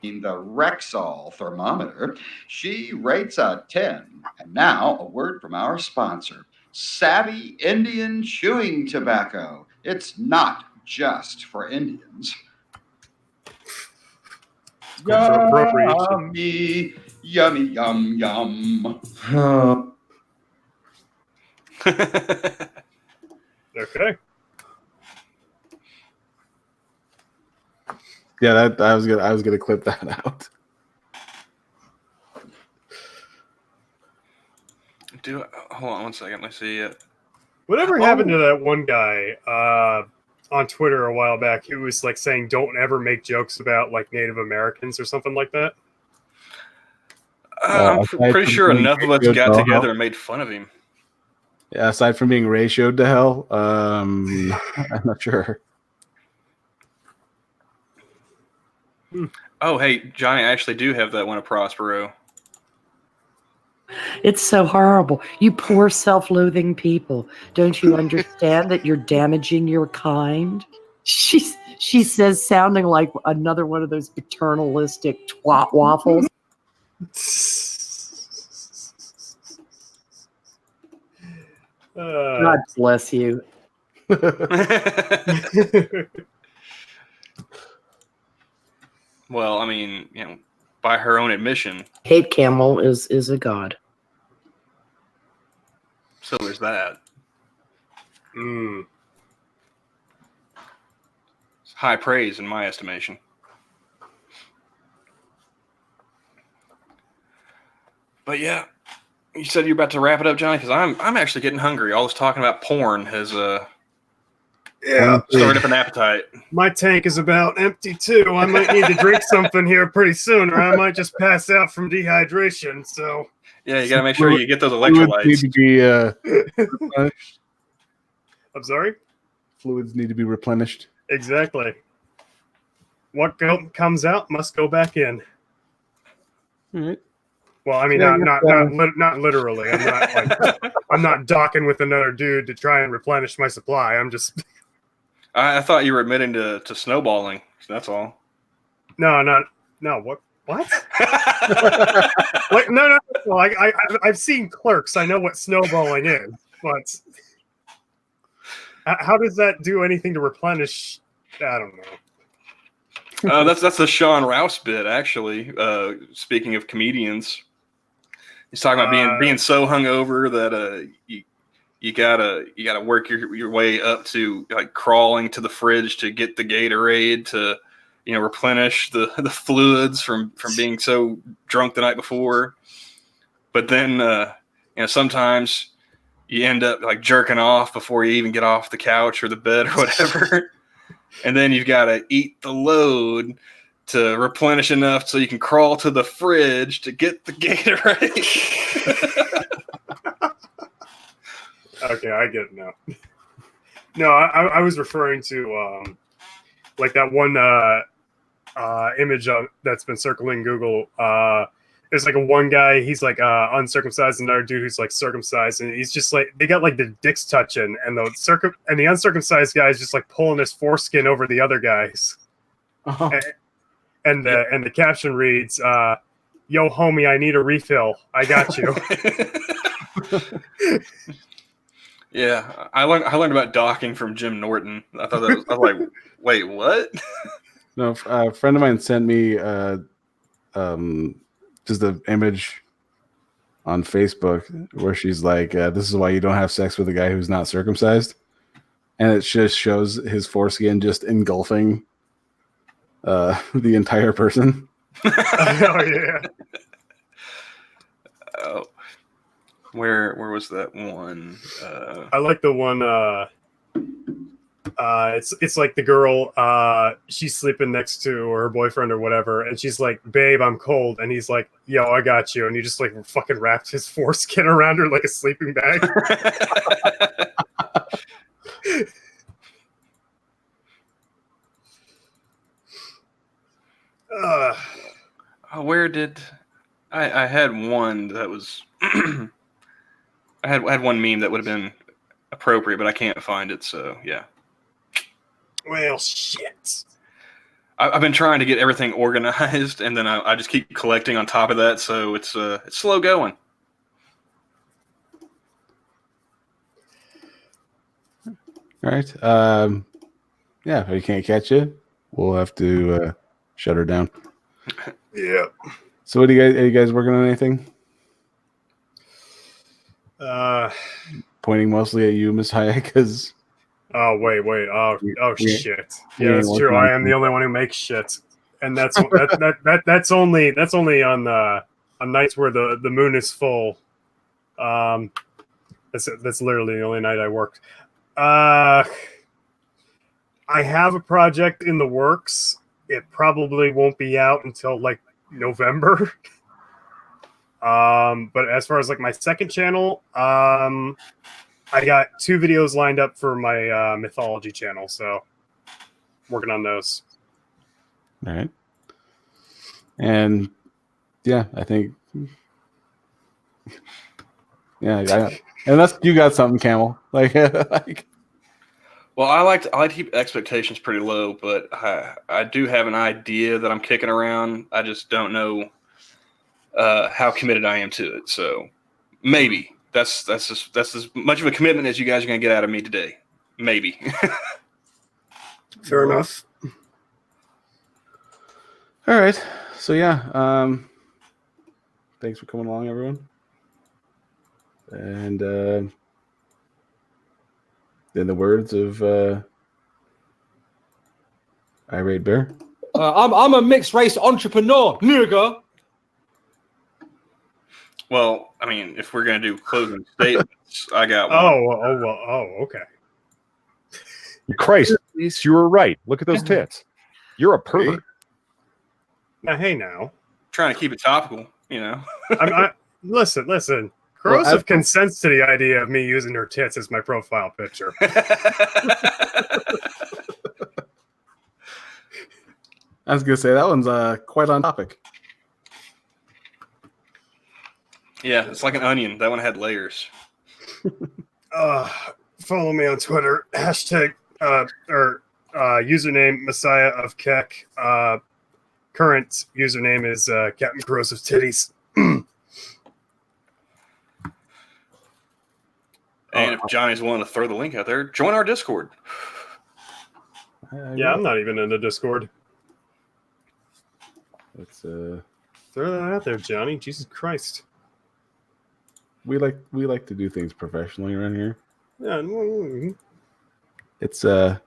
In the Rexall thermometer, she rates a 10. And now a word from our sponsor, Savvy Indian Chewing Tobacco. It's not just for Indians. Yummy, yummy, yum, yum. Okay. Yeah, I was gonna clip that out. Hold on one second. Let's see it. Whatever happened to that one guy on Twitter a while back who was like saying don't ever make jokes about like Native Americans or something like that? I'm pretty sure enough of us got together and made fun of him. Yeah, aside from being ratioed to hell, I'm not sure. Oh, hey, Johnny, I actually do have that one of Prospero. It's so horrible. You poor self-loathing people. Don't you understand that you're damaging your kind? She says, sounding like another one of those paternalistic twat waffles. God bless you. Well, I mean, by her own admission. Hate Camel is a god. So there's that. It's high praise in my estimation. But yeah, you said you're about to wrap it up, Johnny, because I'm actually getting hungry. All this talking about porn has stirred up an appetite. My tank is about empty too. I might need to drink something here pretty soon, or I might just pass out from dehydration. So yeah, you gotta make sure you get those electrolytes. Need to be replenished. I'm sorry? Fluids need to be replenished. Exactly. What comes out must go back in. All right. Well, I mean, not literally. I'm not docking with another dude to try and replenish my supply. I'm just. I thought you were admitting to snowballing. That's all. No. What? Like, no. I've seen Clerks. I know what snowballing is, but how does that do anything to replenish? I don't know. That's the Sean Rouse bit, actually. Speaking of comedians, he's talking about being so hungover that you gotta work your way up to like crawling to the fridge to get the Gatorade to replenish the fluids from being so drunk the night before. But then sometimes you end up like jerking off before you even get off the couch or the bed or whatever. And then you've got to eat the load to replenish enough so you can crawl to the fridge to get the Gatorade. Okay, I get it now. No, I was referring to like that one image that's been circling Google. There's like a one guy, he's like uncircumcised, and another dude who's like circumcised, and he's just like they got like the dicks touching, and the uncircumcised guy is just like pulling his foreskin over the other guys. Oh. And the caption reads, "Yo, homie, I need a refill. I got you." Yeah, I learned about docking from Jim Norton. I thought I was like, wait, what? No, a friend of mine sent me just an image on Facebook where she's like, "This is why you don't have sex with a guy who's not circumcised," and it just shows his foreskin just engulfing the entire person. Oh yeah. Oh, where was that one? I like the one. It's like the girl. She's sleeping next to her boyfriend or whatever, and she's like, "Babe, I'm cold," and he's like, "Yo, I got you," and he just like fucking wrapped his foreskin around her like a sleeping bag. Where did I had one that was I had one meme that would have been appropriate, but I can't find it. So yeah. Well, shit. I've been trying to get everything organized, and then I just keep collecting on top of that, so it's slow going. All right. Yeah, if we can't catch you, we'll have to shut her down. Yeah. So, are you guys working on anything? Pointing mostly at you, Miss Hayek, because. Oh wait. Oh shit. Yeah, that's true. I am the only one who makes shit, and that's that's only on nights where the moon is full. That's literally the only night I worked. I have a project in the works. It probably won't be out until like November. But as far as like my second channel, I got 2 videos lined up for my mythology channel, so working on those. All right. And yeah, I think unless you got something, Camel. Like Well, I like to keep expectations pretty low, but I do have an idea that I'm kicking around. I just don't know how committed I am to it. So maybe that's as much of a commitment as you guys are going to get out of me today. Maybe. Fair enough. all right. So yeah, thanks for coming along, everyone. And in the words of Irate Bear, I'm a mixed race entrepreneur, nigga. Well, I mean, if we're going to do closing statements, I got one. Oh, okay. Christ, you were right. Look at those tits. You're a pervert. Now, hey, now. Trying to keep it topical, you know. Listen. Corrosive consents to the idea of me using her tits as my profile picture. I was gonna say that one's quite on topic. Yeah, it's like an onion. That one had layers. Follow me on Twitter. Hashtag or username Messiah of Keck. Current username is Captain Corrosive Titties. And if Johnny's willing to throw the link out there, join our Discord. Yeah, I'm not even in the Discord. Let's throw that out there, Johnny. Jesus Christ. we like to do things professionally around here. Yeah. It's Come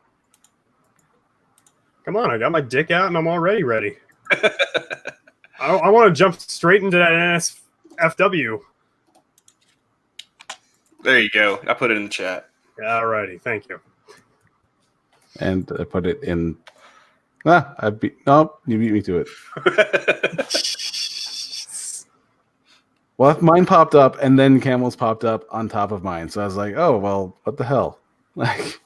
on, I got my dick out and I'm already ready. I want to jump straight into that NSFW. There you go. I put it in the chat. Alrighty, thank you. and I put it in. You beat me to it. Well, mine popped up, and then camels popped up on top of mine. So I was like, "Oh well, what the hell?" Like,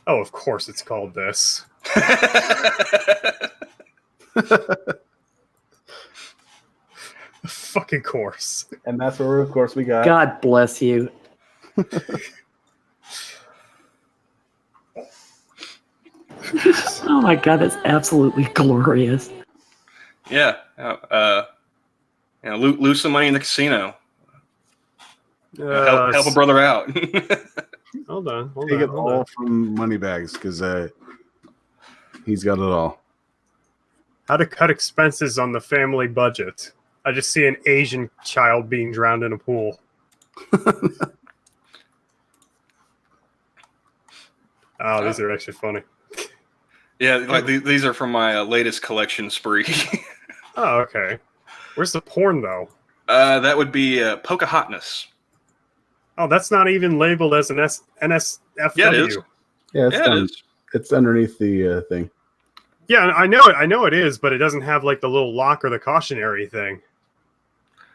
Oh, of course it's called this. Fucking course. and that's where, of course, we got. God bless you. Oh my God, that's absolutely glorious. Yeah. Lose some money in the casino. Help a brother out. Hold on. Take it all from Moneybags because he's got it all. How to cut expenses on the family budget. I just see an Asian child being drowned in a pool. Oh, these are actually funny. Yeah, like these are from my latest collection spree. Oh, okay. Where's the porn, though? That would be Pocahontas. Oh, that's not even labeled as an NSFW. Yeah, it is. Yeah, It is. It's underneath the thing. Yeah, I know it is, but it doesn't have like the little lock or the cautionary thing.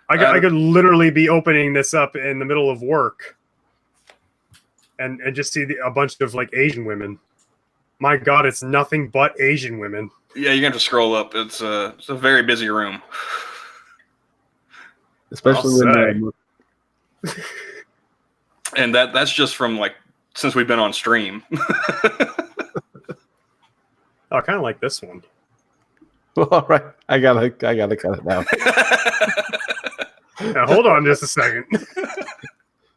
I could literally be opening this up in the middle of work and just see a bunch of like Asian women. My God, it's nothing but Asian women. Yeah, you're going to have to scroll up. It's a very busy room. Especially when and that's just from like since we've been on stream. Oh, I kind of like this one. Well, all right, I gotta cut it down. Now, hold on just a second.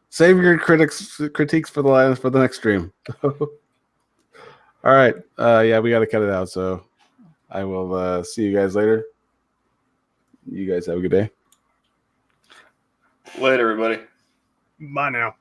Save your critiques for the next stream. All right, yeah, we gotta cut it out. So I will see you guys later. You guys have a good day. Later, everybody. Bye now.